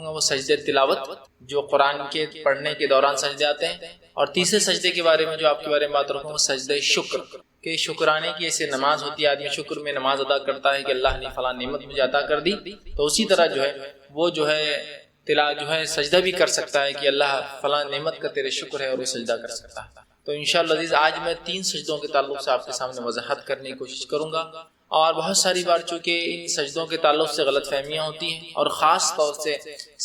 رکھوں گا وہ سجدے تلاوت جو قرآن کے پڑھنے کے دوران سجدے آتے ہیں، اور تیسرے سجدے کے بارے میں جو آپ کے بارے میں بات رکھوں گا سجدے شکر، کہ شکرانے کی ایسے نماز ہوتی ہے، آدمی شکر میں نماز ادا کرتا ہے کہ اللہ نے فلاں نعمت مجھے عطا کر دی، تو اسی طرح جو ہے وہ جو ہے سجدہ بھی کر سکتا ہے کہ اللہ فلاں نعمت کا تیرے شکر ہے، اور وہ سجدہ کر سکتا ہے۔ تو انشاءاللہ عزیز آج میں 3 سجدوں کے تعلق سے آپ کے سامنے وضاحت کرنے کی کوشش کروں گا، اور بہت ساری بار چونکہ ان سجدوں کے تعلق سے غلط فہمیاں ہوتی ہیں، اور خاص طور سے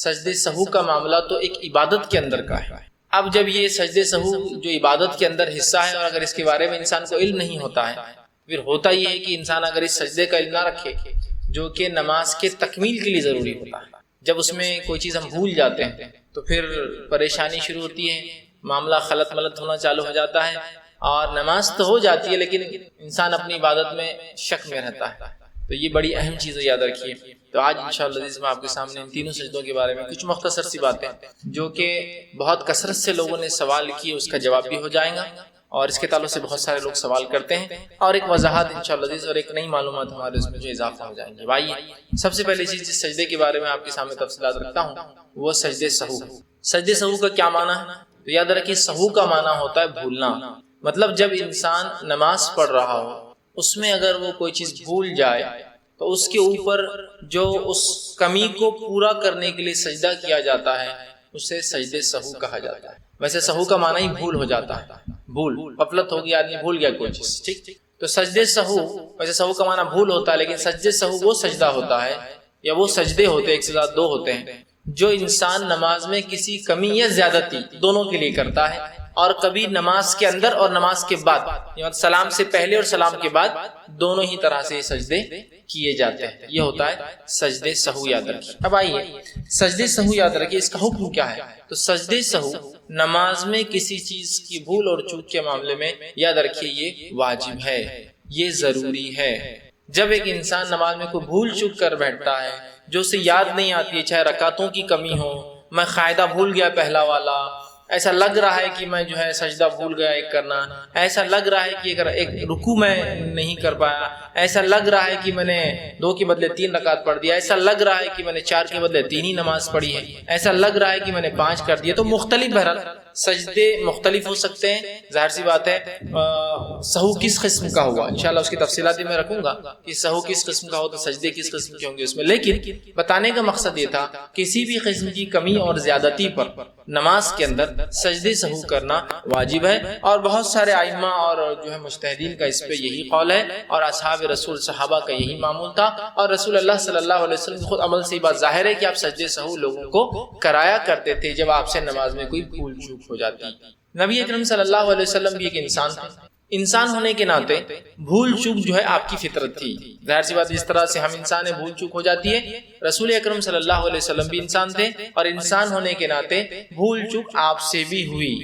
سجدے سہو کا معاملہ تو ایک عبادت کے اندر کا ہے۔ اب جب یہ سجدے سہو جو عبادت کے اندر حصہ ہے، اور اگر اس کے بارے میں انسان کو علم نہیں ہوتا ہے، پھر ہوتا یہ ہے کہ انسان اگر اس سجدے کا علم نہ رکھے جو کہ نماز کے تکمیل کے لیے ضروری ہوتا ہے، جب اس میں کوئی چیز ہم بھول جاتے ہیں تو پھر پریشانی شروع ہوتی ہے، معاملہ خلط ملط ہونا چالو ہو جاتا ہے، اور نماز تو ہو جاتی ہے لیکن انسان اپنی عبادت میں شک میں رہتا ہے۔ تو یہ بڑی اہم چیز ہے، یاد رکھیے۔ تو آج انشاءاللہ عزیز میں آپ کے سامنے ان تینوں سجدوں کے بارے میں کچھ مختصر سی باتیں جو کہ بہت کثرت سے لوگوں نے سوال کی، اس کا جواب بھی ہو جائے گا، اور اس کے تعلق سے بہت سارے لوگ سوال کرتے ہیں، اور ایک وضاحت انشاءاللہ عزیز اور ایک نئی معلومات ہمارے اس میں جو اضافہ ہو جائیں گے۔ بھائی سب سے پہلی چیز جس سجدے کے بارے میں آپ کے سامنے تفصیلات رکھتا ہوں وہ سجدے سہو۔ سجدے سہو کا کیا معنی ہے؟ تو یاد رکھیے سہو کا معنی ہوتا ہے بھولنا، مطلب جب انسان نماز پڑھ رہا ہو اس میں اگر وہ کوئی چیز بھول جائے تو اس کے اوپر جو اس کمی کو پورا کرنے کے لیے سجدہ کیا جاتا ہے اسے سجدے سہو کہا جاتا ہے۔ ویسے سہو کا معنی ہی بھول ہو جاتا ہے، بھول غفلت ہو گئی، آدمی بھول گیا کوئی چیز، ٹھیک۔ تو سجدے سہو، ویسے سہو کا معنی بھول ہوتا ہے، لیکن سجدے سہو وہ سجدہ ہوتا ہے یا وہ سجدے ہوتے ہیں، ایک سے زیادہ 2 ہوتے ہیں، جو انسان نماز میں کسی کمی یا زیادتی دونوں کے لیے کرتا ہے، اور کبھی نماز کے اندر اور نماز کے بعد، یعنی سلام سے پہلے اور سلام کے بعد دونوں ہی طرح سے یہ سجدے کیے جاتے ہیں، یہ ہوتا ہے سجدے سہو، یاد رکھیے۔ اب آئیے سجدے سہو یاد رکھیے اس کا حکم کیا ہے۔ تو سجدے سہو نماز میں کسی چیز کی بھول اور چوک کے معاملے میں یاد رکھیے یہ واجب ہے، یہ ضروری ہے۔ جب ایک انسان نماز میں کوئی بھول چوک کر بیٹھتا ہے جو اسے یاد نہیں آتی ہے، چاہے رکعتوں کی کمی ہو، میں قاعدہ بھول گیا پہلا والا، ایسا لگ رہا ہے کہ میں جو ہے سجدہ بھول گیا ایک کرنا، ایسا لگ رہا ہے کہ ایک رکوع میں نہیں کر پایا، ایسا لگ رہا ہے کہ میں نے 2 کے بدلے 3 رکعت پڑھ دیا، ایسا لگ رہا ہے کہ میں نے 4 کے بدلے 3 ہی نماز پڑھی ہے، ایسا لگ رہا ہے کہ میں نے 5 کر دیا۔ تو مختلف بہرحال سجدے مختلف ہو سکتے ہیں، ظاہر سی بات ہے سہو کس قسم کا ہوا انشاءاللہ اس کی تفصیلات میں رکھوں گا کہ سہو کس قسم کا ہو تو سجدے کس قسم کے ہوں گے اس میں، لیکن بتانے کا مقصد یہ تھا کسی بھی قسم کی کمی اور زیادتی پر نماز کے اندر سجدے سہو کرنا واجب ہے، اور بہت سارے ائمہ اور جو ہے مجتہدین کا اس پہ یہی قول ہے، اور اصحاب رسول صحابہ کا یہی معمول تھا، اور رسول اللہ صلی اللہ علیہ وسلم خود عمل سے یہ بات ظاہر ہے کہ آپ سجدے سہو لوگوں کو کرایا کرتے تھے جب آپ سے نماز میں کوئی بھول چوک ہو جاتی۔ نبی اکرم صلی اللہ علیہ وسلم بھی ایک انسان تھے، انسان ہونے کے ناطے بھول چوک جو ہے آپ کی فطرت تھی، ظاہر سی بات جس طرح سے ہم انسان ہیں بھول چوک ہو جاتی ہے، رسول اکرم صلی اللہ علیہ وسلم بھی انسان تھے، اور انسان ہونے کے ناطے بھول چوک آپ سے بھی ہوئی،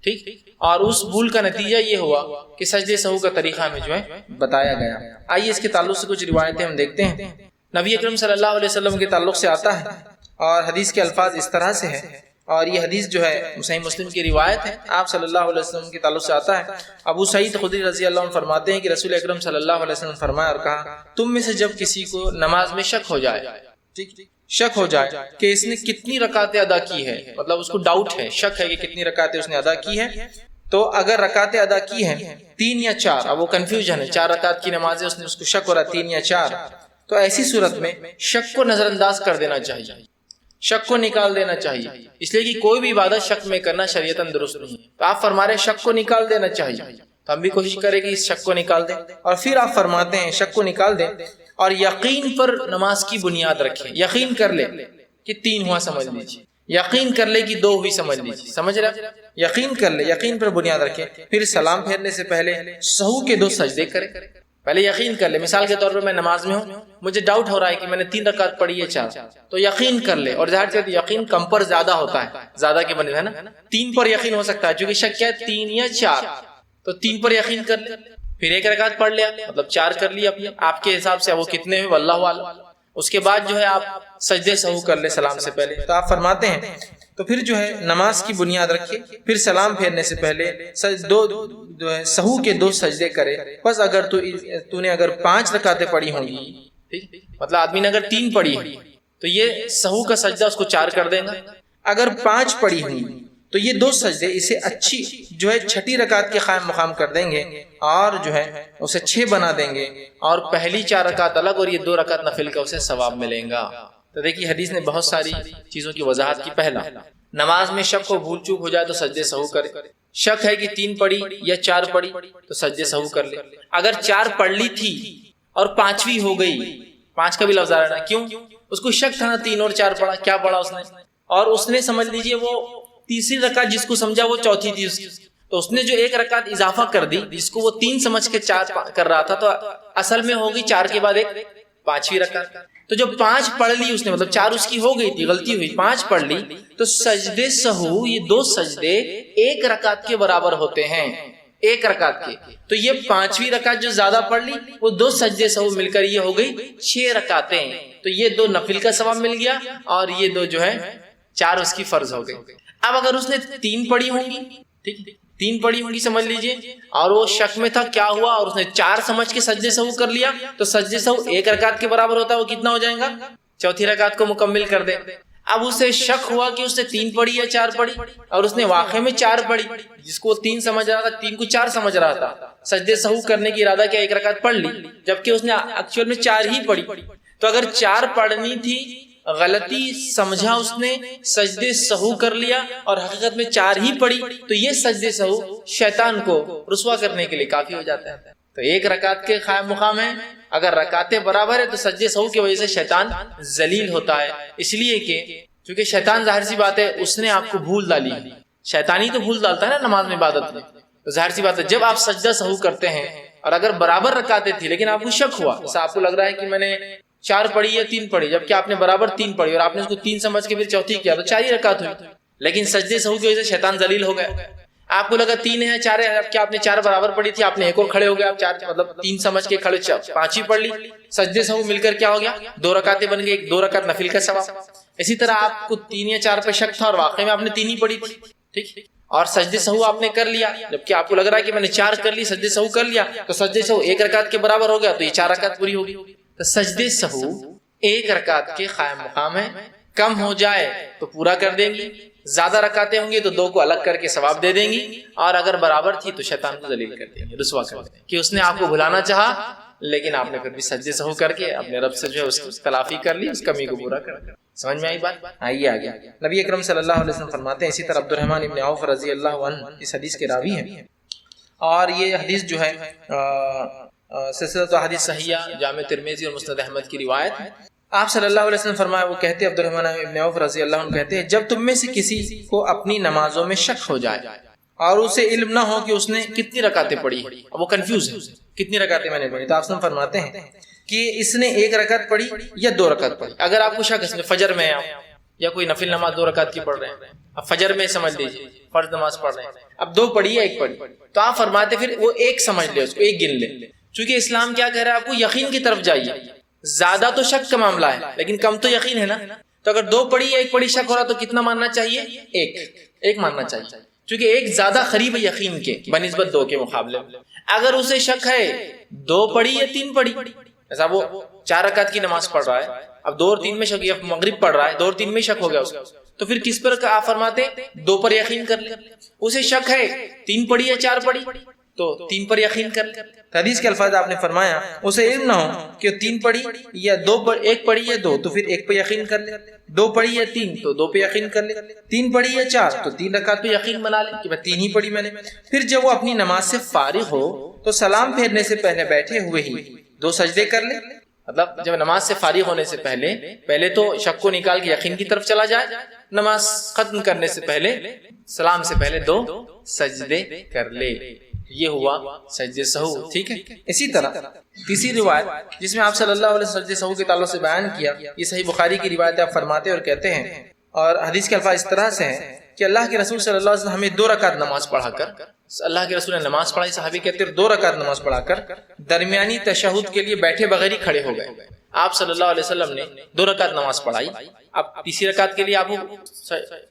ٹھیک، اور اس بھول کا نتیجہ یہ ہوا کہ سجدے سہو کا طریقہ ہمیں جو ہے بتایا گیا۔ آئیے اس کے تعلق سے کچھ روایتیں ہم دیکھتے ہیں۔ نبی اکرم صلی اللہ علیہ وسلم کے تعلق سے آتا ہے، اور حدیث کے الفاظ اس طرح سے ہیں، اور یہ حدیث جو ہے صحیح مسلم کی روایت ہے، آپ صلی اللہ علیہ وسلم کے تعلق سے آتا ہے۔ ابو سعید خدری رضی اللہ عنہ فرماتے ہیں کہ رسول اکرم صلی اللہ علیہ وسلم فرمایا اور کہا، تم میں سے جب کسی کو نماز میں شک ہو جائے کہ اس نے کتنی رکعتیں ادا کی ہے، مطلب اس کو ڈاؤٹ ہے، شک ہے کہ کتنی رکعتیں اس نے ادا کی ہے، تو اگر رکعتیں ادا کی ہیں 3 یا 4، اب وہ کنفیوژن ہے، 4 رکعت کی نماز ہے، اس کو شک ہو رہا 3 یا 4، تو ایسی صورت میں شک کو نظر انداز کر دینا چاہیے، شک کو نکال دینا چاہیے، اس لیے کہ کوئی بھی عبادت شک میں کرنا شریعتاً درست نہیں ہے۔ تو آپ فرما رہے ہیں شک کو نکال دینا چاہیے، تو ہم بھی کوشش کریں کہ اس شک کو نکال دیں، اور پھر آپ فرماتے ہیں شک کو نکال دیں اور یقین پر نماز کی بنیاد رکھیں، یقین کر لے کہ 3 ہوا سمجھ لیجیے، یقین کر لے کہ 2 ہوئی سمجھ لیجیے، سمجھ رہے، یقین کر لے، یقین پر بنیاد رکھیں، پھر سلام پھیرنے سے پہلے سہو کے 2 سجدے کریں۔ پہلے یقین کر لے، مثال کے طور پر میں نماز میں ہوں، مجھے ڈاؤٹ ہو رہا ہے کہ میں نے 3 رکعت پڑھی ہے 4، تو یقین کر لے، اور ظاہر سے یقین کم پر زیادہ ہوتا ہے، زیادہ کے بنے ہے نا، 3 پر یقین ہو سکتا ہے، چونکہ شک کیا ہے 3 یا 4، تو 3 پر یقین کر لے، پھر 1 رکعت پڑھ لیا، مطلب 4 کر لیا اپنے آپ کے حساب سے، وہ کتنے ہوئے واللہ اعلم۔ اس کے بعد جو ہے آپ سجدے سہو کر لے سلام سے پہلے، تو آپ فرماتے ہیں تو پھر جو ہے نماز کی بنیاد رکھے، پھر سلام پھیرنے سے پہلے جو ہے سہو کے 2 سجدے کرے۔ بس اگر تو نے اگر 5 رکعتیں پڑھی ہوں گی، ٹھیک، مطلب آدمی نے اگر 3 پڑھی تو تو یہ سہو کا سجدہ اس کو 4 کر دیں گا. اگر 5 پڑی ہوئی تو یہ 2 سجدے اسے اچھی جو ہے چھٹی رکعت کے قائم مقام کر دیں گے اور جو ہے اسے 6 بنا دیں گے اور پہلی 4 رکعت الگ اور یہ 2 رکعت نفل کا اسے ثواب ملیں گا. تو دیکھیے حدیث نے بہت ساری چیزوں کی وضاحت کی. پہلا، نماز میں شک ہو بھول چوک ہو جائے تو سجدے سہو کرے. شک ہے کہ 3 پڑھی یا 4 پڑھی تو سجدے سہو کر لے. اگر 4 پڑھ لی تھی اور 5ویں ہو گئی، 5 کا بھی لفظ آ رہا ہے، کیوں؟ اس کو شک تھا نا 3 اور 4 پڑھا، کیا پڑھا اس نے؟ اور اس نے سمجھ لیجئے وہ تیسری رکعت جس کو سمجھا وہ چوتھی تھی اس کی، تو اس نے جو 1 رکعت اضافہ کر دی جس کو وہ 3 سمجھ کے 4 کر رہا تھا، تو اصل میں ہوگی 4 کے بعد 1 5ویں رکعت. تو جو 5 پڑھ لی اس نے، مطلب 4 اس کی ہو گئی تھی، غلطی ہوئی، 5 پڑھ لی، تو سجدے سہو یہ 2 سجدے 1 رکعت کے برابر ہوتے ہیں، 1 رکعت کے. تو یہ 5ویں رکعت جو زیادہ پڑھ لی وہ 2 سجدے سہو مل کر یہ ہو گئی 6 رکعتیں. تو یہ 2 نفل کا ثواب مل گیا اور یہ 2 جو ہے 4 اس کی فرض ہو گئی. اب اگر اس نے 3 پڑھی ہوں گی، ٹھیک، 3 پڑھی ہوں گی سمجھ لیجئے، اور وہ شک میں تھا کیا ہوا اور اس نے 4 سمجھ کے سجدے سہو کر لیا، تو سجدے سہو 1 رکعت کے برابر ہوتا ہے، وہ کتنا ہو جائے گا؟ چوتھی رکعت کو مکمل کر دے. اب اسے شک ہوا کہ اس نے 3 پڑھی یا 4 پڑھی اور اس نے واقع میں 4 پڑھی، جس کو 3 سمجھ رہا تھا 3 کو 4 سمجھ رہا تھا. سجدے سہو کرنے کی ارادہ کیا 1 رکعت پڑھ لی، جبکہ اس نے ایکچوئل میں 4 ہی پڑھی. تو اگر 4 پڑھنی تھی، غلطی سمجھا اس نے، سجدے سہو کر لیا اور حقیقت میں 4 ہی پڑھی، تو یہ سجدے سہو شیطان کو رسوا کرنے کے لیے کافی ہو جاتا ہے. تو 1 رکعت کے قائم مقام ہے، اگر رکعتیں برابر ہے تو سجدے سہو کی وجہ سے شیطان ذلیل ہوتا ہے. اس لیے کہ چونکہ شیطان ظاہر سی بات ہے اس نے آپ کو بھول ڈالی، شیطان ہی تو بھول ڈالتا ہے نا نماز میں عبادت میں. تو ظاہر سی بات ہے جب آپ سجدہ سہو کرتے ہیں اور اگر برابر رکعتیں تھی لیکن آپ کو شک ہوا، جیسا آپ کو لگ رہا ہے کہ میں نے 4 پڑھی یا 3 پڑھی، جبکہ آپ نے برابر 3 پڑھی اور آپ نے اس کو 3 سمجھ کے پھر چوتھی کیا، تو 4 ہی رکعت ہوئی. لیکن سجدے سہو کی وجہ سے شیطان ذلیل ہو گیا. آپ کو لگا 3 ہے 4 ہے، جبکہ آپ نے 4 برابر پڑھی تھی، آپ نے ایک اور کھڑے ہو گئے، آپ 4 مطلب 3 سمجھ کے کھڑے 5 ہی پڑھ لی. سجدے سہو مل کر کیا ہو گیا؟ 2 رکعتیں بن گئی، 2 رکعت نفل کا ثواب. اسی طرح آپ کو 3 یا 4 پہ شک تھا اور واقعی میں آپ نے 3 ہی پڑھی تھی، ٹھیک، اور سجدے سہو آپ نے کر لیا، جبکہ آپ کو لگ رہا ہے کہ میں نے 4 کر لی، سجدے سہو کر لیا، تو سجدے سہو 1 رکعت کے برابر ہو گیا، تو یہ 4 رکعت پوری ہوگی. تو سجدے سہو 1 رکعت کے قائم مقام ہے. کم ہو جائے تو پورا کر دیں گی، زیادہ رکعتیں ہوں گی تو 2 کو الگ کر کے ثواب دے دیں گی، اور اگر برابر تھی تو شیطان کو ذلیل کر دیں گے، رسوا کر دیں گے کہ اس نے آپ کو بھلانا چاہا لیکن آپ نے پھر بھی سجدے سہو کر کے اپنے رب سے جو ہے اس کی تلافی کر لی، اس کمی کو پورا کر. سمجھ میں آئی بات؟ آئیے آگے. نبی اکرم صلی اللہ علیہ وسلم فرماتے ہیں، اسی طرح عبد الرحمن ابن عوف رضی اللہ عنہ اس حدیث کے راوی ہیں، اور یہ حدیث جو ہے سلسلۃ احادیث صحیحہ جامع ترمذی اور مسند احمد کی روایت ہے. آپ صلی اللہ علیہ وسلم فرمایا، وہ کہتے ہیں عبد الرحمن ابن عوف رضی اللہ عنہ کہتے ہیں، جب تم میں سے کسی کو اپنی نمازوں میں شک ہو جائے اور اسے علم نہ ہو کہ اس نے کتنی رکعتیں پڑھی، اب وہ کنفیوز ہے کتنی رکعتیں میں نے پڑھی، تو آپ صلی اللہ علیہ وسلم فرماتے ہیں کہ اس نے 1 رکعت پڑھی یا 2 رکعت پڑھی. اگر آپ کو شک اس میں فجر میں یا کوئی نفل نماز 2 رکعت کی پڑھ رہے ہیں، اب فجر میں سمجھ لیجیے فرض نماز پڑھ رہے ہیں، اب 2 پڑھی یا 1 پڑھی، تو آپ فرماتے پھر وہ 1 سمجھ لے، اس کو 1 گن لے. چونکہ اسلام کیا کہہ رہا ہے آپ کو؟ یقین کی طرف جائیے. زیادہ تو شک کا معاملہ ہے لیکن کم تو یقین ہے نا. تو اگر 2 پڑھی یا 1 پڑھی شک ہو رہا تو کتنا ماننا چاہیے؟ 1 ماننا چاہیے، چونکہ 1 زیادہ قریب ہے یقین کے بنسبت 2 کے مقابلے. اگر اسے شک ہے 2 پڑھی یا 3 پڑھی، ایسا وہ 4 رکعت کی نماز پڑھ رہا ہے، اب 2 اور 3 میں شک، یا مغرب پڑھ رہا ہے 2 اور 3 میں شک ہو گیا اس کا، تو پھر کس پر آپ فرماتے 2 پر یقین کر لے. اسے شک ہے 3 پڑھی یا 4 پڑھی تو 3 پر یقین کر لے. حدیث کے الفاظ آپ نے فرمایا اسے علم نہ ہو کہ 3 پڑھی یا 1 پڑھی یا 2 تو پھر 1 پہ یقین کر لے، 2 پڑھی یا 3 تو 2 پہ یقین کر لے، 3 پڑھی یا 4 تو 3 رکعت پہ یقین بنا لے کہ میں 3 ہی پڑھی میں نے. پھر جب وہ اپنی نماز سے فارغ ہو تو سلام پھیرنے سے پہلے بیٹھے ہوئے ہی 2 سجدے کر لے. مطلب جب نماز سے فارغ ہونے سے پہلے تو شک کو نکال کے یقین کی طرف چلا جائے، نماز ختم کرنے سے پہلے سلام سے پہلے 2 سجدے کر لے. یہ ہوا سجدے سہو، ٹھیک ہے. اسی طرح تیسری روایت جس میں آپ صلی اللہ علیہ وسلم سجدے سہو کے تعلق سے بیان کیا، یہ صحیح بخاری کی روایت آپ فرماتے اور کہتے ہیں، اور حدیث کے الفاظ اس طرح سے ہیں کہ اللہ کے رسول صلی اللہ علیہ وسلم ہمیں 2 رکعت نماز پڑھا کر، اللہ کے رسول نے نماز پڑھائی، صحابی کہتے ہیں 2 رکعت نماز پڑھا کر درمیانی تشہد کے لیے بیٹھے بغیر ہی کھڑے ہو گئے. آپ صلی اللہ علیہ وسلم نے 2 رکعت نماز پڑھائی، اب تیسری رکعت کے لیے آپ کو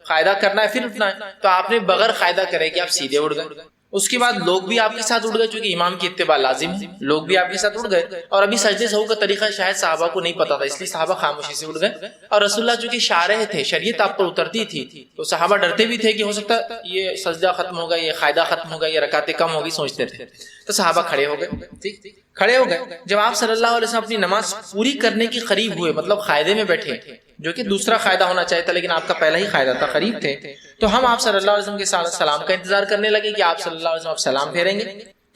قاعدہ کرنا ہے پھر اٹھنا ہے، تو آپ نے بغیر قاعدہ کرے کہ آپ سیدھے اٹھ گئے. اس کے بعد لوگ بھی آپ کے ساتھ اٹھ گئے، چونکہ امام کی اتباع لازم ہے، لوگ بھی آپ کے ساتھ اٹھ گئے، اور ابھی سجدے سہو کا طریقہ شاید صحابہ کو نہیں پتا تھا، اس لیے صحابہ خاموشی سے اٹھ گئے، اور رسول اللہ چونکہ شارح تھے، شریعت آپ پر اترتی تھی، تو صحابہ ڈرتے بھی تھے کہ ہو سکتا یہ سجدہ ختم ہوگا، یہ قاعدہ ختم ہوگا، یہ رکعتیں کم ہوگی، سوچتے تھے، تو صحابہ کھڑے ہو گئے، ٹھیک کھڑے ہو گئے۔ جب آپ صلی اللہ علیہ وسلم اپنی نماز پوری کرنے کے قریب ہوئے، مطلب قاعدے میں بیٹھے، جو کہ دوسرا قاعدہ ہونا چاہیے تھا لیکن آپ کا پہلا ہی قاعدہ تھا، قریب تھے، تو ہم آپ صلی اللہ علیہ وسلم کے سلام کا انتظار کرنے لگے کہ آپ صلی اللہ علیہ وسلم آپ سلام پھیریں گے،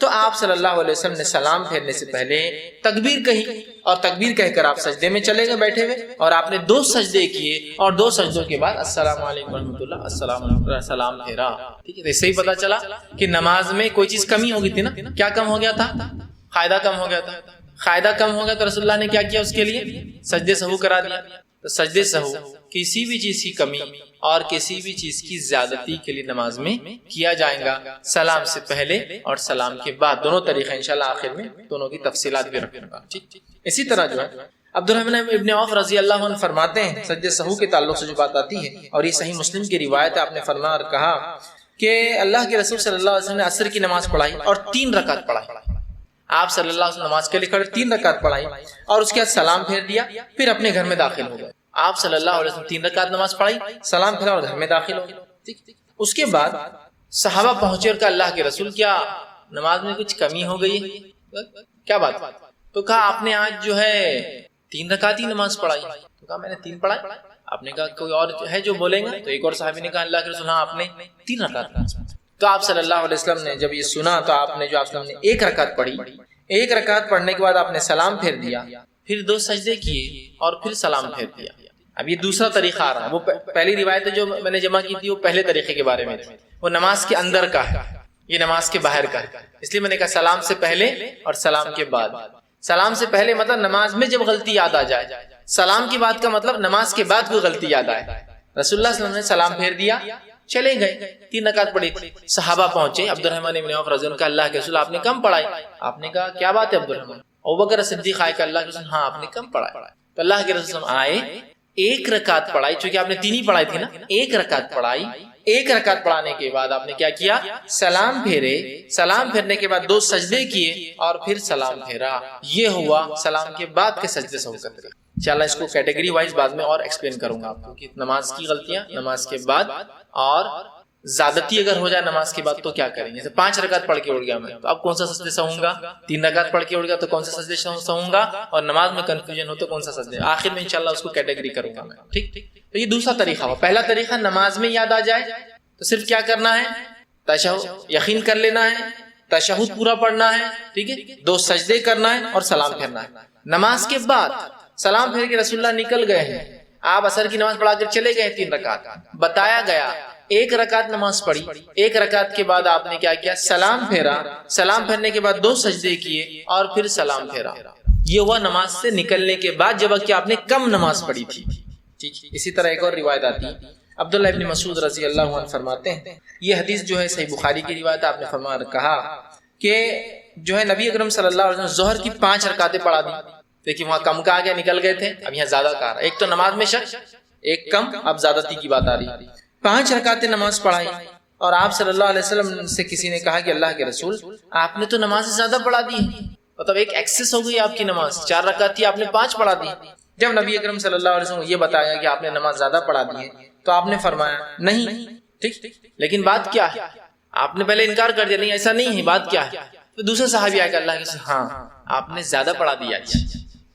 تو آپ صلی اللہ علیہ وسلم نے سلام پھیرنے سے پہلے تکبیر کہی، اور تکبیر کہہ کر آپ سجدے میں چلے گئے بیٹھے ہوئے، اور آپ نے 2 سجدے کیے، اور 2 سجدوں کے بعد السلام علیکم ورحمۃ اللہ، السلام علیکم، سلام پھیرا، ٹھیک ہے۔ تو اس سے ہی پتہ چلا کہ نماز میں کوئی چیز کمی ہو گئی تھی نا، کیا کم ہو گیا تھا؟ قاعدہ کم ہو گیا تھا، قاعدہ کم ہو گیا تو رسول اللہ نے کیا کیا اس کے لیے؟ سجدے سہو کرا دیا۔ تو سجدے سہو کسی بھی چیز کی کمی اور کسی بھی چیز کی زیادتی کے لیے نماز میں کیا جائے گا، سلام سے پہلے اور سلام کے بعد، دونوں طریقے انشاءاللہ آخر میں دونوں کی تفصیلات بھی رکھوں گا، ٹھیک۔ اسی طرح جو ہے عبد الرحمن ابن عوف رضی اللہ عنہ فرماتے ہیں، سجدے سہو کے تعلق سے جو بات آتی ہے، اور یہ صحیح مسلم کی روایت ہے، آپ نے فرمایا اور کہا کہ اللہ کے رسول صلی اللہ علیہ وسلم نے عصر کی نماز پڑھائی اور 3 رکعت پڑھائی، آپ صلی اللہ علیہ وسلم نماز کے لیے کھڑے 3 رکعت پڑھائی، اور اس کے بعد سلام پھیر دیا، پھر اپنے گھر میں داخل ہو گئے۔ آپ صلی اللہ علیہ وسلم 3 رکعت نماز پڑھائی، سلام پھیرا اور گھر میں داخل ہو گئے۔ اس کے بعد صحابہ پہنچے اور کہا اللہ کے رسول کیا نماز میں کچھ کمی ہو گئی ہے؟ کیا بات؟ تو کہا آپ نے آج جو ہے 3 رکعت ہی نماز پڑھائی، تو کہا میں نے 3 پڑھائی۔ آپ نے کہا کوئی اور ہے جو بولیں گے؟ تو ایک اور صحابی نے کہا اللہ کے رسول ہاں آپ نے 3 رکعت پڑھائی۔ تو آپ صلی اللہ علیہ وسلم نے جب یہ سنا تو آپ نے جو آپ نے 1 رکعت پڑھی، 1 رکعت پڑھنے کے بعد آپ نے سلام پھیر دیا، پھر 2 سجدے کیے اور پھر سلام پھیر دیا۔ اب یہ دوسرا طریقہ آ رہا ہے، وہ پہلی روایت جو میں نے جمع کی تھی وہ پہلے طریقے کے بارے میں تھی، وہ نماز کے اندر کا ہے، یہ نماز کے باہر کا ہے، اس لیے میں نے کہا سلام سے پہلے اور سلام کے بعد۔ سلام سے پہلے مطلب نماز میں جب غلطی یاد آ جائے، سلام کی بات کا مطلب نماز کے بعد کوئی غلطی یاد آئے۔ رسول اللہ صلی اللہ علیہ وسلم نے سلام پھیر دیا، چلے گئے، 3 رکعت پڑھی تھی۔ صحابہ پہنچے، عبد الرحمن بن عوف رضی اللہ عنہ، اللہ کے رسول آپ نے کم پڑھائی۔ آپ نے کہا کیا بات ہے عبد الرحمن؟ ابوبکر صدیق آئے کہ اللہ کے رسول ہاں آپ نے کم پڑھائی۔ تو اللہ کے رسول آئے، 1 رکعت پڑھائی، چونکہ آپ نے 3 ہی پڑھائی تھی نا، 1 رکعت پڑھائی، 1 رکعت پڑھانے کے بعد آپ نے کیا کیا؟ سلام پھیرے، سلام پھیرنے کے بعد 2 سجدے کیے اور پھر سلام پھیرا۔ یہ ہوا سلام کے بعد کے سجدے سہو کا طریقہ۔ انشاءاللہ اس کو کیٹیگری وائز بعد میں اور ایکسپلین کروں گا آپ کو کہ نماز کی غلطیاں نماز کے بعد، اور زیادتی اگر ہو جائے نماز کے بعد تو کیا کریں گے؟ جیسے 5 رکعت پڑھ کے اٹھ گیا میں، تو اب کون سا سجدے سہوں گا؟ 3 رکعت پڑھ کے اٹھ گیا تو کون سا سجدے سہوں گا؟ اور نماز میں کنفیوژن ہو تو کون سا سجدے؟ آخر میں انشاءاللہ اس کو کیٹیگری کروں گا میں، ٹھیک۔ تو یہ دوسرا طریقہ ہوا۔ پہلا طریقہ نماز میں یاد آ جائے تو صرف کیا کرنا ہے؟ تشہد یقین کر لینا ہے، تشہد پورا پڑھنا ہے، ٹھیک ہے، 2 سجدے کرنا ہے اور سلام پھیرنا ہے۔ نماز کے بعد سلام پھیر کے رسول اللہ نکل گئے ہیں، آپ عصر کی نماز پڑھا کر چلے گئے 3 رکعت، بتایا گیا 1 رکعت نماز پڑھی، 1 رکعت کے بعد آپ نے کیا کیا؟ سلام پھیرا، سلام پھیرنے کے بعد 2 سجدے کیے اور پھر سلام پھیرا۔ یہ ہوا نماز سے نکلنے کے بعد جبکہ آپ نے کم نماز پڑھی تھی، ٹھیک۔ اسی طرح ایک اور روایت آتی ہے، عبداللہ ابن مسعود رضی اللہ عنہ فرماتے ہیں، یہ حدیث جو ہے صحیح بخاری کی روایت ہے، آپ نے فرمایا کہا کہ جو ہے نبی اکرم صلی اللہ علیہ وسلم ظہر کی 5 رکعتیں پڑھا دی، لیکن وہاں کم کہا گیا، نکل گئے تھے، اب یہاں زیادہ کہا رہا ہے۔ ایک تو نماز میں شک، ایک کم، اب زیادتی کی بات آ رہی ہے۔ 5 رکعتیں نماز پڑھائی، اور آپ صلی اللہ علیہ وسلم سے کسی نے کہا کہ اللہ کے رسول آپ نے تو نماز سے زیادہ پڑھا دی، مطلب ایک ایکسس ہو گئی آپ کی نماز، 4 رکعت تھی آپ نے 5 پڑھا دی۔ جب نبی اکرم صلی اللہ علیہ وسلم یہ بتایا کہ آپ نے نماز زیادہ پڑھا دی ہے تو آپ نے فرمایا نہیں، ٹھیک، لیکن بات کیا ہے؟ آپ نے پہلے انکار کر دیا نہیں ایسا نہیں ہے، بات کیا ہے؟ تو دوسرے صحابی آئے کہ اللہ کے رسول ہاں آپ نے زیادہ پڑھا دیا،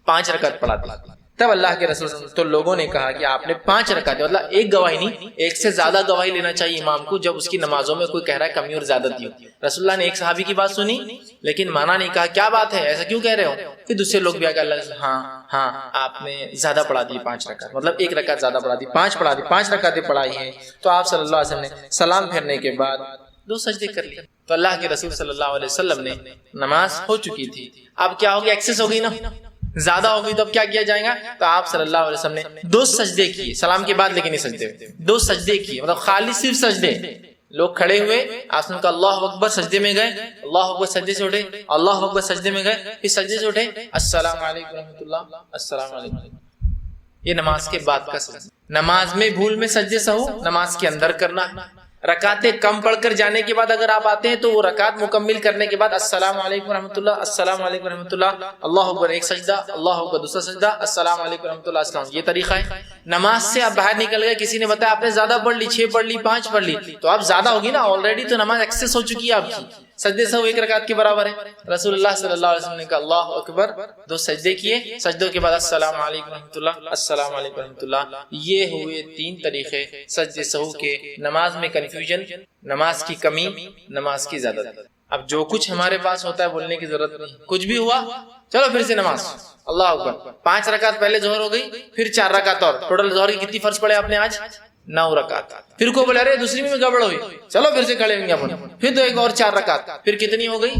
5 رکعت پڑھا دی۔ تب اللہ کے رسول تو لوگوں نے کہا کہ آپ نے 5 رکعت، مطلب ایک گواہی نہیں، ایک سے زیادہ گواہی لینا چاہیے امام کو جب اس کی نمازوں میں کوئی کہہ رہا ہے کمی اور زیادتی ہو۔ رسول اللہ نے ایک صحابی کی بات سنی لیکن مانا نہیں، کہا کیا بات ہے، ایسا کیوں کہہ رہے ہو؟ پھر دوسرے لوگ بھی آ کے اللہ کے رسول ہاں آپ نے زیادہ پڑھا دی 5 رکعت، مطلب 1 رکعت زیادہ پڑھا دی، 5 پڑھا دی، 5 رکعتیں پڑھائی ہیں۔ تو آپ صلی اللہ علیہ وسلم نے سلام پھیرنے کے بعد 2 سجدے کر لیے۔ تو اللہ کے رسول صلی اللہ علیہ وسلم نے نماز ہو چکی تھی، اب کیا ہوگی؟ ایکسس ہو گئی نا، زیادہ ہو گئی، تو اب کیا کیا جائے گا؟ تو آپ صلی اللہ علیہ وسلم نے 2 سجدے کیے سلام کے بعد، لیکن یہ سجدے 2 سجدے کیے، مطلب خالی صرف سجدے۔ لوگ کھڑے ہوئے، آپ نے کہا اللہ اکبر، سجدے میں گئے، اللہ اکبر، سجدے سے اٹھے، اللہ اکبر، سجدے میں گئے، پھر سجدے سے اٹھے، السلام علیکم ورحمۃ اللہ، السلام علیکم۔ یہ نماز کے بعد کا سجدہ۔ نماز میں بھول میں سجدے سہو نماز کے اندر کرنا ہے، رکعتیں کم پڑھ کر جانے کے بعد اگر آپ آتے ہیں تو وہ رکعت مکمل کرنے کے بعد السلام علیکم ورحمۃ اللہ، السلام علیکم ورحمۃ اللہ، اللہ اکبر، ایک سجدہ، اللہ اکبر دوسرا سجدہ، السلام علیکم ورحمۃ اللہ، السلام. یہ طریقہ ہے. نماز سے آپ باہر نکل گئے، کسی نے بتایا آپ نے زیادہ پڑھ لی، 6 پڑھ لی، 5 پڑھ لی، تو آپ زیادہ ہوگی نا، آلریڈی تو نماز ایکسس ہو چکی ہے آپ کی. سجدے سہو 1 رکعت کے برابر ہے. رسول اللہ صلی اللہ علیہ وسلم نے کہا اللہ اکبر، 2 سجدے کیے، سجدوں کے بعد السلام علیکم ورحمۃ اللہ، السلام علیکم ورحمۃ اللہ. یہ ہوئے 3 طریقے سجدے سہو کے. نماز میں کنفیوژن، نماز کی کمی، نماز کی زیادت. اب جو کچھ ہمارے پاس ہوتا ہے بولنے کی ضرورت نہیں. کچھ بھی ہوا چلو پھر سے نماز، اللہ اکبر. 5 رکعت پہلے ظہر ہو گئی، پھر 4 رکعت اور. ٹوٹل ظہر کی کتنی فرض پڑے آپ نے آج؟ 9 رکعت. پھر کو بولے ارے دوسری میں گڑبڑ ہوئی، چلو پھر سے کھڑے ہوں گے اپن، پھر تو ایک اور 4 رکعت، پھر کتنی ہو گئی؟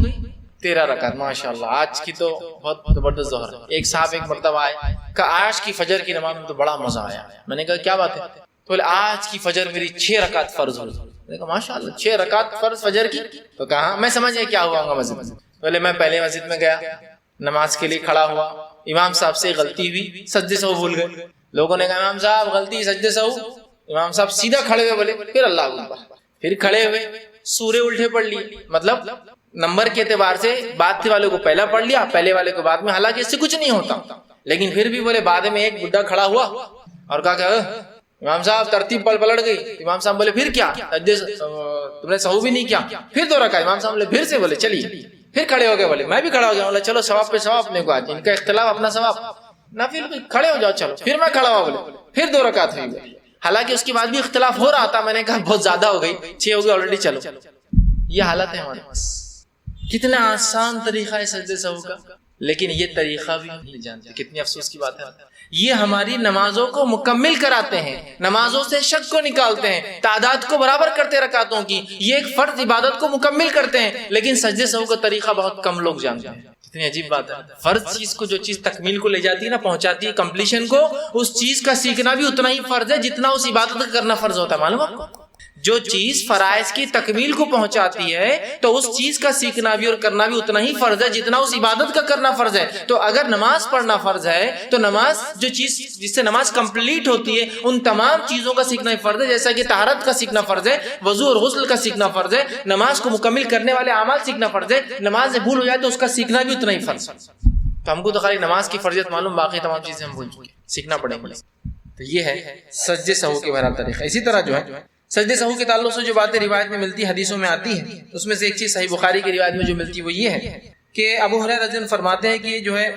13 رکعت. ماشاءاللہ آج کی تو بہت زبردست ظہر. ایک صاحب ایک مرتبہ آئے کہ آج کی فجر کی نماز میں تو بڑا مزہ آیا. میں نے کہا کیا بات ہے؟ تو بولے آج کی فجر میری 6 رکعت فرض ہوئی. میں نے کہا ماشاءاللہ 6 رکعت فرض فجر کی. تو کہا میں سمجھ گیا کیا ہوا ہوگا مسجد میں. بولے میں پہلے مسجد میں گیا، نماز کے لیے کھڑا ہوا، امام صاحب سے غلطی ہوئی، سجدے سہو بھول گئے. لوگوں نے کہا امام صاحب غلطی، سجدے سہو. امام صاحب سیدھا کھڑے ہوئے بولے پھر اللہ اکبر. پھر کھڑے ہوئے سورے الٹے پڑھ لی، مطلب نمبر کے اعتبار سے بعد والے کو پہلا پڑھ لیا، پہلے والے کو بعد میں. حالانکہ اس سے کچھ نہیں ہوتا، لیکن پھر بھی بولے بعد میں ایک بڈھا کھڑا ہوا اور کہا کہ امام صاحب ترتیب پلٹ گئی. امام صاحب بولے پھر کیا، تم نے سہو بھی نہیں کیا، پھر 2 رکعت. امام صاحب بولے پھر سے، بولے چلیے. پھر کھڑے ہو گئے، بولے میں بھی کھڑا ہو گیا. بولے چلو ثواب پہ ثواب اپنے کو، آج ان کا اختلاف اپنا ثواب نہ، پھر کھڑے ہو جاؤ. چلو پھر میں کھڑا ہوا، بولے پھر 2 رکعت ہوئی. حالانکہ اس کے بعد بھی اختلاف ہو رہا تھا. میں نے کہا بہت زیادہ ہو گئی، 6 ہو گئی آلریڈی، چلو. یہ حالت ہے ہمارے پاس. کتنا آسان طریقہ ہے سجدے سہو کا، لیکن یہ طریقہ بھی نہیں جانتے. کتنی افسوس کی بات ہے. یہ ہماری نمازوں کو مکمل کراتے ہیں، نمازوں سے شک کو نکالتے ہیں، تعداد کو برابر کرتے رکعتوں کی. یہ ایک فرض عبادت کو مکمل کرتے ہیں، لیکن سجدے سہو کا طریقہ بہت کم لوگ جانتے ہیں. کتنی عجیب بات ہے. فرض چیز کو، جو چیز تکمیل کو لے جاتی ہے نا، پہنچاتی ہے کمپلیشن کو، اس چیز کا سیکھنا بھی اتنا ہی فرض ہے جتنا اس عبادت کا کرنا فرض ہوتا ہے. معلوم آپ کو؟ جو چیز فرائض کی تکمیل کو پہنچاتی ہے تو اس چیز کا سیکھنا بھی اور کرنا بھی اتنا ہی فرض ہے جتنا اس عبادت کا کرنا فرض ہے. تو اگر نماز پڑھنا فرض ہے تو نماز، جو چیز جس سے نماز کمپلیٹ ہوتی ہے، ان تمام چیزوں کا سیکھنا ہی فرض ہے. جیسا کہ طہارت کا سیکھنا فرض ہے، وضو اور غسل کا سیکھنا فرض ہے، نماز کو مکمل کرنے والے اعمال سیکھنا فرض ہے. نماز سے بھول ہو جائے تو اس کا سیکھنا بھی اتنا ہی فرض ہے. تو ہم کو تو خالی نماز کی فرضیت معلوم، باقی تمام چیزیں ہم بھول چکے، سیکھنا پڑیں گے. تو یہ ہے سجدے سہو کے بہرحال طریقہ. اسی طرح جو ہے سجدے سہو کے تعلق سے جو باتیں روایت میں ملتی، حدیثوں میں آتی ہیں، اس میں سے ایک چیز صحیح بخاری کی روایت میں جو ملتی وہ یہ ہے کہ ابو ہریرہ رضی اللہ عنہ فرماتے ہیں کہ جو ہے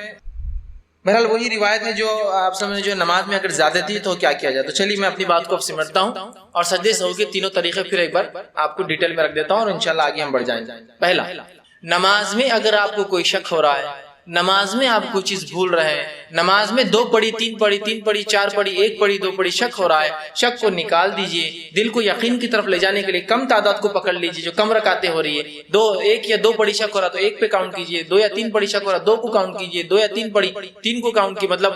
بہرحال وہی روایت ہے جو آپ سمجھیں، جو نماز میں اگر زیادتی تو کیا کیا جائے. تو چلیے میں اپنی بات کو اب سمٹتا ہوں اور سجدے سہو کے تینوں طریقے پھر ایک بار آپ کو ڈیٹیل میں رکھ دیتا ہوں اور انشاءاللہ آگے ہم بڑھ جائیں گے. پہلا، نماز میں اگر آپ کو کوئی شک ہو رہا ہے، نماز میں آپ کوئی چیز بھول رہے ہیں، نماز میں 2 پڑھی، 3 پڑھی، 3 پڑھی، 4 پڑھی، 1 پڑھی، 2 پڑھی، شک ہو رہا ہے، شک کو نکال دیجئے. دل کو یقین کی طرف لے جانے کے لیے کم تعداد کو پکڑ لیجئے جو کم رکعتیں ہو رہی ہے. 1 یا 2 پڑھی شک ہو رہا تو 1 پہ کاؤنٹ کیجئے. 2 یا 3 پڑھی شک ہو رہا 2 کو کاؤنٹ کیجئے. 2 یا 3 پڑھی 3 کو کاؤنٹ کی، مطلب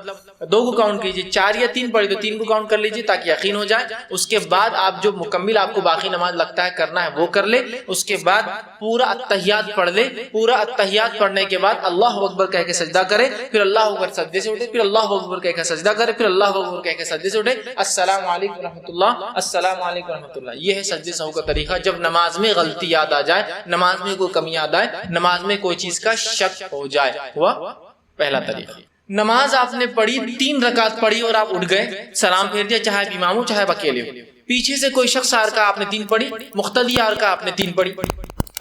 2 کو کاؤنٹ کیجئے. 4 یا 3 پڑھی تو 3 کو کاؤنٹ کر لیجئے تاکہ یقین ہو جائے. اس کے بعد آپ جو مکمل آپ کو باقی نماز لگتا ہے کرنا ہے وہ کر لے. اس کے بعد پورا التحیات پڑھ لے. پورا التحیات پڑھنے کے بعد اللہ اکبر کہہ کے سجدہ کرے، پھر اللہ اکبر سجدے سے اٹھے، پھر اللہ اکبر کہہ کے سجدہ کرے، پھر اللہ اکبر کہہ کے سجدے سے اٹھے، السلام علیکم ورحمۃ اللہ، السلام علیکم ورحمۃ اللہ. یہ ہے سجدے سہو کا طریقہ. جب نماز میں غلطی یاد آ جائے، نماز میں کوئی کمی یاد آئے، نماز میں کوئی چیز کا شک ہو جائے. ہوا پہلا طریقہ. نماز آپ نے پڑھی، 3 رکعت پڑھی اور آپ اٹھ گئے، سلام پھیر دیا، چاہے امام ہو چاہے اکیلے ہو. پیچھے سے کوئی شخص آ رکا، آپ نے 3 پڑھی، مقتدی آ رکا، آپ نے 3 پڑھی.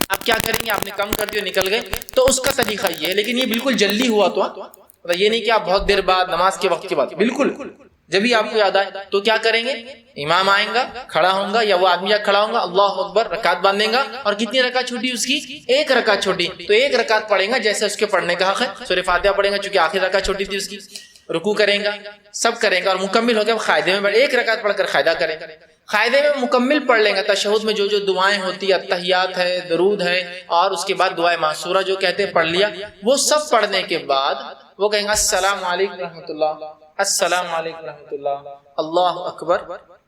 آپ کیا کریں گے؟ آپ نے کم کر دیا، نکل گئے. تو اس کا طریقہ یہ ہے، لیکن یہ بالکل جلدی ہوا تو یہ نہیں کہ آپ بہت دیر بعد، نماز کے وقت کے بعد، بالکل جب بھی آپ کو یاد آئے تو کیا کریں گے؟ امام آئیں گا، کھڑا ہوں گا یا وہ آدمی کھڑا ہوں گا، اللہ اکبر، رکعت باندھیں گا. اور کتنی رکعت چھوٹی اس کی؟ 1 رکعت چھوٹی. تو 1 رکعت پڑھیں گا جیسے اس کے پڑھنے کا حق ہے. سورہ فاتحہ پڑھیں گا چونکہ آخری رکعت چھوٹی تھی اس کی. رکوع کریں گا، سب کریں گا اور مکمل ہو گیا قاعدے میں 1 رکعت پڑھ کر قاعدہ کریں گا. قاعدے میں مکمل پڑھ لیں گا. تشہد میں جو جو دعائیں ہوتی ہیں، التحیات ہے، درود ہے، اور اس کے بعد دعائے معصورہ جو کہتے ہیں پڑھ لیا. وہ سب پڑھنے کے بعد وہ کہیں گا السلام علیکم رحمۃ اللہ، السلام علیکم رحمۃ اللہ، اللہ اکبر.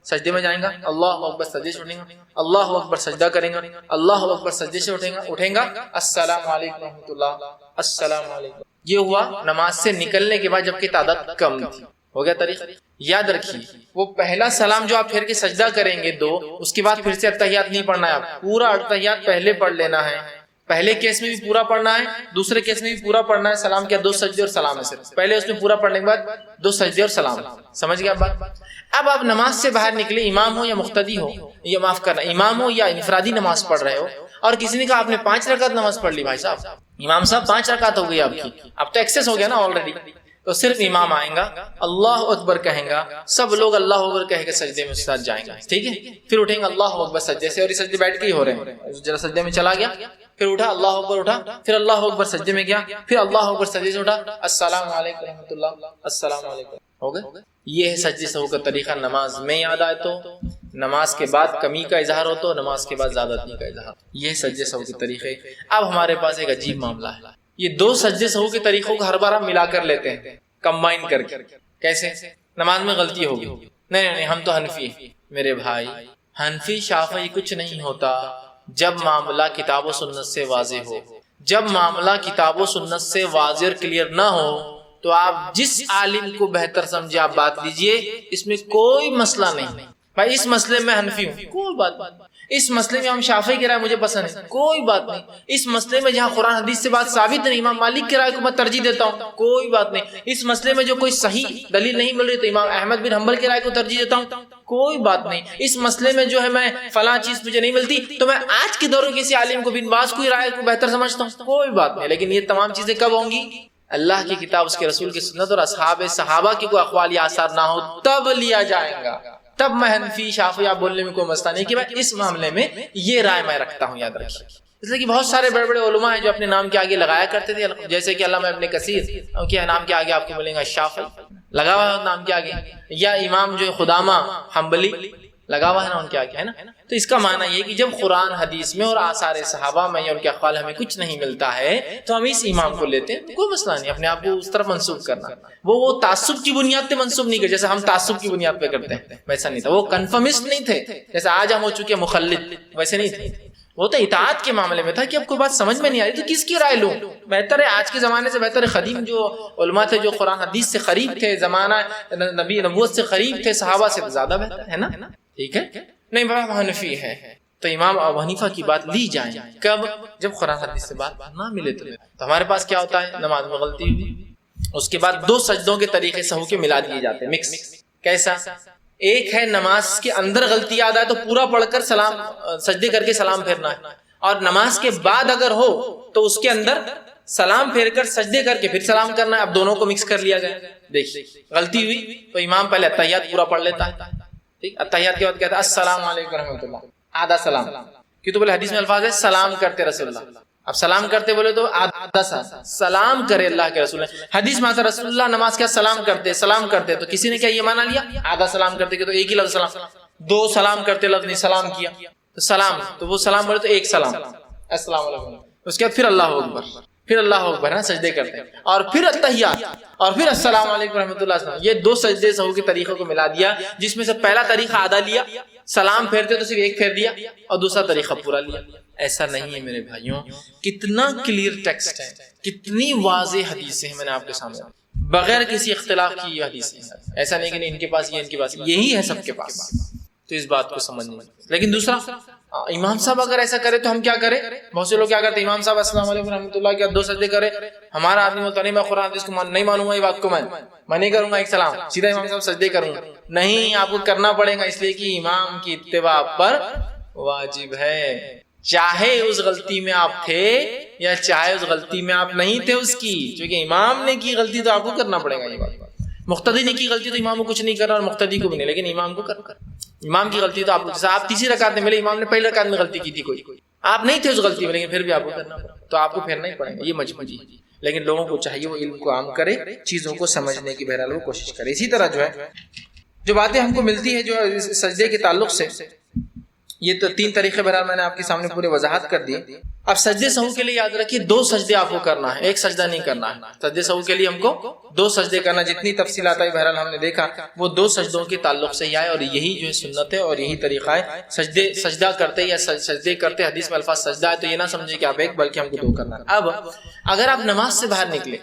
سجدے میں جائیں گا، اللہ اکبر، سجدے سے اٹھیں گا، اللہ اکبر، سجدہ کریں گا، اللہ اکبر، سجدے سے اٹھیں گا، السلام علیکم رحمۃ اللہ، السلام علیکم. یہ ہوا نماز سے نکلنے کے بعد جبکہ تعداد کم تھی. ہو گیا طریقہ. یاد رکھیے وہ پہلا سلام جو آپ پھر کے سجدہ کریں گے 2، اس کے بعد پھر سے اتحیات نہیں پڑھنا ہے، آپ پورا اتحیات پہلے پڑھ لینا ہے. پہلے کیس میں بھی پورا پڑھنا ہے، دوسرے کیس میں بھی پورا پڑھنا ہے. سلام کیا 2 سجدے اور سلام ہے صرف. پہلے اس میں پورا پڑھنے کے بعد 2 سجدے اور سلام. سمجھ گیا بات؟ اب آپ نماز سے باہر نکلے، امام ہو یا مقتدی ہو، یا معاف کرنا امام ہو یا انفرادی نماز پڑھ رہے ہو، اور کسی نے کہا آپ نے 5 رکعت نماز پڑھ لی. بھائی صاحب امام صاحب 5 رکعت ہو گئی آپ کی، اب تو ایکسس ہو گیا نا آلریڈی. تو صرف امام آئیں گا، اللہ اکبر کہیں گا، سب لوگ اللہ اکبر کہے کے سجدے میں ساتھ جائیں گے. ٹھیک ہے، پھر اٹھیں گے اللہ اکبر سجدے سے، اور یہ سجدے بیٹھ کے ہی ہو رہے ہیں. ذرا سجدے میں چلا گیا، پھر اٹھا اللہ اکبر، اٹھا پھر اللہ اکبر سجدے میں گیا، پھر اللہ اکبر سجدے سے اٹھا، السلام علیکم رحمۃ اللہ، السلام علیکم. ہو گئے. یہ ہے سجدے سہو کا طریقہ. نماز میں یاد آئے تو، نماز کے بعد کمی کا اظہار ہو تو، نماز کے بعد زیادتی کا اظہار. یہ ہے سجدے سہو کے طریقے. اب ہمارے پاس ایک عجیب معاملہ ہے، یہ 2 سجدے سہو کے طریقوں کو ہر بار ہم ملا کر لیتے ہیں، کمبائن کر کے. کیسے؟ نماز میں غلطی ہوگی، نہیں ہم تو حنفی ہیں. میرے بھائی حنفی شافعی کچھ نہیں ہوتا جب معاملہ کتاب و سنت سے واضح ہو. جب معاملہ کتاب و سنت سے واضح اور کلیئر نہ ہو تو آپ جس عالم کو بہتر سمجھے آپ بات لیجئے، اس میں کوئی مسئلہ نہیں. بھائی اس مسئلے میں حنفی ہوں، کوئی بات نہیں. اس مسئلے میں ہم شافعی کی رائے مجھے پسند ہے، کوئی بات نہیں. اس مسئلے میں جہاں قرآن حدیث سے بات ثابت نہیں، امام مالک کی رائے کو میں ترجیح دیتا ہوں، کوئی بات نہیں. اس مسئلے میں جو کوئی صحیح دلیل نہیں مل رہی تو امام احمد بن حنبل کی رائے کو ترجیح دیتا ہوں، کوئی بات نہیں. اس مسئلے میں جو ہے میں فلاں چیز مجھے نہیں ملتی تو میں آج کے دور کے کسی عالم کو بن باز کی رائے کو بہتر سمجھتا ہوں، کوئی بات نہیں. لیکن یہ تمام چیزیں کب ہوں گی؟ اللہ کی کتاب، اس کے رسول کی سنت اور اصحاب صحابہ کی کوئی اقوال یا آثار نہ ہو تب لیا جائے گا. تب میں حنفی شافعی آپ بولنے میں کوئی مسئلہ نہیں کہ میں اس معاملے میں یہ رائے میں رکھتا ہوں. یاد رکھیے اس لیے کہ بہت سارے بڑے بڑے علماء ہیں جو اپنے نام کے آگے لگایا کرتے تھے، جیسے کہ علامہ ابن کثیر کے نام کے آگے آپ کو ملیں گا شافعی لگا ہوا ہے نام کے آگے، یا امام جو خدامہ حنبلی لگا ہوا ہے نا ان کے آگے، ہے نا. تو اس کا معنی یہ کہ جب قرآن حدیث میں اور آثار صحابہ میں یا ان کے اقوال ہمیں کچھ نہیں ملتا ہے تو ہم اس امام کو لیتے ہیں، کوئی مسئلہ نہیں. اپنے آپ کو اس طرف منسوب کرنا، وہ تعصب کی بنیاد پہ منسوب نہیں کرتے جیسے ہم تعصب کی بنیاد پہ کرتے ہیں، ویسا نہیں تھا. وہ کنفرمسٹ نہیں تھے جیسے آج ہم ہو چکے مخلد، ویسے نہیں تھے. وہ تو اطاعت کے معاملے میں تھا کہ اب کوئی بات سمجھ میں نہیں آ رہی تو کس کی رائے لوں. بہتر ہے آج کے زمانے سے بہتر ہے قدیم جو علماء تھے جو قرآن حدیث سے قریب تھے، زمانہ نبی نبوت سے قریب تھے، صحابہ سے زیادہ بہتر ہے نا. ٹھیک ہے، نہیں بابا حنفی ہے تو امام ابو حنیفہ کی بات لی جائے. کب؟ جب قرآن حدیث سے بات نہ ملے تو ہمارے پاس کیا ہوتا ہے؟ نماز میں غلطی ہوئی، اس کے بعد 2 سجدوں کے طریقے سہو کے ملا دیے جاتے ہیں، مکس. کیسا؟ ایک ہے نماز کے اندر غلطی یاد آئے تو پورا پڑھ کر سلام سجدے کر کے سلام پھیرنا ہے، اور نماز کے بعد اگر ہو تو اس کے اندر سلام پھیر کر سجدے کر کے پھر سلام کرنا ہے. اب دونوں کو مکس کر لیا گیا. دیکھیے غلطی ہوئی تو امام پہلے اتحیات پورا پڑھ لیتا ہے. ٹھیک، اتحیات کے بعد کہتا ہے السلام علیکم رحمۃ اللہ، آدھا سلام، کیوں تو بولے حدیث میں الفاظ ہے سلام کرتے رسول اللہ. اب سلام کرتے بولے تو آدھا سلام کرے اللہ کے رسول نے. حدیث میں آتا رسول اللہ نماز کیا سلام کرتے تو کسی نے کیا یہ مانا لیا آدھا سلام کرتے کہ تو ایک ہی لفظ سلام. 2 سلام کرتے لفظ نہیں سلام کیا تو سلام، تو وہ سلام بولے تو ایک سلام السلام علیکم، اس کے بعد پھر اللہ اکبر، پھر اللہ اکبر ہے سجدے کرتے ہیں، اور پھر اتحیات، اور پھر السلام علیکم رحمۃ اللہ. یہ 2 سجدے سہو کے طریقوں کو ملا دیا، جس میں سے پہلا طریقہ آدھا لیا، سلام پھیرتے تو صرف ایک پھیر دیا، اور دوسرا طریقہ پورا لیا. ایسا نہیں ہے میرے بھائیوں. کتنا کلیئر ٹیکسٹ ہے، کتنی واضح حدیثیں ہیں میں نے آپ کے سامنے، بغیر کسی اختلاف کی یہ حدیثیں. ایسا نہیں کہ ان کے پاس یہ ان کے پاس یہی ہے سب کے پاس. تو اس بات کو سمجھنا. لیکن دوسرا امام صاحب اگر ایسا کرے تو ہم کیا کریں؟ بہت سے لوگ کیا کرتے ہیں امام صاحب السلام علیکم رحمۃ اللہ کے 2 سجدے کرے، ہمارا آدمی بولتا نہیں میں قرآن حدیث کو نہیں مانوں گا، یہ بات کو میں نہیں کروں گا، ایک سلام سیدھا امام صاحب سجدے کروں گا. نہیں، آپ کو کرنا پڑے گا، اس لیے کہ امام کی اتباع پر واجب ہے، چاہے اس غلطی میں آپ تھے یا چاہے اس غلطی میں آپ نہیں تھے اس کی. کیونکہ امام نے کی غلطی تو آپ کو کرنا پڑے گا. یہ بات مقتدی نے کی غلطی تو امام کو کچھ نہیں کرنا اور مقتدی کو بھی نہیں، لیکن امام کو کر امام کی غلطی تو آپ کو، جیسے آپ تیسری رکعت میں ملے امام نے پہلی رکعت میں غلطی کی تھی، کوئی آپ نہیں تھے اس غلطی میں لیکن پھر بھی آپ کو کرنا پڑا تو آپ کو پھیرنا ہی پڑے گا. یہ مجبوری ہے. لیکن لوگوں کو چاہیے وہ علم کو عام کرے، چیزوں کو سمجھنے کی بہرحال وہ کوشش کرے. اسی طرح جو ہے جو باتیں ہم کو ملتی ہے جو سجدے کے تعلق سے، یہ تو 3 طریقے بہرحال میں نے آپ کے سامنے پورے وضاحت کر دی. اب سجدے سہو کے لیے یاد رکھیے 2 سجدے آپ کو کرنا ہے، ایک سجدہ نہیں کرنا ہے. سجدے سہو کے لیے ہم کو 2 سجدے کرنا، جتنی تفصیلات آئی بہرحال ہم نے دیکھا وہ 2 سجدوں کے تعلق سے ہی آئے، اور یہی جو ہے سنت ہے اور یہی طریقہ ہے. سجدہ کرتے یا سجدے کرتے حدیث میں الفاظ سجدہ ہے تو یہ نہ سمجھے کہ آپ ایک بلکہ ہم کو 2 کرنا ہے. اب اگر آپ نماز سے باہر نکلے،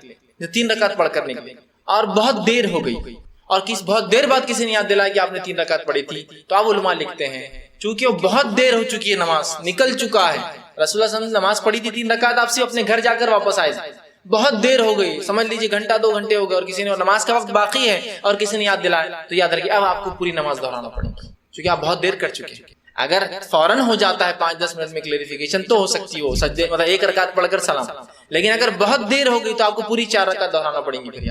3 رکعت پڑھ کر نکلے اور بہت دیر ہو گئی اور بہت دیر بعد کسی نے یاد دلایا کہ آپ نے 3 رکعت پڑھی تھی، تو آپ علماء لکھتے ہیں چونکہ وہ بہت دیر ہو چکی ہے، نماز نکل چکا ہے، رسول اللہ صلی اللہ علیہ وسلم نماز پڑھی تھی 3 رکعت، آپ سے اپنے گھر جا کر واپس آئے، بہت دیر ہو گئی، سمجھ لیجیے گھنٹہ 2 گھنٹے ہو گئے، اور کسی نے نماز کا وقت باقی ہے اور کسی نے یاد دلایا، تو یاد رکھیے اب آپ کو پوری نماز دہرانا پڑے گی، کیونکہ آپ بہت دیر کر چکے ہیں۔ اگر فوراً ہو جاتا ہے 5-10 منٹ میں کلیریفیکیشن تو ہو سکتی ہو سجدے، مطلب 1 رکعت پڑھ کر سلام، لیکن اگر بہت دیر ہو گئی تو آپ کو پوری 4 رکعت دہرانا پڑیں گی۔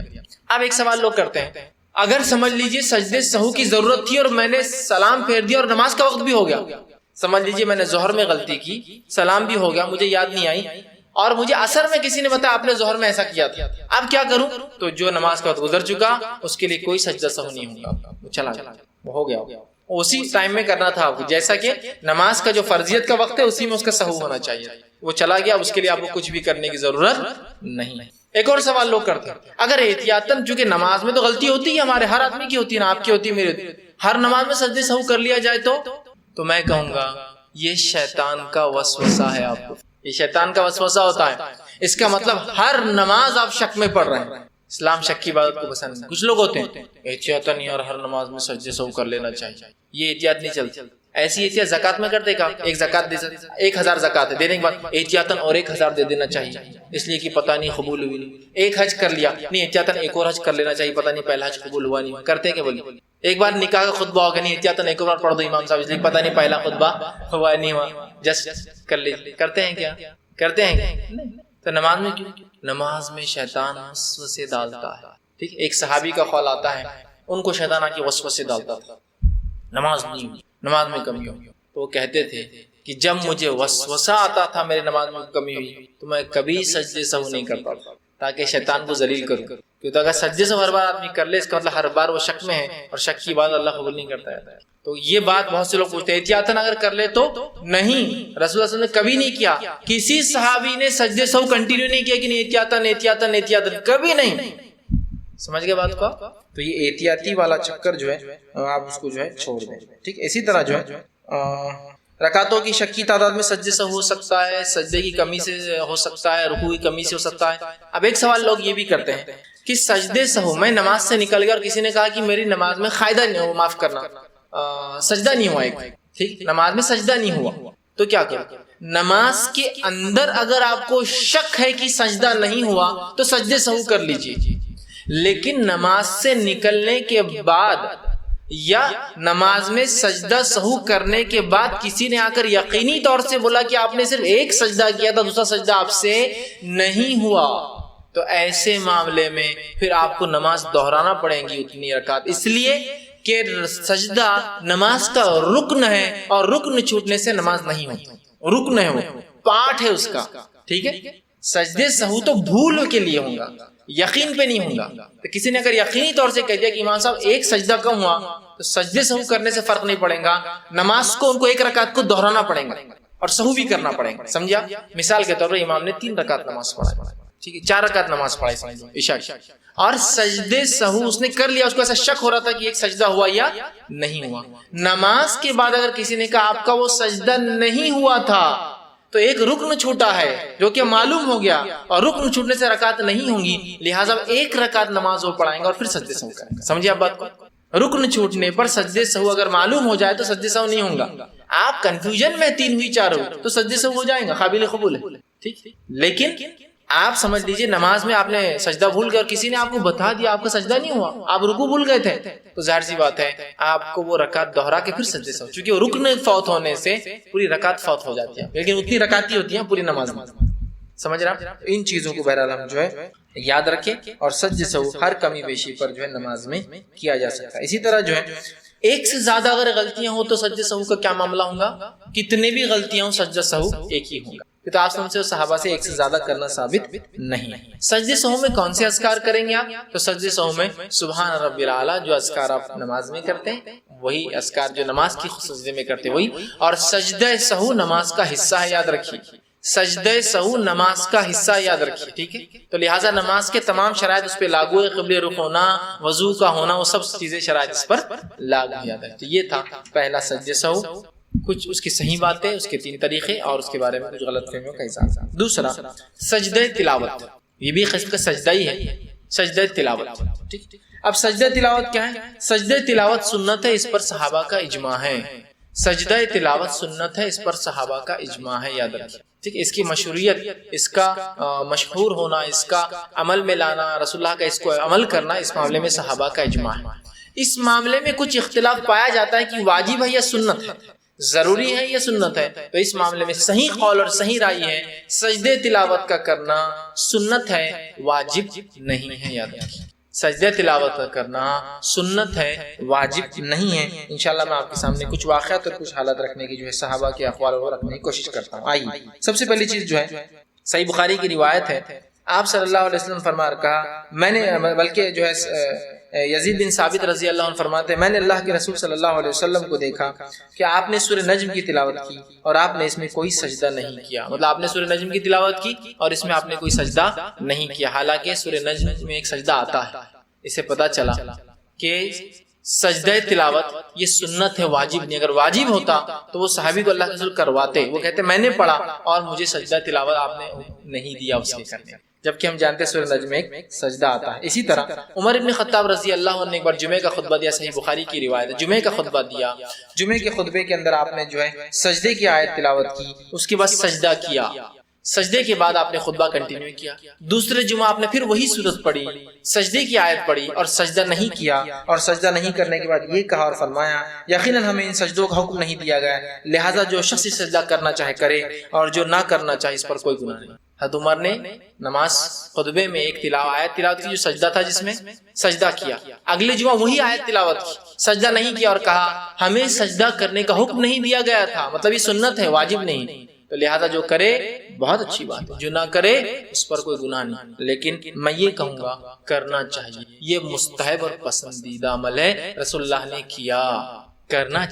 اب ایک سوال لوگ کرتے ہیں، اگر سمجھ لیجیے سجدے سہو کی ضرورت تھی اور میں نے سلام پھیر دیا اور نماز کا وقت بھی ہو گیا، سمجھ لیجیے میں نے ظہر میں غلطی کی، سلام بھی ہو گیا، مجھے یاد نہیں آئی، اور مجھے اثر میں کسی نے بتایا آپ نے ظہر میں ایسا کیا تھا، اب کیا کروں؟ تو جو نماز کا وقت گزر چکا اس کے لیے کوئی سجدہ سہو نہیں ہوگا، چلا گیا، ہو گیا، اسی ٹائم میں کرنا تھا آپ کو، جیسا کہ نماز کا جو فرضیت کا وقت ہے اسی میں اس کا سہو ہونا چاہیے، وہ چلا گیا، اس کے لیے آپ کو کچھ بھی کرنے کی ضرورت نہیں۔ ایک اور سوال لوگ کرتے ہیں، اگر احتیاطاً، چونکہ نماز میں تو غلطی ہوتی ہے، ہمارے ہر آدمی کی ہوتی ہے نا، آپ کی ہوتی ہے، میری ہوتی ہے، ہر نماز میں سجدے سہو کر لیا جائے تو میں کہوں گا یہ شیطان کا وسوسہ ہے، آپ کو یہ شیطان کا وسوسہ ہوتا ہے، اس کا مطلب ہر نماز آپ شک میں پڑھ رہے ہیں، اسلام شک کی عبادت کو پسند نہیں۔ کچھ لوگ ہوتے ہیں احتیاطاً اور ہر نماز میں سجدے سہو کر لینا چاہیے، یہ احتیاط نہیں چلتی، ایسی احتیاط زکات میں کرتے کا، ایک زکات دے 1000 زکات ہے، دینے کے بعد احتیاطاً اور 1000 دے دینا چاہیے، اس لیے کہ پتہ نہیں قبول ہوئی نہیں، ایک حج کر لیا نہیں احتیاطاً ایک اور حج کر لینا چاہیے، پتہ نہیں پہلا حج قبول ہوا نہیں، کرتے کہ بولی ایک بار نکاح کا خطبہ ہو گیا نہیں احتیاطاً ایک اور بار پڑھ دو امام صاحب، اس لیے پتہ نہیں پہلا خطبہ ہوا نہیں ہوا، جسٹ کر لیجیے، کرتے ہیں کیا؟ کرتے ہیں کیا؟ تو نماز میں کیوں؟ نماز میں شیطان وسوسے ڈالتا ہے، ٹھیک، ایک صحابی کا قول آتا ہے ان کو شیطان آ کے وسوسے ڈالتا تھا، نماز نہیں ہوئی، نماز میں کمی ہوئی، تو وہ کہتے تھے کہ جب مجھے وسوسہ آتا تھا میرے نماز میں کمی ہوئی تو میں کبھی سجدے سہو نہیں کرتا تھا تاکہ شیطان کو ذلیل کروں، کیونکہ اگر سجدے سہو ہر بار آدمی کر لے اس کا مطلب ہر بار وہ شک میں ہے، اور شک کی بات اللہ قبول نہیں کرتا ہے۔ تو یہ بات بہت سے لوگ پوچھتے ہیں احتیاطاً اگر کر لے تو نہیں، رسول اللہ صلی اللہ علیہ وسلم نے کبھی نہیں کیا، کسی صحابی نے سجدے سہو کنٹینیو نہیں کیا کہ نہیں احتیاطاً کبھی نہیں، سمجھ گئے بات کو؟ تو یہ احتیاطی والا چکر جو ہے آپ اس کو جو ہے چھوڑ دیں، ٹھیک۔ اسی طرح جو ہے رکعتوں کی شک کی تعداد میں سجدے سے ہو سکتا ہے، سجدے کی کمی سے ہو سکتا ہے، رکوع کی کمی سے ہو سکتا ہے۔ اب ایک سوال لوگ یہ بھی کرتے ہیں کہ سجدے سہو میں نماز سے نکل گیا اور کسی نے کہا کہ میری نماز میں قاعدہ نہیں ہوا، معاف کرنا سجدہ نہیں ہوا، ایک ٹھیک نماز میں سجدہ نہیں ہوا، تو کیا کریں؟ نماز کے اندر اگر آپ کو شک ہے کہ سجدہ نہیں ہوا تو سجدے سہو کر لیجئے، لیکن نماز سے نکلنے کے بعد یا نماز میں سجدہ سہو کرنے کے بعد کسی نے آ کر یقینی طور سے بولا کہ آپ نے صرف ایک سجدہ کیا تھا، دوسرا سجدہ آپ سے نہیں ہوا، تو ایسے معاملے میں پھر آپ کو نماز دہرانا پڑیں گی اتنی رکعت، اس لیے کہ سجدہ نماز کا رکن ہے اور رکن چھوٹنے سے نماز نہیں ہوتی، رکن ہے، وہ پارٹ ہے اس کا، ٹھیک ہے۔ سجدے سہو تو بھول کے لیے ہوں گا، یقین پہ نہیں ہوں گا، تو کسی نے اگر یقینی طور سے کہہ دیا کہ امام صاحب ایک سجدہ کم ہوا تو سجدے سہو کرنے سے فرق نہیں پڑے گا، نماز کو ان کو ایک رکعت کو دہرانا پڑے گا اور سہو بھی کرنا پڑے گا، سمجھا؟ مثال کے طور پر امام نے 3 رکعت نماز پڑھائی، ٹھیک ہے، 4 رکعت نماز پڑھائی سمجھو عشاء، اور سجدے سہو اس نے کر لیا، اس کو ایسا شک ہو رہا تھا کہ ایک سجدہ ہوا یا نہیں ہوا، نماز کے بعد اگر کسی نے کہا آپ کا وہ سجدہ نہیں ہوا تھا تو ایک رکن چھوٹا ہے جو کہ معلوم ہو گیا، اور رکن چھوٹنے سے رکعت نہیں ہوں گی، لہٰذا ایک رکعت نماز وہ پڑھائیں گے اور پھر سجدے سہو کریں گے، سمجھے آپ بات کو؟ رکن چھوٹنے پر سجدے سہو اگر معلوم ہو جائے تو سجدے سہو نہیں ہوں گا، آپ کنفیوژن میں 3 ہوئی 4 ہوئی تو سجدے سہو ہو جائیں گا، قابل قبول ہے، ٹھیک۔ لیکن آپ سمجھ لیجئے نماز میں آپ نے سجدہ بھول گئے اور کسی نے آپ کو بتا دیا آپ کا سجدہ نہیں ہوا، آپ رکوع بھول گئے تھے، تو ظاہر سی بات ہے آپ کو وہ رکعت دہرا کے پھر سجدے سہو، چونکہ وہ رکن فوت ہونے سے پوری رکعت فوت ہو جاتی ہے، لیکن اتنی رکعت ہی ہوتی ہیں پوری نماز میں، سمجھ رہا؟ ان چیزوں کو بہرحال ہم جو ہے یاد رکھیں، اور سجدے سہو ہر کمی بیشی پر جو ہے نماز میں کیا جا سکتا ہے۔ اسی طرح جو ہے ایک سے زیادہ اگر غلطیاں ہوں تو سجدے سہو کا کیا معاملہ ہوگا؟ کتنے بھی غلطیاں ہوں سجدہ سہو ایک ہی ہوگا، تو آپ سے صحابہ سے ایک سے زیادہ کرنا ثابت نہیں۔ سجدے سہو میں کون سے اذکار کریں گے آپ؟ تو سجدے سہو میں سبحان ربی الاعلیٰ جو اذکار آپ نماز میں کرتے ہیں وہی اذکار جو نماز کی سجدے میں کرتے وہی، اور سجدہ سہو نماز کا حصہ ہے، یاد رکھیے سجدہ سہو نماز کا حصہ یاد رکھیے، ٹھیک ہے۔ تو لہٰذا نماز کے تمام شرائط اس پہ لاگو ہے، قبلہ رخ ہونا، وضو کا ہونا، وہ سب چیزیں شرائط اس پر لاگو یاد ہے۔ تو یہ تھا پہلا سجدہ سہو، کچھ اس کی صحیح باتیں، اس کے 3 طریقے اور اس کے بارے میں کچھ غلط فہمیوں کا اظہار۔ دوسرا سجدہ تلاوت، یہ بھی قسم کا سجدہ ہی ہے، سجدہ تلاوت. ٹھیک. اب سجدہ تلاوت کیا ہے؟ سجدہ تلاوت سنت ہے، اس پر صحابہ کا اجماع ہے. سجدہ تلاوت سنت ہے، اس پر صحابہ کا اجماع ہے، یاد رکھیں. ٹھیک. اس کی مشروعیت، اس کا مشہور ہونا، اس کا عمل میں لانا، رسول اللہ کا اس کو عمل کرنا، اس معاملے میں صحابہ کا اجماع ہے. اس معاملے میں کچھ اختلاف پایا جاتا ہے کہ واجب ہے یا سنت ہے، ضروری ہے یا سنت ہے. تو اس معاملے میں صحیح قول اور صحیح رائے ہے سجدہ تلاوت کا کرنا سنت ہے، واجب نہیں ہے. یاد رکھیں، سجدہ تلاوت کا کرنا سنت ہے، واجب نہیں ہے. انشاءاللہ میں آپ کے سامنے کچھ واقعات اور کچھ حالات رکھنے کی جو ہے صحابہ کے اقوال وہ رکھنے کی کوشش کرتا ہوں. آئیے، سب سے پہلی چیز جو ہے صحیح بخاری کی روایت ہے، آپ صلی اللہ علیہ وسلم فرما کہا، میں نے بلکہ جو ہے یزید بن ثابت رضی اللہ عنہ فرماتے ہیں، میں نے اللہ کے رسول صلی اللہ علیہ وسلم کو دیکھا کہ آپ نے سورہ نجم کی تلاوت کی اور آپ نے اس میں کوئی سجدہ نہیں کیا. مطلب آپ نے سورہ نجم کی تلاوت کی اور اس میں آپ نے کوئی سجدہ نہیں کیا، حالانکہ سورہ نجم میں ایک سجدہ آتا ہے. اسے پتا چلا کہ سجدہ تلاوت یہ سنت ہے، واجب نہیں. اگر واجب ہوتا تو وہ صحابی کو اللہ کے رسول کرواتے. وہ کہتے میں نے پڑھا اور مجھے سجدہ تلاوت آپ نے نہیں دیا اس کے کرنے، جبکہ ہم جانتے ہیں سورہ نجم میں ایک سجدہ آتا ہے. اسی طرح عمر ابن خطاب رضی اللہ عنہ نے ایک بار جمعے کا خطبہ دیا، صحیح بخاری کی روایت ہے. جمعے کا خطبہ دیا، جمعے کے خطبے کے اندر آپ نے جو ہے سجدے کی آیت تلاوت کی، اس کے بعد سجدہ کیا، سجدے کے بعد آپ نے خطبہ کنٹینیو کیا. دوسرے جمعہ آپ نے پھر وہی سورت پڑھی، سجدے کی آیت پڑھی اور سجدہ نہیں کیا. اور سجدہ نہیں کرنے کے بعد یہ کہا اور فرمایا یقیناً ہمیں ان سجدوں کا حکم نہیں دیا گیا، لہٰذا جو شخص سجدہ کرنا چاہے کرے اور جو نہ کرنا چاہے اس پر کوئی گناہ نہیں. حضرت عمر نے نماز خطبے میں ایک آیت تلاوت کی جو سجدہ تھا، جس میں سجدہ کیا. اگلے جمعہ وہی آیت تلاوت کی، سجدہ نہیں کیا اور کہا ہمیں سجدہ کرنے کا حکم نہیں دیا گیا تھا، مطلب یہ سنت ہے، واجب نہیں. تو لہذا جو کرے بہت اچھی بات ہے، جو نہ کرے اس پر کوئی گناہ نہیں. لیکن میں یہ کہوں گا کرنا چاہیے، یہ مستحب اور پسندیدہ عمل ہے، رسول اللہ نے کیا، کرنا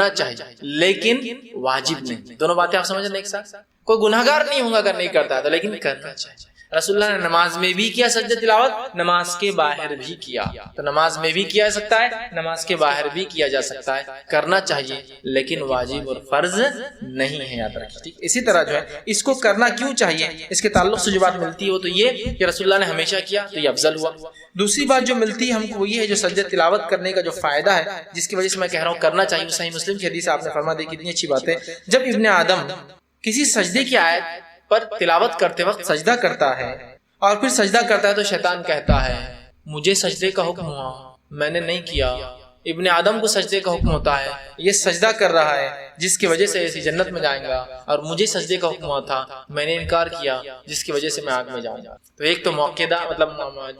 چاہیے لیکن واجب نہیں. دونوں باتیں آپ سمجھ رہے ہیں ایک ساتھ؟ کوئی گناہگار نہیں ہوگا اگر نہیں کرتا ہے تو، لیکن کرنا چاہیے. رسول اللہ نے نماز میں بھی کیا سجدہ تلاوت، نماز کے باہر بھی کیا. تو نماز میں بھی کیا جا سکتا ہے، نماز کے باہر بھی کیا جا سکتا ہے، کرنا چاہیے لیکن واجب اور فرض نہیں ہے، یاد رکھیے. اسی طرح جو ہے اس کو کرنا کیوں چاہیے، اس کے تعلق سے جو بات ملتی ہے وہ تو یہ کہ رسول اللہ نے ہمیشہ کیا تو یہ افضل ہوا. دوسری بات جو ملتی ہے ہم کو وہ یہ ہے جو سجدہ تلاوت کرنے کا جو فائدہ ہے، جس کی وجہ سے میں کہہ رہا ہوں کرنا چاہیے، صحیح مسلم کی حدیث آپ نے فرما دی کتنی اچھی بات ہے. جب ابن آدم کسی سجدے کی آیت پر تلاوت کرتے وقت سجدہ کرتا ہے اور پھر سجدہ کرتا ہے تو شیطان کہتا ہے مجھے سجدے کا حکم ہوا، میں نے نہیں کیا. ابن آدم کو سجدے کا حکم ہوتا ہے، یہ سجدہ کر رہا ہے جس کی وجہ سے اسی جنت میں جائیں گا، اور مجھے سجدے کا حکم ہوا تھا، میں نے انکار کیا جس کی وجہ سے میں آگ میں جاؤں گا. تو ایک تو موقعہ مطلب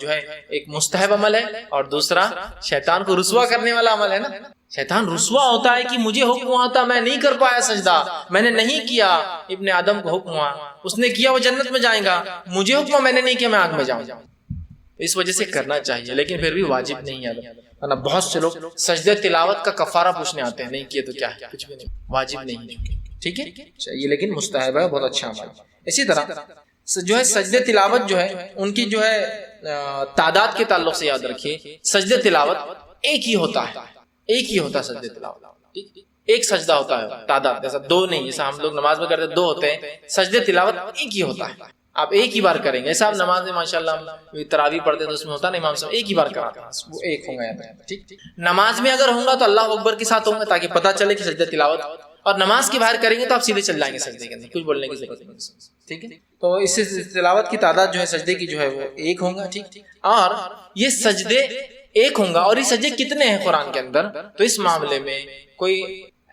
جو ہے ایک مستحب عمل ہے، اور دوسرا شیطان کو رسوا کرنے والا عمل ہے نا. شیطان رسوا ہوتا ہے کہ مجھے حکم ہوا تھا، میں نہیں کر پایا سجدہ، میں نے نہیں کیا. ابن آدم کو حکم ہوا، اس نے کیا، وہ جنت میں جائیں گا، مجھے حکم ہوا، میں نے نہیں کیا، میں آگ میں جاؤں گا. اس وجہ سے کرنا چاہیے لیکن پھر بھی واجب نہیں ہے. بہت سے لوگ سجدہ تلاوت کا کفارہ پوچھنے آتے ہیں، نہیں کیے تو کیا ہے، کچھ بھی نہیں، واجب نہیں ہے. ٹھیک ہے، یہ لیکن مستحب ہے، بہت اچھا عمل. اسی طرح جو ہے سجدہ تلاوت جو ہے ان کی جو ہے تعداد کے تعلق سے یاد رکھیے، سجدہ تلاوت ایک ہی ہوتا ہے، ایک ہی ہوتا ہے سجدہ تلاوت، ایک سجدہ ہوتا ہے، تعداد جیسا دو نہیں، جیسا ہم لوگ نماز میں کرتے دو ہوتے ہیں، سجدہ تلاوت ایک ہی ہوتا ہے. آپ ایک ہی بار کریں گے. ایسا آپ نماز میں ماشاءاللہ تراویح پڑھتے تو اس میں ہوتا نہیں، امام صاحب ایک ہی بار کراتے ہیں، وہ ایک ہوں گے. ٹھیک، نماز میں اگر ہوں گا تو اللہ اکبر کے ساتھ ہوں گا تاکہ پتہ چلے کہ سجدہ تلاوت، اور نماز کے باہر کریں گے تو آپ سیدھے چل جائیں گے سجدے کے اندر، کچھ بولنے کی ضرورت نہیں. ٹھیک ہے، تو اس سے تلاوت کی تعداد جو ہے سجدے کی جو ہے وہ ایک ہوں گا. ٹھیک، اور یہ سجدے ایک ہوں گا. اور یہ سجدے کتنے ہیں قرآن کے اندر، تو اس معاملے میں کوئی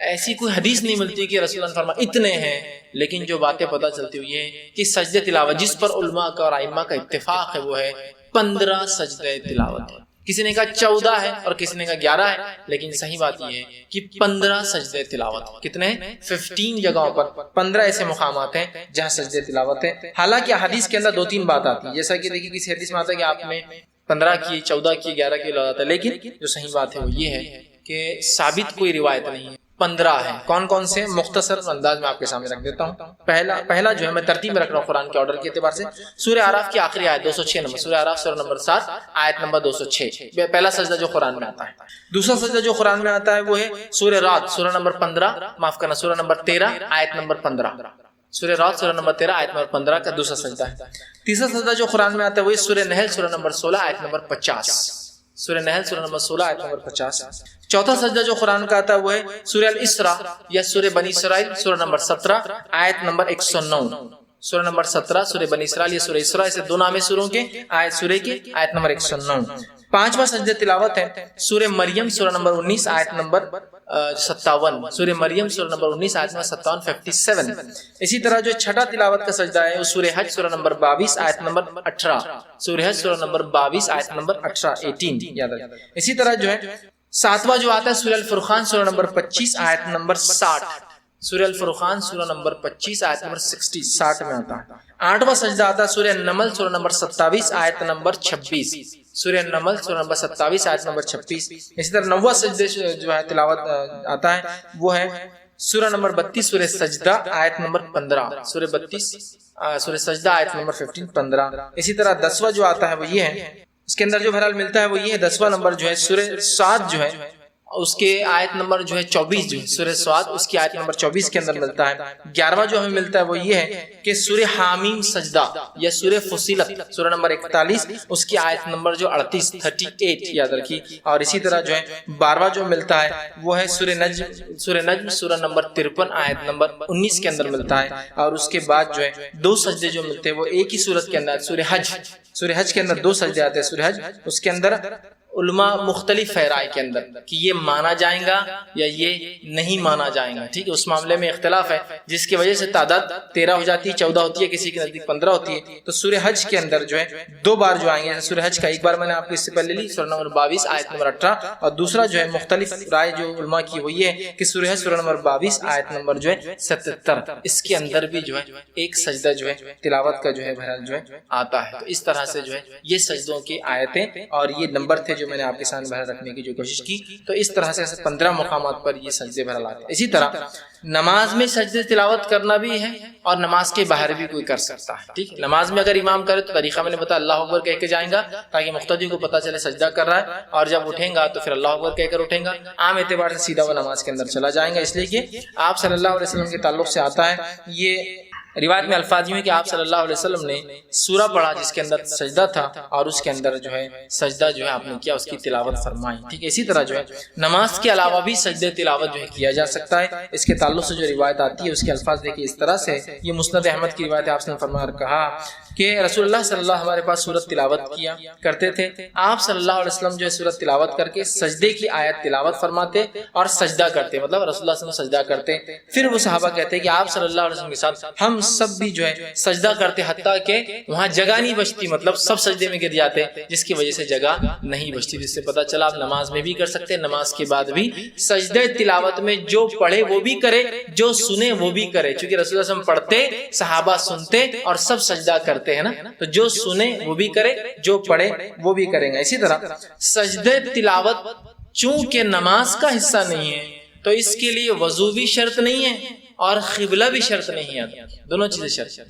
ایسی کوئی حدیث نہیں ملتی کہ رسول اللہ نے فرمایا اتنے ہیں. لیکن جو باتیں پتہ چلتی ہوئی ہے کہ سجدہ تلاوت جس پر علماء کا اور ائمہ کا اتفاق ہے وہ ہے 15 سجدہ تلاوت. کسی نے کہا 14 ہے اور کسی نے کہا 11 ہے، لیکن صحیح بات یہ ہے کہ 15 سجدہ تلاوت. کتنے ہیں؟ 15 جگہوں پر 15 ایسے مقامات ہیں جہاں سجدہ تلاوت ہے. حالانکہ حدیث کے اندر 2-3 بات آتی ہے، جیسا کہ دیکھیے کسی حدیث میں آتا ہے کہ آپ نے 15 کی، 14 کی، 11 کی لگاتا ہے، لیکن جو صحیح بات ہے وہ یہ ہے کہ ثابت کوئی روایت نہیں ہے. 15 ہیں. کون کون سے؟ مختصر انداز میں آپ کے سامنے رکھ دیتا ہوں. پہلا جو ہے میں ترتیب میں رکھ رہا ہوں قرآن کے آرڈر کے اعتبار سے. سورہ اعراف کی آخری آیت 206 نمبر، سورہ اعراف سورہ نمبر 7 آیت نمبر 206، پہلا سجدہ جو قرآن میں آتا ہے. دوسرا سجدہ جو قرآن میں آتا ہے وہ ہے سورہ رعد سورہ نمبر 15، معاف کرنا سورہ نمبر 13 آیت نمبر 15. سورہ رعد سورہ نمبر 13 آیت نمبر 15 کا دوسرا سجدہ ہے۔ تیسرا سجدہ جو قرآن میں آتا ہے وہ سورہ نحل سورہ نمبر 16 آیت نمبر 50، سورہ نحل سورہ نمبر 16 آیت نمبر 50۔ چوتھا سجدہ جو قرآن کا آتا ہے وہ ہے سورہ الاسراء یا سورہ بنی اسرائیل سورہ نمبر 17 آیت نمبر 109، سورہ نمبر 17 سورہ بنی اسرائیل یا سورہ اسراء، اسے دو نام سوروں کے سورہ کے آیت نمبر 109۔ پانچواں سجدہ تلاوت ہے سورہ مریم سورہ نمبر 19 آیت نمبر 57، سورہ مریم سورہ نمبر 19 آیت نمبر 57 57۔ اسی طرح جو چھٹا تلاوت کا سجدہ ہے وہ سورہ حج سورہ نمبر 22 آیت نمبر 18، سورہ حج سورہ نمبر 22 آیت نمبر 18 یاد رکھیں۔ اسی طرح جو ہے ساتواں جو آتا ہے سورہ الفرقان سورہ نمبر 25 آیت نمبر 60، سورہ الفرقان سورہ نمبر 25 آیت نمبر 60 میں آتا ہے۔ آٹھواں سجدہ آتا ہے سورہ نمل سورہ نمبر 27 آیت نمبر 26، سورہ نمل سورہ نمبر 27 آیت نمبر 26۔ اسی طرح نواں سجدہ جو ہے تلاوت آتا ہے وہ ہے سورہ نمبر 32 سورہ سجدہ آیت نمبر 15، سورہ 32 سورہ سجدہ آیت نمبر 15۔ اسی طرح 10واں جو آتا ہے وہ یہ ہے، اس کے اندر جو بہرحال ملتا ہے وہ یہ ہے 10واں نمبر جو ہے سورہ صاد جو ہے اس کے آیت نمبر جو ہے 24 جو ہے سورہ صاد اس کی آیت نمبر 24 کے اندر ملتا ہے۔ 11واں جو ہمیں ملتا ہے وہ یہ ہے کہ سورہ حامیم سجدہ یا سورہ فصلت سورہ نمبر 41 اس کی آیت نمبر جو 38 یاد رکھی۔ اور اسی طرح جو ہے 12واں جو ملتا ہے وہ ہے سورہ نجم سورہ نمبر 53 آیت نمبر 19 کے اندر ملتا ہے۔ اور اس کے بعد جو ہے دو سجدے جو ملتے ہیں وہ ایک ہی صورت کے اندر سورہ حج کے اندر دو سجدے آتے ہیں۔ سورہ حج اس کے اندر علماء مختلف ہے رائے کے اندر کہ یہ مانا جائیں گا یا یہ نہیں مانا جائیں گا، ٹھیک ہے، اس معاملے میں اختلاف ہے جس کی وجہ سے تعداد 13 ہو جاتی ہے، 14 ہوتی ہے، کسی کے نزدیک 15 ہوتی ہے۔ تو سورہ حج کے اندر جو ہے دو بار جو آئیں گے، سورہ حج کا ایک بار میں نے آپ کو اس سے پہلے لی سورہ نمبر 22 آیت نمبر 18، اور دوسرا جو ہے مختلف رائے جو علماء کی وہ یہ ہے کہ سورہ حج سورہ نمبر 22 آیت نمبر جو ہے 77 اس کے اندر بھی جو ہے ایک سجدہ جو ہے تلاوت کا جو ہے بہرحال جو ہے آتا ہے۔ تو اس طرح سے جو ہے یہ سجدوں کی آیتیں اور یہ نمبر تھے جو میں نے آپ کے سامنے بہرحال رکھنے کی جو کوشش کی۔ تو اس طرح سے 15 مقامات پر یہ سجدے بہرحال آتے ہیں۔ اسی طرح نماز میں سجدے تلاوت کرنا بھی ہے اور نماز کے باہر بھی کوئی کر سکتا ہے، ٹھیک ہے۔ نماز میں اگر امام کرے تو طریقہ میں نے بتایا اللہ اکبر کہہ کے جائیں گا تاکہ مقتدی کو پتہ چلے سجدہ کر رہا ہے، اور جب اٹھیں گا تو پھر اللہ اکبر کہہ کر اٹھیں گا۔ عام اعتبار سے سیدھا وہ نماز کے اندر چلا جائیں گا، اس لیے کہ آپ صلی اللہ علیہ وسلم کے تعلق سے آتا ہے، یہ روایت میں الفاظ یوں ہے کہ آپ صلی اللہ علیہ وسلم نے سورہ پڑھا جس کے اندر سجدہ تھا، اور اس کے اندر جو ہے سجدہ جو ہے آپ نے کیا، اس کی تلاوت فرمائی، ٹھیک ہے۔ اسی طرح جو ہے نماز کے علاوہ بھی سجدہ تلاوت جو ہے کیا جا سکتا ہے۔ اس کے تعلق سے جو روایت آتی ہے اس کے الفاظ دیکھیے اس طرح سے، یہ مسند احمد کی روایت ہے، آپ نے فرمایا کہا کہ رسول اللہ صلی اللہ ہمارے پاس سورت تلاوت کیا کرتے تھے، آپ صلی اللہ علیہ وسلم جو ہے سورت تلاوت کر کے سجدے کی آیت تلاوت فرماتے اور سجدہ کرتے، مطلب رسول اللہ صلی اللہ علیہ وسلم سجدہ کرتے، پھر وہ صحابہ کہتے کہ آپ صلی اللہ علیہ وسلم کے ساتھ ہم سب بھی جو ہے سجدہ کرتے، حتیٰ کہ وہاں جگہ نہیں بچتی، مطلب سب سجدے میں گر جاتے، جس کی وجہ سے جگہ نہیں بچتی۔ جس سے پتہ چلا آپ نماز میں بھی کر سکتے، نماز کے بعد بھی سجدہ تلاوت میں جو پڑھے وہ بھی کرے، جو سنے وہ بھی کرے، چونکہ رسول اللہ صلی اللہ علیہ وسلم پڑھتے، صحابہ سنتے اور سب سجدہ کرتے ہیں نا، تو جو سنے وہ بھی کرے، جو پڑھے وہ بھی کریں گے۔ اسی طرح سجدہ تلاوت چونکہ نماز کا حصہ نہیں ہے تو اس کے لیے وضو بھی شرط نہیں ہے اور قبلہ بھی شرط نہیں ہے، دونوں چیزیں شرط ہے۔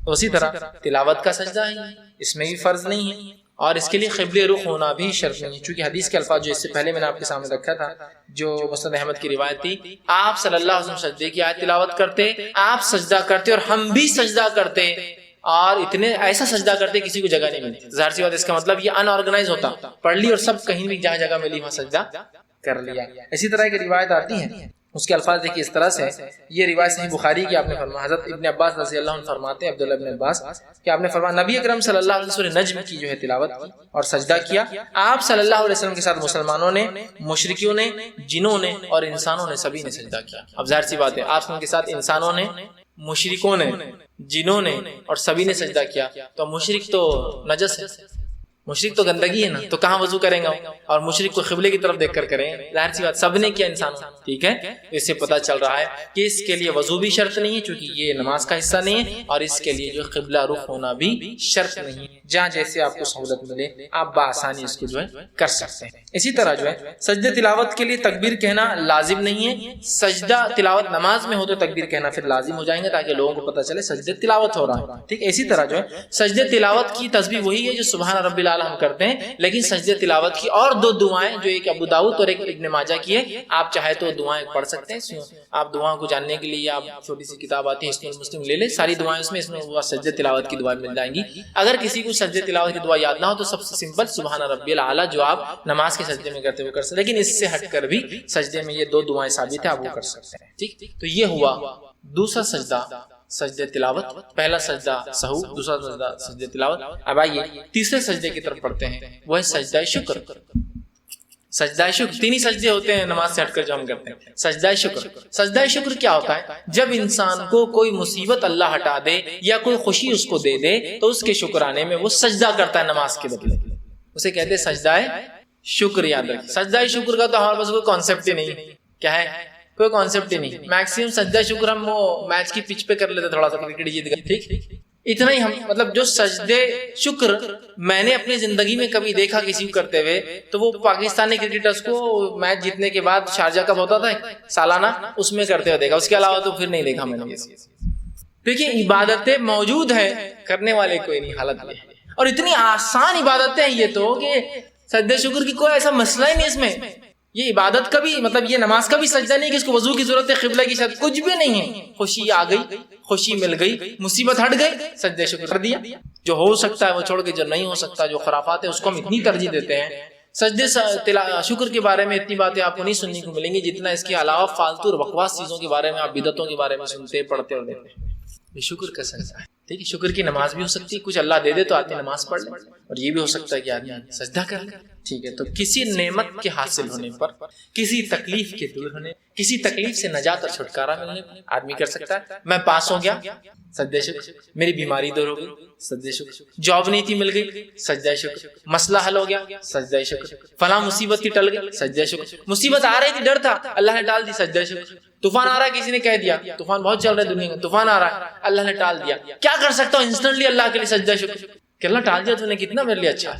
تو اسی طرح تلاوت کا سجدہ ہے، اس میں بھی فرض نہیں ہے، اور اس کے لیے قبلہ رخ ہونا بھی شرط نہیں ہے، چونکہ حدیث کے الفاظ جو اس سے پہلے میں نے آپ کے سامنے رکھا تھا جو مسند احمد کی روایت تھی، آپ صلی اللہ علیہ وسلم سجدے کی آیت تلاوت کرتے، آپ سجدہ کرتے اور ہم بھی سجدہ کرتے، اور اتنے ایسا سجدہ کرتے کسی کو جگہ نہیں ملتی۔ ظاہر سی بات اس کا مطلب یہ ان آرگنائز ہوتا، پڑھ لی اور سب کہیں بھی جہاں جگہ ملی وہاں سجدہ کر لیا۔ اسی طرح کی روایت آتی ہے، اس کے الفاظ دیکھیے اس طرح سے، یہ روایت صحیح بخاری کی آپ نے فرمایا، حضرت ابن عباس رضی اللہ عنہ فرماتے ہیں، عبداللہ ابن عباس کہ آپ نے فرمایا نبی اکرم صلی اللہ علیہ وسلم نجم کی جو ہے تلاوت کی اور سجدہ کیا، آپ صلی اللہ علیہ وسلم کے ساتھ مسلمانوں نے، مشرکیوں نے، جنوں نے اور انسانوں نے سبھی نے سجدہ کیا۔ اب ظاہر سی بات ہے آپ کے ساتھ انسانوں نے، مشرکوں نے، جنوں نے اور سبھی نے سجدہ کیا، تو مشرک تو نجس ہے، مشرک تو گندگی ہے نا، تو کہاں وضو کریں گا، اور مشرک کو قبلے کی طرف دیکھ کر کریں گے، ظاہر سی بات سب نے کیا انسان، ٹھیک ہے۔ اس سے پتہ چل رہا ہے کہ اس کے لیے وضو بھی شرط نہیں ہے چونکہ یہ نماز کا حصہ نہیں ہے، اور اس کے لیے جو قبلہ رخ ہونا بھی شرط نہیں ہے، جہاں جیسے آپ کو سہولت ملے آپ بآسانی اس کو جو ہے کر سکتے ہیں۔ اسی طرح جو ہے سجدہ تلاوت کے لیے تکبیر کہنا لازم نہیں ہے، سجدہ تلاوت نماز میں ہو تو تکبیر کہنا پھر لازم ہو جائیں گے تاکہ لوگوں کو پتہ چلے سجدہ تلاوت ہو رہا ہے، ٹھیک ہے۔ اسی طرح جو ہے سجدہ تلاوت کی تسبیح وہی ہے جو سبحان رب اعلیٰ ہم کرتے ہیں، لیکن سجدے تلاوت کی اور دو دعائیں جو ایک ابو داؤد اور ایک ابن ماجہ کی ہے، آپ چاہے تو دعائیں پڑھ سکتے ہیں. آپ دعاؤں کو جاننے کے لیے آپ چھوٹی سی کتاب آتی ہے حصن المسلم لے لیں، ساری دعائیں اس میں وہ سجدے تلاوت کی دعائیں مل جائیں گی. اگر کسی کو سجدے تلاوت کی دعا یاد نہ ہو تو سب سے سمپل سبحان ربی الاعلیٰ جو آپ نماز کے سجدے میں کرتے ہوئے کر سکتے ہیں، لیکن اس سے ہٹ کر بھی سجدے میں یہ دو دعائیں ثابت ہیں، آپ وہ کر سکتے ہیں. ٹھیک، تو یہ ہوا دوسرا سجدہ سجدے تلاوت. پہلا سجدہ سہو، دوسرا سجدہ سجدے تلاوت. اب آئیے تیسرے سجدے کی طرف پڑھتے ہیں، وہ ہے سجدہ شکر. سجدہ شکر تین ہی سجدے ہوتے ہیں نماز سے ہٹ کر جو ہم کرتے ہیں. سجدہ شکر، سجدہ شکر کیا ہوتا ہے؟ جب انسان کو کوئی مصیبت اللہ ہٹا دے یا کوئی خوشی اس کو دے دے تو اس کے شکرانے میں وہ سجدہ کرتا ہے نماز کے بدلے، اسے کہتے ہیں سجدہ شکر. یاد رکھیں سجدہ شکر کا تو ہمارے پاس کوئی کانسیپٹ ہی نہیں. کیا ہے؟ کوئی کانسیپٹ ہی نہیں. میکسیمم سجدہ شکر ہم وہ میچ کی پچ پہ کر لیتے، تھوڑا سا کرکٹ جیت گئے، ٹھیک، اتنا ہی. ہم مطلب جو سجدے شکر میں نے اپنی زندگی میں کبھی دیکھا کسی کو کرتے ہوئے تو وہ پاکستانی کرکٹرز کو میچ جیتنے کے بعد شارجہ کب ہوتا تھا سالانہ، اس میں کرتے ہوئے دیکھا، اس کے علاوہ تو پھر نہیں دیکھا میں نے. دیکھیے عبادتیں موجود ہیں، کرنے والے کوئی نہیں. حالت یہ ہے، اور اتنی آسان عبادتیں ہیں یہ تو کہ سجدہ شکر کی کوئی ایسا مسئلہ ہی نہیں اس میں. یہ عبادت کا بھی مطلب یہ نماز کا بھی سجدہ نہیں کہ اس کو وضو کی ضرورت ہے، قبلہ کی شرط کچھ بھی نہیں ہے. خوشی آ گئی، خوشی مل گئی، مصیبت ہٹ گئی، سجدہ شکر کر دیا. جو ہو سکتا ہے وہ چھوڑ کے جو نہیں ہو سکتا، جو خرافات ہے اس کو ہم اتنی ترجیح دیتے ہیں. سجدے شکر کے بارے میں اتنی باتیں آپ کو نہیں سننے کو ملیں گی جتنا اس کے علاوہ فالتو اور بکواس چیزوں کے بارے میں، آپ بدعتوں کے بارے میں سنتے پڑھتے اور دیتے ہیں. یہ شکر کا سجدہ ہے. ٹھیک ہے، شکر کی نماز بھی ہو سکتی ہے، کچھ اللہ دے دے تو آدمی نماز پڑھ لے، اور یہ بھی ہو سکتا ہے کہ آدمی سجدہ کر لے. ٹھیک ہے، تو کسی نعمت کے حاصل ہونے پر، کسی تکلیف کے دور ہونے، کسی تکلیف سے نجات اور چھٹکارا ملنے پر آدمی کر سکتا ہے. میں پاس ہو گیا، سجدہ شکر. میری بیماری دور ہو گئی، سجدہ شکر. جاب نہیں تھی، مل گئی، سجدہ شکر. مسئلہ حل ہو گیا، سجدہ شکر. فلاں مصیبت تھی، ٹل گئی، سجدہ شکر. مصیبت آ رہی تھی، ڈر تھا، اللہ نے ٹال دی، سجدہ شکر. طوفان آ رہا ہے، کسی نے کہہ دیا طوفان بہت چل رہا ہے دنیا میں، طوفان آ رہا ہے، اللہ نے ٹال دیا. کیا کر سکتا ہوں؟ انسٹنٹلی اللہ کے لیے سجدہ شکر کہ اللہ ٹال دیا تو نے، کتنا میرے لیے اچھا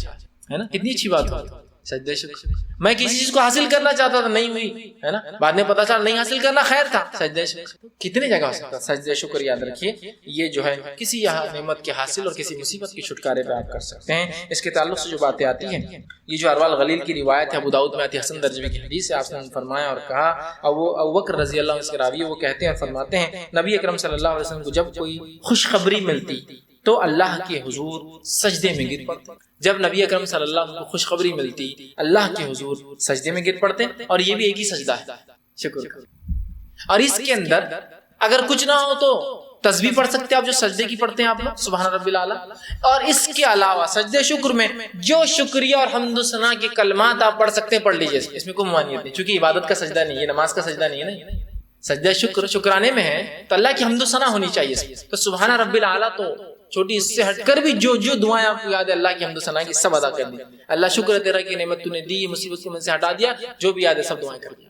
ہے نا، کتنی اچھی بات ہو. سجدہ شکر. میں کسی چیز کو حاصل کرنا چاہتا تھا، نہیں ہوئی، ہے نا، بعد میں پتا چلا نہیں حاصل کرنا خیر تھا، سجدہ شکر. کتنی جگہ ہو سکتا ہے سجدہ شکر. یاد رکھیے یہ جو ہے کسی نعمت کے حاصل اور کسی مصیبت کے چھٹکارے پہ آپ کر سکتے ہیں. اس کے تعلق سے جو باتیں آتی ہیں، یہ جو اروا الغلیل کی روایت ہے، ابو داؤد میں آتی ہے، حسن درجے کی حدیث ہے. آپ نے فرمایا اور کہا، ابو بکر رضی اللہ عنہ کے راوی وہ کہتے ہیں، فرماتے ہیں نبی اکرم صلی اللہ علیہ وسلم کو جب کوئی خوشخبری ملتی تو اللہ کے حضور سجدے میں گر پڑتے. جب نبی اکرم صلی اللہ علیہ وسلم کو خوشخبری ملتی اللہ کے حضور سجدے میں گر پڑتے. اور یہ بھی ایک ہی سجدہ ہے شکر کا. اور اس کے اندر اگر کچھ نہ ہو تو تسبیح پڑھ سکتے ہیں آپ، جو سجدے کی پڑھتے ہیں آپ لوگ، سبحان ربی الاعلیٰ. اور اس کے علاوہ سجدے شکر میں جو شکریہ اور حمد و ثنا کے کلمات آپ پڑھ سکتے ہیں، پڑھ لیجیے. اس میں کوئی ممانعت نہیں، چونکہ عبادت کا سجدہ نہیں ہے، نماز کا سجدہ نہیں ہے نا. سجدہ شکر شکرانے میں ہے تو اللہ کی حمد و ثنا ہونی چاہیے. تو سبحان ربی الاعلیٰ تو چھوٹی، اس سے ہٹ کر بھی جو دعائیں آپ کو یاد ہے اللہ کی حمد و ثنا کی سب ادا کر دی. اللہ شکر ہے تیرا کہ نعمت تو نے دی، مصیبت کو من سے ہٹا دیا، جو بھی یاد ہے سب دعائیں کر دی.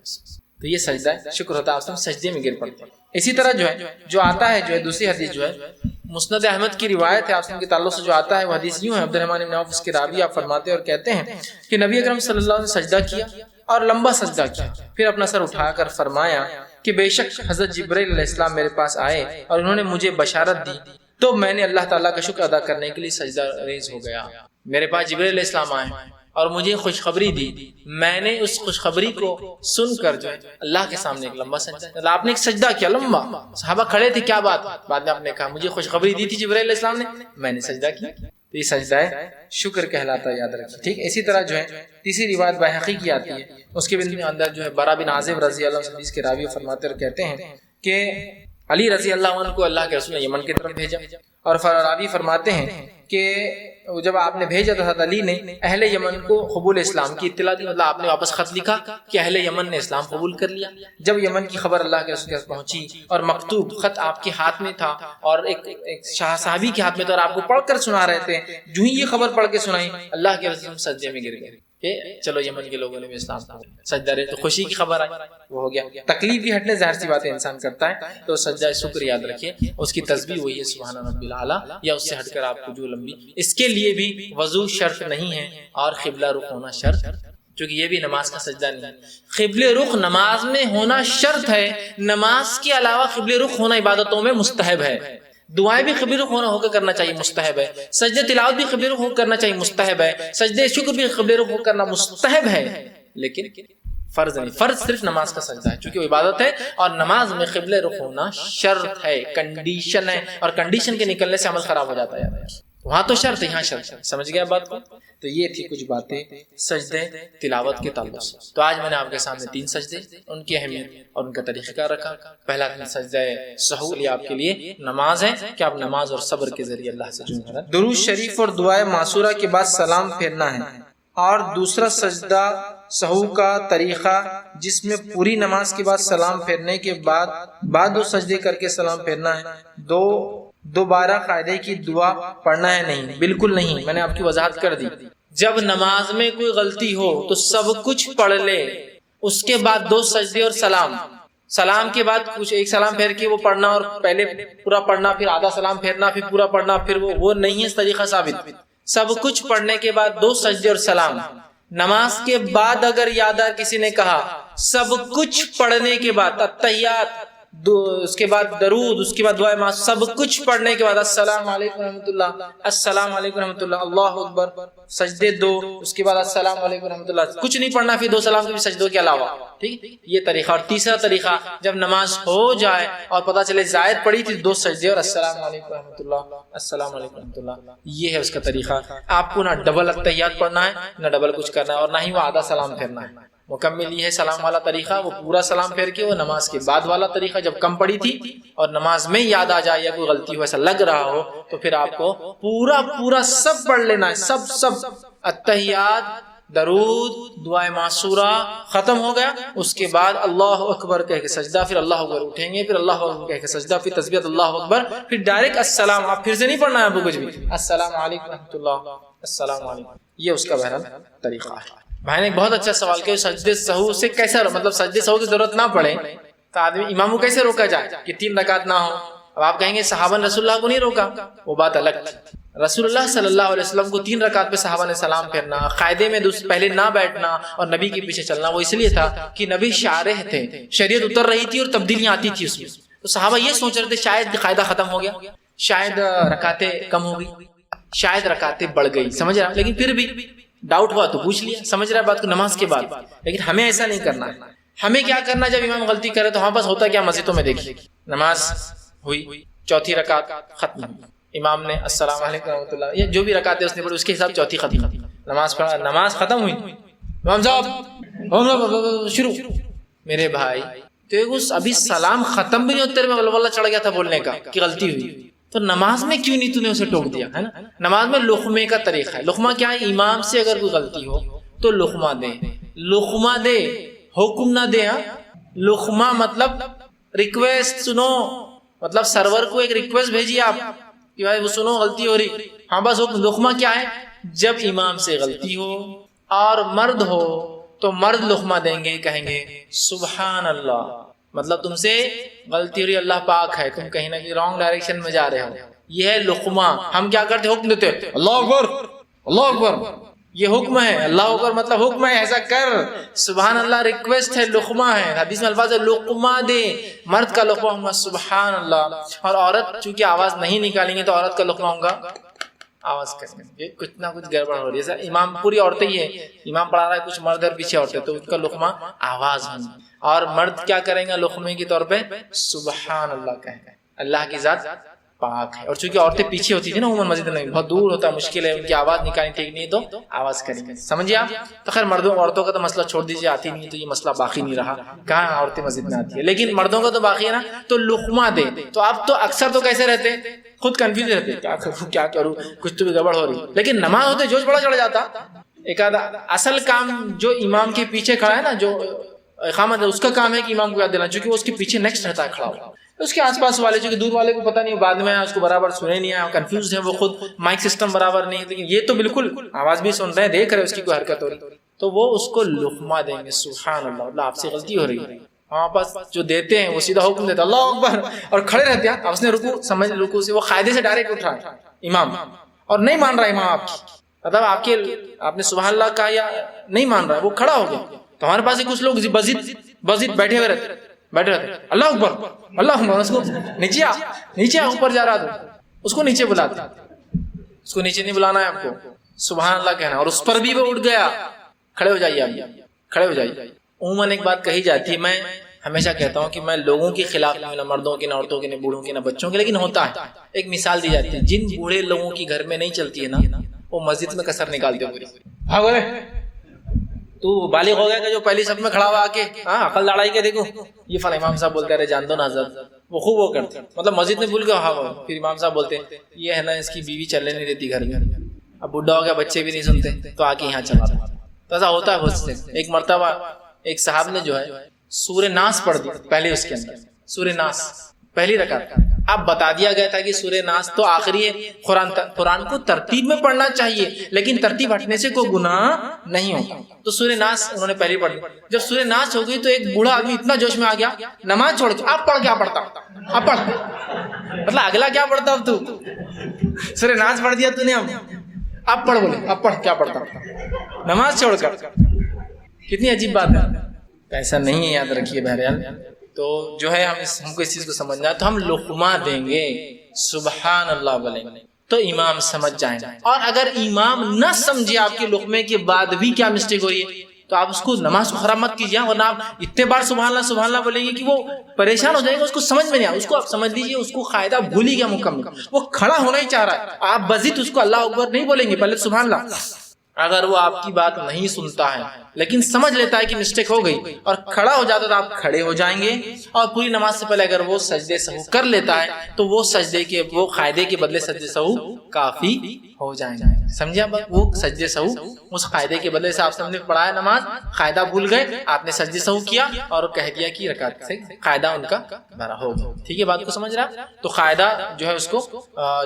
تو یہ سجدہ ہے شکر ہوتا ہے، آپ سجدے میں گر پڑتے ہیں. اسی طرح جو ہے جو آتا ہے جو ہے دوسری حدیث جو ہے مسند احمد کی روایت ہے، آپ کے تعلق سے جو آتا ہے وہ حدیث یوں ہے. عبد الرحمن بن عوف اس کے راوی آپ فرماتے ہیں اور کہتے ہیں کہ نبی اکرم صلی اللہ علیہ وسلم نے سجدہ کیا اور لمبا سجدہ کیا، پھر اپنا سر اٹھا کر فرمایا کہ بے شک حضرت جبرائیل علیہ السلام میرے پاس آئے اور انہوں نے مجھے بشارت دی تو میں نے اللہ تعالیٰ کا شکر ادا کرنے کے لیے سجدہ ریز ہو گیا. میرے پاس جبرائیل علیہ السلام آئے اور مجھے خوشخبری دی، میں نے اس خوشخبری کو سن کر جو ہے اللہ کے سامنے ایک لمبا سجدہ. آپ نے ایک سجدہ کیا لمبا، صحابہ کھڑے تھے، کیا بات؟ بعد میں آپ نے کہا مجھے خوشخبری دی تھی جبرائیل علیہ السلام نے، میں نے سجدہ کیا. تو یہ سجدہ ہے شکر کہلاتا ہے، یاد رکھیے. ٹھیک، اسی طرح جو ہے تیسری روایت بیہقی کی آتی ہے، اس کے اندر جو ہے برا بن عازب رضی اللہ عنہ کے راوی فرماتے اور کہتے ہیں کہ علی رضی اللہ عنہ کو اللہ کے رسول نے یمن کی طرف بھیجا، اور راوی فرماتے ہیں کہ جب آپ نے بھیجا تو حضرت علی نے اہل یمن کو قبول اسلام کی اطلاع دی، مطلب آپ نے واپس خط لکھا کہ اہل یمن نے اسلام قبول کر لیا. جب یمن کی خبر اللہ کے رسول کے پاس پہنچی اور مکتوب خط آپ کے ہاتھ میں تھا اور ایک شاہ صحابی کے ہاتھ میں تھا اور آپ کو پڑھ کر سنا رہے تھے، جو ہی یہ خبر پڑھ کے سنائی اللہ کے رسول سجدے میں گر گئے کہ چلو یمن کے لوگوں نے بھی اسلام قبول کیا. سجدہ رہے تو خوشی کی خبر آئی، وہ ہو گیا. تکلیف بھی ہٹنے ظاہر سی بات ہے انسان کرتا ہے، تو سجدہ شکر یاد رکھیے، اس کی تسبیح وہی ہے سبحان ربی الاعلیٰ، یا اس سے ہٹ کر آپ کو جو لمبی. اس کے لیے بھی وضو شرط نہیں ہے اور قبلہ رخ ہونا شرط، کیونکہ یہ بھی نماز کا سجدہ نہیں ہے. قبل رخ نماز میں ہونا شرط ہے، نماز کے علاوہ قبل رخ ہونا عبادتوں میں مستحب ہے. دعائیں بھی قبل رخ ہو کر کرنا چاہیے، مستحب ہے. سجدے تلاوت بھی قبل رخ ہو کرنا چاہیے، مستحب ہے. سجدے شکر بھی قبل رخ ہو کرنا مستحب ہے، لیکن فرض نہیں. فرض صرف نماز کا سجدہ ہے، چونکہ وہ عبادت ہے اور نماز میں قبلہ رخ ہونا شرط ہے، کنڈیشن ہے، اور کنڈیشن کے نکلنے سے عمل خراب ہو جاتا ہے. وہاں تو شرط ہے، یہاں شرط ہے. سمجھ گیا بات کو؟ تو یہ تھی کچھ باتیں سجدے تلاوت کے تعلق سے. تو آج میں نے آپ کے سامنے 3 سجدے، ان کی اہمیت اور ان کا طریقہ کار رکھا. پہلا سجدہ سہو یہ آپ کے لیے نماز ہے کہ آپ نماز اور صبر کے ذریعے اللہ سے جڑیں. درود شریف اور دعائے معصورہ کے بعد سلام پھیرنا ہے. اور دوسرا سجدہ سہو کا طریقہ جس میں پوری نماز کے بعد سلام پھیرنے کے بعد 2 سجدے کر کے سلام پھیرنا ہے. دوبارہ قاعدے کی دعا پڑھنا ہے؟ نہیں، بالکل نہیں. میں نے آپ کی وضاحت کر دی. جب نماز میں کوئی غلطی ہو تو سب کچھ پڑھ لے، اس کے بعد 2 سجدے اور سلام کے بعد کچھ ایک سلام پھیر کے وہ پڑھنا، اور پہلے پورا پڑھنا، پھر آدھا سلام پھیرنا، پھر پورا پڑھنا، پھر وہ نہیں ہے طریقہ ثابت. سب کچھ پڑھنے کے بعد 2 سجدے اور سلام. نماز کے بعد اگر یاد آ کسی نے کہا سب کچھ پڑھنے کے بعد التحیات، اس کے بعد درود، اس کے بعد دعائے معصورہ، سب کچھ پڑھنے کے بعد السلام علیکم رحمۃ اللہ، السلام علیکم رحمۃ اللہ، اللہ اکبر، سجدے 2، اس کے بعد السلام علیکم رحمۃ اللہ، کچھ نہیں پڑھنا پھر 2 سلام کے بھی سجدوں کے علاوہ. ٹھیک، یہ طریقہ. اور تیسرا طریقہ جب نماز ہو جائے اور پتہ چلے زائد پڑی تھی، 2 سجدے اور السلام علیکم رحمۃ اللہ، السلام علیکم رحمۃ اللہ. یہ ہے اس کا طریقہ. آپ کو نہ ڈبل التحیات پڑھنا ہے، نہ ڈبل کچھ کرنا ہے، اور نہ ہی وہ آدھا سلام پھیرنا ہے. مکمل یہ ہے سلام والا طریقہ، وہ پورا سلام پھیر کے. وہ نماز کے بعد والا طریقہ جب کم پڑی تھی اور نماز میں یاد آ جائے یا کوئی غلطی ہو ایسا لگ رہا ہو تو پھر آپ کو پورا سب پڑھ لینا ہے. سب التحیات، درود، دعائے معصورہ ختم ہو گیا، اس کے بعد اللہ اکبر کہہ کے سجدہ، پھر اللہ اکبر اٹھیں گے، پھر اللہ اکبر کہہ کے سجدہ، پھر تسبیحات اللہ اکبر، پھر ڈائریکٹ السلام. آپ پھر سے نہیں پڑھنا ہے آپ کو کچھ بھی. السلام علیکم رحمۃ اللہ، السلام علیکم. یہ اس کا بہرحال طریقہ ہے. بھائی نے بہت اچھا سوال کیا، سجدے سہو سے کیسا، مطلب سجدے سہو کی ضرورت نہ پڑے تو آدمی امام کو کیسے روکا جائے کہ 3 رکعت نہ ہو. اب آپ کہیں گے صحابہ نے رسول اللہ کو نہیں روکا، وہ بات الگ تھی. رسول اللہ صلی اللہ علیہ وسلم کو 3 رکعت پہ صحابہ نے سلام پھیرنا، قاعدے میں پہلے نہ بیٹھنا اور نبی کے پیچھے چلنا، وہ اس لیے تھا کہ نبی شارح تھے، شریعت اتر رہی تھی اور تبدیلیاں آتی تھی اس میں. تو صحابہ یہ سوچ رہے تھے شاید قاعدہ ختم ہو گیا، شاید رکعتیں کم ہو گئی، شاید رکعتیں بڑھ گئی. سمجھ رہا، لیکن پھر بھی ڈاؤٹ ہوا تو پوچھ لیا. سمجھ رہا ہے بات کو نماز کے بعد. لیکن ہمیں ایسا نہیں کرنا ہے. ہمیں کیا کرنا، جب امام غلطی کرے تو ہمارے پاس ہوتا کیا، مسجدوں میں دیکھیے نماز ہوئی، 4تھی رکعت ختم ہوئی، امام نے السلام علیکم رحمۃ اللہ، یہ جو بھی رکعتیں اس نے پڑھی اس کے حساب 4تھی ختم، نماز پڑھا، نماز ختم ہوئی، امام صاحب شروع. میرے بھائی تو ابھی سلام ختم بھی نہیں ہوتے میں ولولہ چڑھ گیا تھا بولنے کا کہ غلطی ہوئی، تو نماز میں کیوں نہیں تو نے اسے ٹوک دیا ہے نا. نماز میں لقمے کا طریقہ ہے. لقمہ کیا ہے، امام سے اگر کوئی غلطی ہو تو لقمہ دے، لقمہ دے، حکم نہ دے. لقمہ مطلب ریکویسٹ، سنو، مطلب سرور کو ایک ریکویسٹ بھیجیے آپ کہ بھائی وہ سنو غلطی ہو رہی. ہاں بس لقمہ کیا ہے، جب امام سے غلطی ہو اور مرد ہو تو مرد لقمہ دیں گے، کہیں گے سبحان اللہ، مطلب تم سے غلطی ہو رہی، اللہ پاک ہے، تم کہیں نہ کہیں رانگ ڈائریکشن میں جا رہے ہو. یہ ہے لقمہ. ہم کیا کرتے، حکم دیتے اللہ اکبر، اللہ اکبر، یہ حکم ہے. اللہ اکبر مطلب حکم ہے، ایسا کر. سبحان اللہ ریکویسٹ ہے، لقمہ ہے. حدیث میں الفاظ ہے لقمہ دے. مرد کا لقمہ ہوگا سبحان اللہ، اور عورت چونکہ آواز نہیں نکالیں گے تو عورت کا لقمہ ہوگا آواز کریں گے. کچھ نہ کچھ گڑبڑ ہو رہی ہے. امام پوری عورتیں ہی ہے، امام پڑھا رہا ہے، کچھ مرد اور پیچھے عورتیں، تو ان کا لقمہ آواز ہوگی. اور مرد کیا کریں گے لقمے کے طور پہ سبحان اللہ کہیں گے، اللہ کی ذات پاک ہے. اور چونکہ عورتیں پیچھے ہوتی تھی نا عموماً مسجد میں، بہت دور ہوتا ہے، مشکل ہے، ان کی آواز نکالنی ٹھیک نہیں، تو آواز کریں گے. سمجھے آپ؟ تو خیر مردوں عورتوں کا تو مسئلہ چھوڑ دیجیے، آتی نہیں تو یہ مسئلہ باقی نہیں رہا، کہاں عورتیں مسجد میں آتی ہے، لیکن مردوں کا تو باقی ہے نا. تو لقمہ دے. تو آپ تو اکثر تو کیسے رہتے، خود کنفیوز رہتے، کیا کروں کیا کروں، کچھ تو بھی گڑبڑ ہو رہی. لیکن نماز ہوتے جوش بڑا چڑھ جاتا. ایک آدھا اصل کام جو امام کے پیچھے کھڑا ہے نا، جو اقامت ہے، اس کا کام ہے کہ امام کو یاد دینا، چونکہ وہ اس کے پیچھے نیکسٹ رہتا ہے کھڑا ہوا. اس کے آس پاس والے جو کہ دور والے کو پتہ نہیں، بعد میں اس کو برابر سنے نہیں آیا، کنفیوز ہے، وہ خود مائک سسٹم برابر نہیں ہے، لیکن یہ تو بالکل آواز بھی سن رہے ہیں، دیکھ رہے ہیں اس کی کوئی حرکت ہو رہی، تو وہ اس کو لقمہ دیں گے سبحان اللہ، اللہ آپ سے غلطی ہو رہی ہے. وہاں پاس جو دیتے ہیں وہ سیدھا حکم دیتا اللہ اکبر اور کھڑے رہتے ہیں. اب اس نے رکوع سمجھ، رکوع سے وہ قاعدے سے ڈائریکٹ اٹھا امام اور نہیں مان رہا امام آپ کی، مطلب آپ نے سبحان اللہ کہا یا نہیں مان رہا، وہ کھڑا ہو گیا. تو ہمارے پاس کچھ لوگ بزد بیٹھے ہوئے رہتے، بیٹھے رہتے اللہ اکبر اللہ اکبر، اس کو نیچے اوپر جا رہا تھا اس کو نیچے بلاتے، اس کو نیچے نہیں بلانا ہے آپ کو، سبحان اللہ کہنا، اور اس پر بھی وہ اٹھ گیا، کھڑے ہو جائیے آپ، کھڑے ہو جائیے۔ عموماً ایک بات کہی جاتی ہے، میں ہمیشہ کہتا ہوں کہ میں لوگوں کے خلاف نہیں، نہ مردوں کے، نہ عورتوں کے، نہ بوڑھوں کے، نہ بچوں کے، لیکن ہوتا ہے۔ ایک مثال دی جاتی ہے، جن بوڑھے لوگوں کی گھر میں نہیں چلتی ہے نا، وہ مسجد میں کسر نکالتے پوری، تو بالغ ہو گیا کہ جو پہلی صف میں کھڑا ہوا آ کے عقل لڑائی کے دیکھو یہ فلاں امام صاحب بولتے رہے جان دو نا حضرت، وہ خوب وہ کرتے، مطلب مسجد میں بھول گیا، پھر امام صاحب بولتے یہ ہے نا اس کی بیوی چلنے نہیں دیتی گھر میں، اب بڈھا ہو گیا بچے بھی نہیں سنتے تو آ کے یہاں چلا رہا، تو ایسا ہوتا ہے بہت سے۔ ایک مرتبہ ایک صاحب نے جو ہے سورہ ناس پڑھ دی پہلے، اس کے اندر سورہ ناس پہلی رکعت، اب بتا دیا گیا تھا کہ سورہ ناس تو آخری ہے، قرآن کو ترتیب میں پڑھنا چاہیے لیکن ترتیب ہٹنے سے کوئی گناہ نہیں ہوتا، تو سورہ ناس انہوں نے پہلی پڑھ دی۔ جب سورہ ناس ہو گئی تو ایک بوڑھا آدمی اتنا جوش میں آ گیا، نماز چھوڑ کے اب پڑھ کیا پڑھتا، اب پڑھ، مطلب اگلا کیا پڑھتا، اب تو سورہ ناس پڑھ دیا تو نے، اب پڑھ، بولے اب پڑھ کیا پڑھتا نماز چھوڑ کر، کتنی عجیب بات ہے۔ ایسا نہیں ہے، یاد رکھیے بہرحال۔ تو جو ہے ہم کو اس چیز کو سمجھنا ہے، تو ہم لقمہ دیں گے سبحان اللہ بولیں گے تو امام سمجھ جائیں گے، اور اگر امام نہ سمجھے آپ کے لقمے کے بعد بھی کیا مسٹیک ہو رہی ہے تو آپ اس کو نماز کو خراب مت کیجیے، ورنہ آپ اتنے بار سبحان اللہ بولیں گے کہ وہ پریشان ہو جائے گا، اس کو سمجھ میں نہیں آئے، اس کو آپ سمجھ لیجیے اس کو قاعدہ بھول ہی گیا مکمل، وہ کھڑا ہونا ہی چاہ رہا ہے، آپ بزید اس کو اللہ اکبر نہیں بولیں گے، پہلے سبحان اللہ۔ اگر وہ آپ کی بات نہیں سنتا ہے لیکن سمجھ لیتا ہے کہ مسٹیک ہو گئی اور کھڑا ہو جاتا تو آپ کھڑے ہو جائیں گے، اور پوری نماز سے پہلے اگر وہ سجدے سہو کر لیتا ہے تو وہ سجدے کے وہ قاعدے کے بدلے سجدے سہو کافی ہو جائیں گے، سمجھے آپ؟ وہ سجدے سہو اس قاعدے کے بدلے سے آپ نے پڑھایا نماز، قاعدہ بھول گئے، آپ نے سجدے سہو کیا اور کہہ دیا کہ رکعت سے قاعدہ ان کا بھرا ہوگا، ٹھیک ہے بات کو سمجھ رہا؟ تو قاعدہ جو ہے اس کو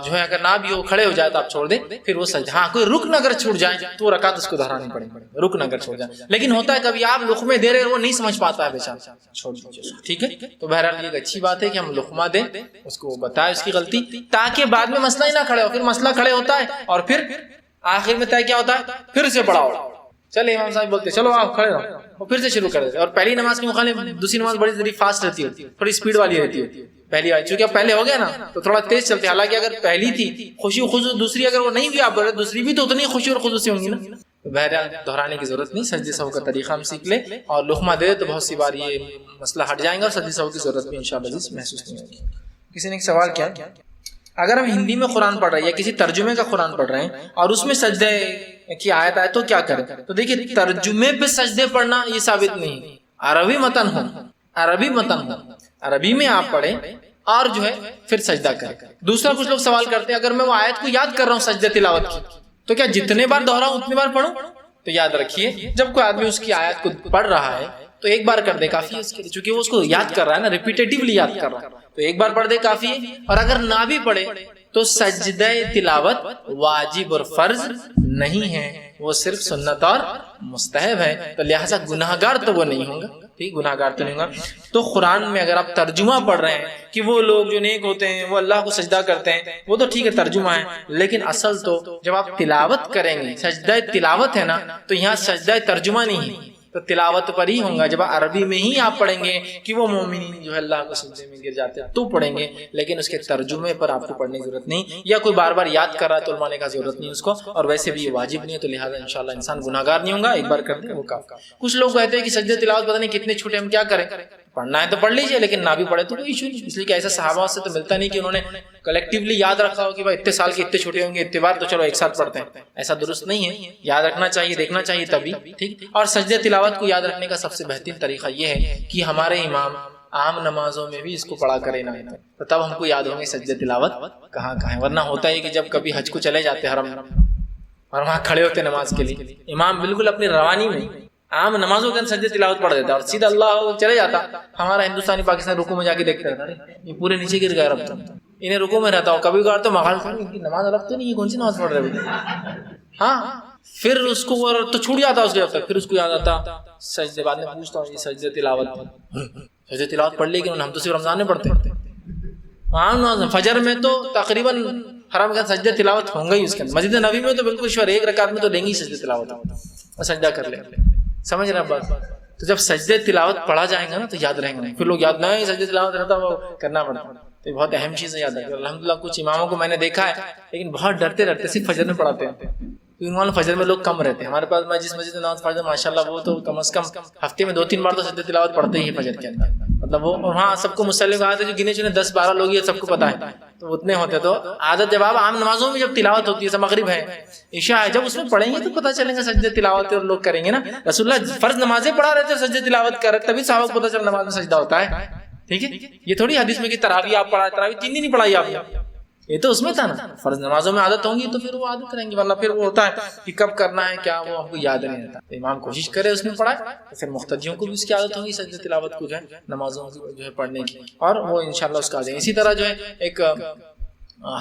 جو ہے اگر نہ بھی ہو کھڑے ہو جائے تو آپ چھوڑ دیں، پھر وہ سجدہ، ہاں کوئی رکن اگر چھوٹ جائے تو وہ رکعت اس کو دہرانی پڑے گی، رکن اگر چھوڑ جائے، لیکن ہوتا ہے کبھی آپ لقمے دے رہے اور وہ نہیں سمجھ پاتا ہے بیچارہ، چھوڑ دیجیے، ٹھیک ہے؟ تو بہرحال یہ ایک اچھی بات ہے کہ ہم لقمہ دیں، اس کو بتائیں اس کی غلطی، تاکہ بعد میں مسئلہ ہی نہ کھڑے ہو، پھر مسئلہ کھڑے ہوتا ہے اور پھر آخر میں طے کیا ہوتا ہے، پھر سے پڑھاؤ، چلے امام صاحب بولتے چلو آپ کھڑے رہو، اور پھر سے شروع کر دیتے، اور پہلی نماز کے مخالف دوسری نماز بڑی ذریع فاسٹ رہتی ہے، تھوڑی سپیڈ والی رہتی ہے، پہلی والی چونکہ پہلے ہو گیا نا تو تھوڑا تیز چلتے، حالانکہ اگر پہلی تھی خوشی و خضوع، دوسری اگر وہ نہیں ہوئی آپ بولے دوسری بھی تو اتنی خوشی اور خضوع سے ہوں گی نا، بہرحال دہرانے کی ضرورت نہیں، سجدے سہو کا طریقہ ہم سیکھ لیں اور لقمہ دے تو بہت سی بار یہ مسئلہ ہٹ جائیں گا اور سجدے سہو کی ضرورت بھی انشاءاللہ محسوس نہیں ہوگی۔ کسی نے ایک سوال کیا، اگر ہم ہندی میں قرآن پڑھ رہے ہیں یا کسی ترجمے کا قرآن پڑھ رہے ہیں اور اس میں سجدے کی آیت آئے تو کیا کریں؟ تو دیکھیے ترجمے پہ سجدے پڑھنا یہ ثابت نہیں، عربی متن ہو، عربی میں آپ پڑھیں اور جو ہے پھر سجدہ کریں۔ دوسرا کچھ لوگ سوال کرتے ہیں اگر میں وہ آیت کو یاد کر رہا ہوں سجدہ تلاوت کی تو کیا جتنے بار دہراؤں اتنی بار پڑھوں؟ تو یاد رکھیے جب کوئی آدمی اس کی آیت کو پڑھ رہا ہے تو ایک بار کر دے کافی ہے اس کے لیے، چونکہ وہ اس کو یاد کر رہا ہے نا، ریپیٹیٹیولی یاد کر رہا ہے، تو ایک بار پڑھ دے کافی ہے، اور اگر نہ بھی پڑھے تو سجدہ تلاوت واجب اور فرض نہیں ہے، وہ صرف سنت اور مستحب ہے، تو لہٰذا گناہگار تو وہ نہیں ہوگا، ٹھیک، گناہگار تو نہیں ہوگا۔ تو قرآن میں اگر آپ ترجمہ پڑھ رہے ہیں کہ وہ لوگ جو نیک ہوتے ہیں وہ اللہ کو سجدہ کرتے ہیں، وہ تو ٹھیک ہے ترجمہ ہے، لیکن اصل تو جب آپ تلاوت کریں گے، سجدہ تلاوت ہے نا، تو یہاں سجدہ ترجمہ نہیں ہے، تو تلاوت پر ہی ہوں گا، جب عربی میں ہی آپ پڑھیں گے کہ وہ مومنین جو ہے اللہ کو سجدے میں گر جاتے ہیں تو پڑھیں گے، لیکن اس کے ترجمے پر آپ کو پڑھنے کی ضرورت نہیں، یا کوئی بار بار یاد کر رہا ہے تو علماء کا ضرورت نہیں اس کو، اور ویسے بھی یہ واجب نہیں ہے، تو لہٰذا انشاءاللہ انسان گناہگار نہیں ہوگا، ایک بار کر دے وہ کافی۔ کچھ لوگ کہتے ہیں کہ سجدہ تلاوت پتہ نہیں کتنے چھوٹے، ہم کیا کریں؟ پڑھنا ہے تو پڑھ لیجیے، لیکن نہ بھی پڑھے تو کوئی ایشو نہیں، اس لیے کہ ایسا صحابہ سے تو ملتا نہیں کہ انہوں نے کلیکٹیولی یاد رکھا ہو کہ بھائی اتنے سال کے اتنے چھوٹے ہوں گے اتنے بار تو چلو ایک ساتھ پڑھتے ہیں، ایسا درست نہیں ہے، یاد رکھنا چاہیے، دیکھنا چاہیے تبھی، ٹھیک۔ اور سجدہ تلاوت کو یاد رکھنے کا سب سے بہترین طریقہ یہ ہے کہ ہمارے امام عام نمازوں میں بھی اس کو پڑھا کرے نا، تو تب ہم کو یاد ہوں گے سجدہ تلاوت کہاں کہاں ہے، ورنہ ہوتا ہے کہ جب کبھی حج کو چلے جاتے حرم اور وہاں کھڑے ہوتے نماز کے لیے، امام بالکل اپنی روانی میں عام نمازوں کے اندر سجدہ تلاوت پڑھ دیتا اور سیدھا اللہ چلے جاتا، ہمارا ہندوستانی پاکستان رکوع میں جا کے دیکھتا رہتا یہ پورے نیچے گر گئے، رب انہیں رکوع میں رہتا ہوں، کبھی کبھار تو مغال نماز الگ تو نہیں، یہ کون سی نماز پڑھ رہے، ہاں پھر اس کو تو چھوٹ جاتا اس کے اب تک، پھر اس کو یاد آتا سجدے، بعد میں پوچھتا ہوں یہ سجدہ تلاوت پڑھ لی کہ ہم تو صرف رمضان میں پڑھتے ہیں، فجر میں تو تقریباً حرم کا سجدہ تلاوت ہوں گا ہی، اس کے مسجد نبی میں تو بالکل شور ایک رکعت میں تو لیں گی سجدہ تلاوت اور سجدہ کر لیں، سمجھ رہے ہیں بات؟ تو جب سجدے تلاوت پڑھا جائیں گا نا تو یاد رہیں گے. پھر لوگ یاد نہیں سجدے تلاوت رہتا وہ کرنا پڑتا. تو بہت اہم چیز ہے یاد رکھیں. الحمدللہ کچھ اماموں کو میں نے دیکھا ہے لیکن بہت ڈرتے ڈرتے صرف فجر میں پڑھاتے ہیں. کیونکہ فجر میں لوگ کم رہتے ہیں. ہمارے پاس میں جس مسجد میں نماز پڑھتا ہوں ماشاءاللہ وہ تو کم از کم ہفتے میں 2-3 بار تو سجدے تلاوت پڑھتے ہی فجر کے اندر. مطلب وہ وہاں سب کو مسلم عادت ہے جو گنے چنے 10-12 لوگ یہ سب کو پتہ ہے تو اتنے ہوتے. تو عادت جب آپ عام نمازوں میں جب تلاوت ہوتی ہے مغرب ہے عشاء ہے جب اس میں پڑھیں گے تو پتہ چلیں گے سجدے تلاوت اور لوگ کریں گے نا. رسول اللہ فرض نمازیں پڑھا رہے تھے سجدے تلاوت کر رہے تبھی صحابہ کو پتہ چلا نماز میں سجدہ ہوتا ہے. ٹھیک ہے یہ تھوڑی حدیث میں کہ تراویح آپ پڑھا تراویح 3 دن ہی پڑھائی آپ نے یہ تو اس میں تھا نا. فرض نمازوں میں عادت ہوں گی تو پھر وہ عادت رہیں گی ورنہ پھر وہ ہوتا ہے کہ کب کرنا ہے کیا وہ ہم کو یاد نہیں رہتا. امام کوشش کرے اس میں پڑھائے پھر مقتدیوں کو بھی اس کی عادت ہوگی سجدہ تلاوت کو جو ہے نمازوں کی جو ہے پڑھنے کی اور وہ انشاءاللہ اس کا آ جائے. اسی طرح جو ہے ایک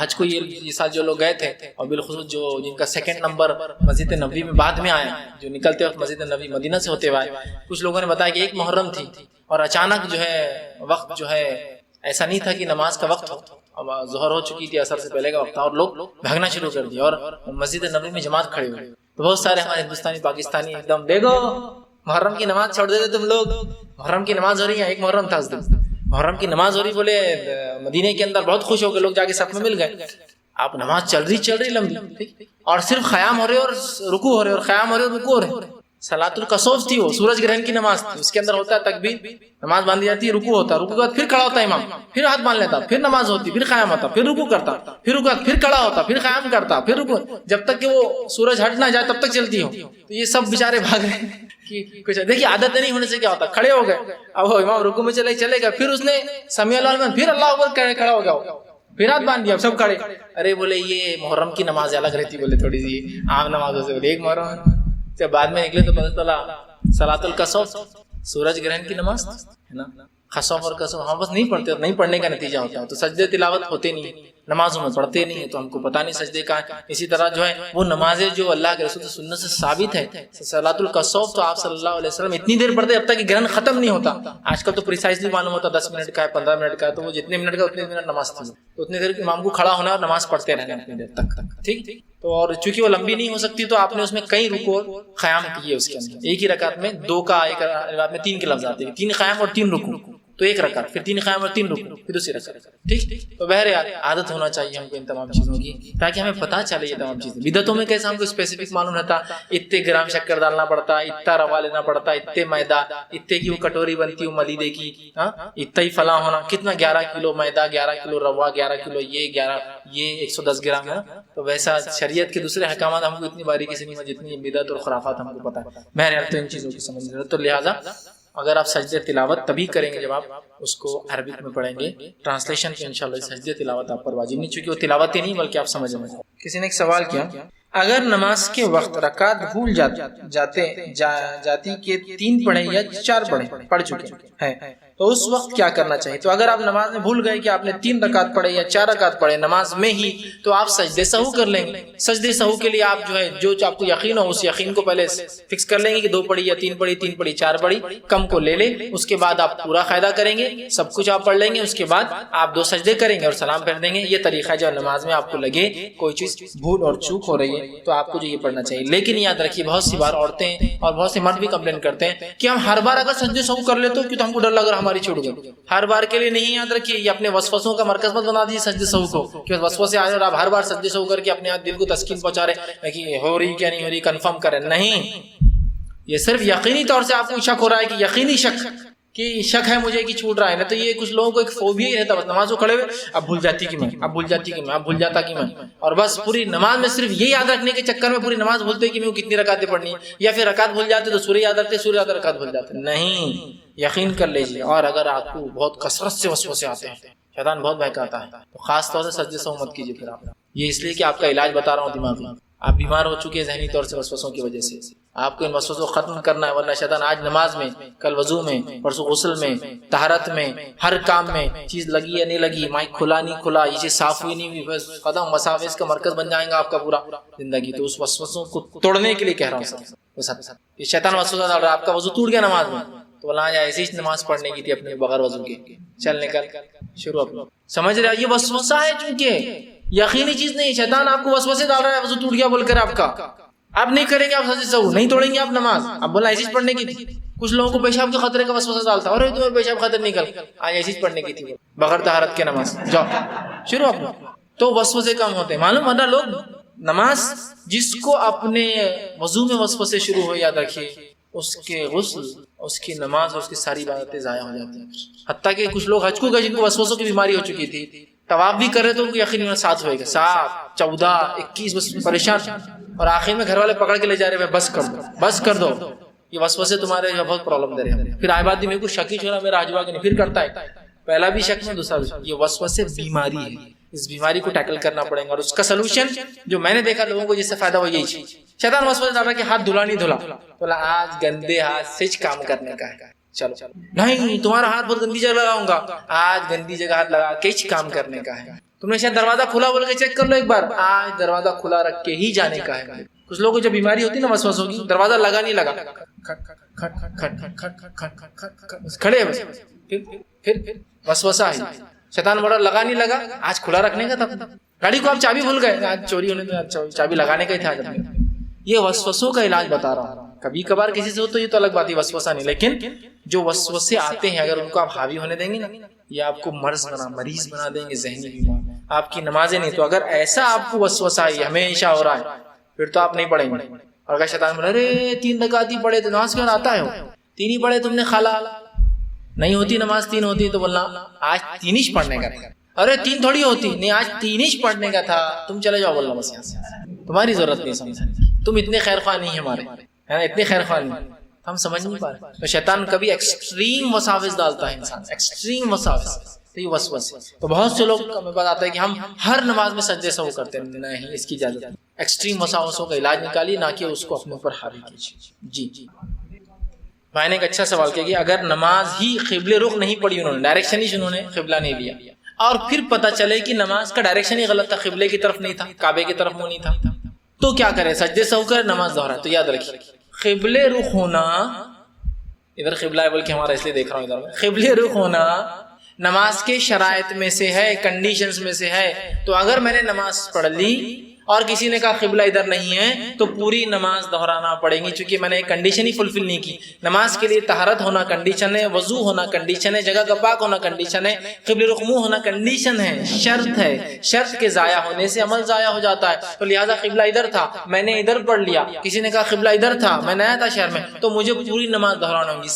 حج کو یہ سال جو لوگ گئے تھے اور بالخصوص جو جن کا سیکنڈ نمبر مسجد نبوی میں بعد میں آیا جو نکلتے وقت مسجد نبوی مدینہ سے ہوتے ہوئے کچھ لوگوں نے بتایا کہ 1 محرم تھی اور اچانک جو ہے وقت جو ہے ایسا نہیں تھا کہ نماز کا وقت ہو. اب ظہر ہو چکی تھی عصر سے پہلے کا وقت تھا اور لوگ بھاگنا شروع کر دیا اور مسجد نبوی میں جماعت کھڑی ہوئی. تو بہت سارے ہمارے ہندوستانی پاکستانی ایک دم دیکھو محرم کی نماز چھوڑ دیتے تم لوگ. محرم کی نماز ہو رہی ہے 1 محرم تھا اس دن محرم کی نماز ہو رہی بولے مدینے کے اندر بہت خوش ہو گئے لوگ جا کے صف میں مل گئے. آپ نماز چل رہی لمبی اور صرف قیام ہو رہے اور رکوع ہو رہے اور قیام ہو رہے اور رکوع ہو رہے. صلاۃ الکسوف تھی وہ سورج گرہن کی نماز تھی. اس کے اندر ہوتا ہے تکبیر نماز باندھی جاتی ہے رکوع ہوتا ہے رکوع کے بعد پھر کھڑا ہوتا ہے امام پھر ہاتھ باندھ لیتا پھر نماز ہوتی پھر قیام ہوتا پھر رکوع کرتا پھر رکوع پھر کھڑا ہوتا پھر قیام کرتا پھر رکوع جب تک کہ وہ سورج ہٹ نہ جائے تب تک چلتی ہو. تو یہ سب بیچارے بھاگ رہے ہیں کہ کچھ دیکھیے عادت نہیں ہونے سے کیا ہوتا کھڑے ہو گئے اب وہ امام رکوع میں چلے گا پھر اس نے سمیع اللہ لمن پھر اللہ اکبر کھڑا ہو گیا پھر ہاتھ باندھ دیا سب کھڑے. ارے بولے یہ محرم کی نماز الگ رہتی بولے تھوڑی سی عام نمازوں سے بولے 1 محرم جب بعد میں نکلے تو پتہ چلا صلاۃ الکسوف سورج گرہن کی نماز ہے نا. خسوف اور کسوف ہم بس نہیں پڑھتے نہیں پڑھنے کا نتیجہ ہوتا ہے. تو سجدے تلاوت ہوتے نہیں نمازوں میں پڑھتے نہیں ہیں تو ہم کو پتہ نہیں سجدے کا. اسی طرح جو ہے وہ نمازیں جو اللہ کے رسول کی سنت سے ثابت ہے صلاۃ الکسوف تو آپ صلی اللہ علیہ وسلم اتنی دیر پڑھتے جب تک کہ گرہن ختم نہیں ہوتا. آج کل تو پریسائزلی معلوم ہوتا 10 منٹ کا ہے 15 منٹ کا ہے تو وہ جتنے منٹ کا اتنے منٹ نماز تھی تو اتنی دیر امام کو کھڑا ہونا اور نماز پڑھتے رہنا اتنی دیر تک. ٹھیک تو اور چونکہ وہ لمبی نہیں ہو سکتی تو آپ نے اس میں کئی رکوع قیام کیے. اس کے اندر ایک ہی رکعت میں 2 کا ایک رکعت میں 3 کے لفظ آتے ہیں 3 قیام اور 3 رکوع تو 1 رکعت پھر 3 قیام اور 3 رکوع پھر دوسری رکعت. ٹھیک تو بہرحال عادت ہونا چاہیے ہم کو ان تمام چیزوں کی تاکہ ہمیں پتہ چلے یہ تمام چیزیں. بدعتوں میں کیسا ہم کو اسپیسیفک معلوم رہتا اتنے گرام شکر ڈالنا پڑتا اتنا روا لینا پڑتا اتنے میدا اتنے کی وہ کٹوری بنتی وہ ملیدے کی اتنا ہی فلاں ہونا کتنا 11 کلو میدا 11 کلو روا 11 کلو یہ 110 گرام ہے. تو ویسا شریعت کے دوسرے احکامات ہم کو اتنی باریکی سے نہیں جتنی بدعت اور خرافات ہم کو پتہ ہے. بہرحال تو ان چیزوں کی سمجھ نہیں رہتا. تو لہٰذا اگر آپ سجدے تلاوت تبھی کریں گے جب آپ اس کو عربک میں پڑھیں گے ٹرانسلیشن پہ انشاءاللہ سجدے تلاوت آپ پر واجب نہیں چونکہ وہ تلاوت ہی نہیں بلکہ آپ سمجھ میں. کسی نے ایک سوال کیا اگر نماز کے وقت رکعت بھول جاتی کہ 3 پڑھیں یا 4 پڑھ چکے ہیں تو اس وقت کیا کرنا چاہیے. تو اگر آپ نماز میں بھول گئے کہ آپ نے 3 رکعت پڑھے یا 4 رکعت پڑھے نماز میں ہی تو آپ سجدے سہو کر لیں گے. سجدے سہو کے لیے آپ جو ہے جو آپ کو یقین ہو اس یقین کو پہلے فکس کر لیں گے کہ 2 پڑھی یا 3 پڑھی 3 پڑھی 4 پڑھی کم کو لے لیں. اس کے بعد آپ پورا قاعدہ کریں گے سب کچھ آپ پڑھ لیں گے. اس کے بعد آپ 2 سجدے کریں گے اور سلام پھیر دیں گے. یہ طریقہ ہے. جب نماز میں آپ کو لگے کوئی چیز بھول اور چوک ہو رہی ہے تو آپ کو جو یہ پڑھنا چاہیے. لیکن یاد رکھیے بہت سی بار عورتیں اور بہت سے مرد بھی کمپلین کرتے ہیں کہ ہم ہر بار اگر سجدے سہو کر لیتے تو ہم کو ڈر لگ رہا ہماری چھوٹ گئی. ہر بار کے لیے نہیں. یاد رکھیے یہ اپنے وسوسوں کا مرکز مت بنا دیجیے سجدے سہو کو کہ وسوسے آئے اور آپ ہر بار سجدے سہو کر کے اپنے دل کو تسکین پہنچا رہے کہ ہو رہی کیا نہیں ہو رہی کنفرم کریں. نہیں یہ صرف یقینی طور سے آپ کو شک ہو رہا ہے کہ یقینی شک کہ شک ہے مجھے کہ چھوٹ رہا ہے. نا تو یہ کچھ لوگوں کو ایک فوبیا ہی رہتا بس نماز کو کھڑے ہوئے اب بھول جاتی کہ میں اب بھول جاتی کہ میں اب بھول جاتا کہ میں اور بس پوری نماز میں صرف یہ یاد رکھنے کے چکر میں پوری نماز بھولتے کہ میں کتنی رکعتیں پڑھنی ہے یا پھر رکعت بھول جاتے تو سورہ یاد رکھتے سورہ یاد رکعت بھول جاتے. نہیں یقین کر لیجیے. اور اگر آپ کو بہت کثرت سے وسوسے آتے ہیں شیطان بہت بہکاتا ہے تو خاص طور سے سجدے سہو مت کیجیے. پھر آپ یہ اس لیے کہ آپ کا علاج بتا رہا ہوں دماغی آپ بیمار ہو چکے ہیں ذہنی طور سے وسوسوں کی وجہ سے. آپ کو ان وسوسوں کو ختم کرنا ہے ورنہ شیطان آج نماز میں کل وضو میں پرسوں غسل میں طہارت میں ہر کام میں چیز لگی یا نہیں لگی مائک کھلا نہیں کھلا یہ چیز صاف ہوئی نہیں ہوئی بس قدم مساوس کا مرکز بن جائے گا آپ کا پورا زندگی. تو اس وسوسوں کو توڑنے کے لیے کہہ رہا ہوں سر یہ شیطان وسوسہ ڈال رہا ہے آپ کا وضو ٹوٹ گیا نماز میں تو بولا ایسی نماز پڑھنے کی تھی اپنے بغیر وضو کے چل نکل شروع اپنا سمجھ رہے یہ وسوسہ ہے چونکہ یقینی چیز نہیں. شیطان آپ کو وسوسے ڈال رہا ہے وضو ٹوٹ گیا بول کر آپ کا آپ نہیں کریں گے آپ سجدے سہو نہیں توڑیں گے آپ نماز اب بولا ایسی پڑھنے کی تھی کچھ لوگوں کو پیشاب کے خطرے کا وسوسہ ڈالتا ہے، اور تمہیں پیشاب خطرے نکل، آج ایسی پڑھنے کی تھی بغیر طہارت کے نماز، جاؤ شروع اپنا، تو وسوسے کم ہوتے ہیں. معلوم ورنہ لوگ نماز، جس کو اپنے وضو میں وسوسے شروع ہو، یاد رکھیے اس کے غسل، اس کی نماز اور اس کی ساری عبادتیں ضائع ہو جاتی ہیں. حتیٰ کہ کچھ لوگ حج کو گئے جن کو وسوسوں کی بیماری ہو چکی تھی، طواف بھی کر رہے تو ان کو یقین 7 ہوئے گا، 7 14 21 بس پریشان، اور آخر میں گھر والے پکڑ کے لے جا رہے ہیں، بس کر دو بس کر دو، یہ وسوسے تمہارے بہت پرابلم دے رہے ہیں. پھر آئے بات میرے کو شک ہی چھوڑا، میرا حج ہوا کہ نہیں، پھر کرتا ہے، پہلا بھی شک میں دوسرا بھی شک. یہ وسوسے بیماری ہے، اس بیماری کو ٹیکل کرنا پڑے گا، اور اس کا سلوشن جو میں نے دیکھا لوگوں کو جس سے فائدہ ہو یہی چیز. شیطان وسوسہ ڈالا کہ ہاتھ دھلا نہیں دھلا، بولا آج گندے ہاتھ سے کام کرنے کا ہے، چلو نہیں تمہارا ہاتھ بہت گندی جگہ لگاؤں گا، آج گندی جگہ ہاتھ لگا کے کام کرنے کا ہے. تم نے شاید دروازہ کھلا بول کے چیک کر لو ایک بار، آج دروازہ کھلا رکھ کے ہی جانے کا ہے. کچھ لوگوں کو جب بیماری ہوتی ہے نا وسوسوں کی، دروازہ لگا نہیں لگا، کھڑے بس، پھر وسوسہ ہے. شیطان بڑا لگا نہیں لگا، آج کھلا رکھنے کا تھا. گاڑی کو آپ چابی بھول گئے، آج چوری ہونے میں چابی لگانے کا ہی تھا. یہ وسوسوں کا علاج بتا رہا ہوں. کبھی کبھار کسی سے ہو تو یہ تو الگ بات ہے، وسوسہ نہیں، لیکن جو وسوسے آتے ہیں اگر ان کو آپ حاوی ہونے دیں گے نا، یہ آپ کو مریض بنا دیں گے، ذہنی بیمار. آپ کی نمازیں نہیں، تو اگر ایسا آپ کو وسوسہ ہے ہمیشہ ہو رہا ہے، پھر تو آپ نہیں پڑھیں گے. اور اگر شیطان بولے ارے 3 رکعت ہی پڑھے تو نماز کیوں آتا ہے، 3 ہی پڑھے تم نے، خالا نہیں ہوتی نماز 3 ہوتی، تو بولنا آج 3 ہی پڑھنے کا تھا. ارے 3 تھوڑی ہوتی نہیں، آج 3 ہی پڑھنے کا تھا، تم چلے جاؤ بولنا بس یہاں سے، تمہاری ضرورت نہیں سمجھ، تم اتنے خیر خواہ نہیں ہمارے، ہے نا، اتنے خیر خواہ نہیں، ہم سمجھ نہیں پا رہے. تو شیطان کبھی ایکسٹریم وساوس ڈالتا ہے انسان، ایکسٹریم وساوس، تو یہ وسوسے. تو بہت سے لوگ ہمیں بات آتا ہے کہ ہم ہر نماز میں سجدے سہو کرتے ہیں، نہیں، اس کی اجازت نہیں. ایکسٹریم وساوسوں کا علاج نکالیے، نہ کہ اس کو اپنے اوپر حاوی کیجیے. جی بھائی نے ایک اچھا سوال کیا کہ اگر نماز ہی قبل رخ نہیں پڑھی، انہوں نے ڈائریکشن ہی، انہوں نے قبلہ نہیں لیا، اور پھر پتہ چلے کہ نماز کا ڈائریکشن ہی غلط تھا، قبلے کی طرف نہیں تھا، کعبے کی طرف منہ نہیں تھا، تو کیا کرے؟ سجدے سہو کر نماز دوہرائے. تو یاد رکھیے قبل رخ ہونا، ادھر قبلہ ہے بول کے ہمارا اس لیے دیکھ رہا ہوں، ادھر قبل رخ ہونا نماز کے شرائط میں سے ہے، کنڈیشنز میں سے ہے. تو اگر میں نے نماز پڑھ لی اور کسی نے کہا قبلہ ادھر نہیں ہے، تو پوری نماز دہرانا پڑے گی، چونکہ میں نے ایک کنڈیشن ہی فلفل نہیں کی. نماز کے لیے طہارت ہونا کنڈیشن ہے، وضو ہونا کنڈیشن ہے، جگہ کا پاک ہونا کنڈیشن ہے، قبل رخ منہ ہونا کنڈیشن ہے، شرط ہے. شرط کے ضائع ہونے سے عمل ضائع ہو جاتا ہے. تو لہٰذا قبلہ ادھر تھا، میں نے ادھر پڑھ لیا، کسی نے کہا قبلہ ادھر تھا، میں نیا تھا شہر میں، تو مجھے پوری نماز دہرانا ہوگی،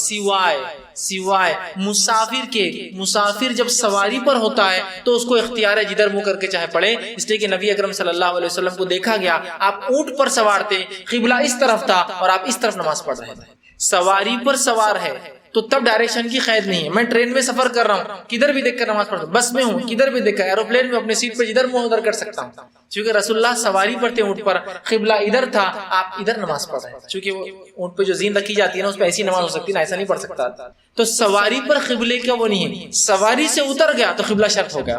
سوائے مسافر کے. مسافر جب سواری پر ہوتا ہے تو اس کو اختیار ہے جدھر منہ کر کے چاہے پڑھے، اس لیے کہ نبی اکرم صلی اللہ علیہ وسلم کو دیکھا گیا آپ اونٹ پر سوار تھے، قبلہ اس طرف تھا اور آپ اس طرف نماز پڑھ رہے تھے. سواری پر سوار ہے تو تب ڈائریکشن کی قید نہیں ہے. میں ٹرین میں سفر کر رہا ہوں، کدھر بھی دیکھ کر نماز پڑھتا ہوں، بس میں ہوں کدھر بھی دیکھ کر، ایروپلین میں اپنے سیٹ پہ جدھر منہ ادھر کر سکتا ہوں. چونکہ رسول اللہ سواری پر تھے اونٹ پر، قبلہ ادھر تھا، آپ ادھر نماز پڑھ رہے ہیں. چونکہ وہ اونٹ پہ جو زین رکھی جاتی ہے نا، اس پہ ایسی نماز ہو سکتی ہے نا، ایسا نہیں پڑھ سکتا. تو سواری پر قبلے کا وہ نہیں ہے، سواری سے اتر گیا تو قبلہ شرط ہو گیا.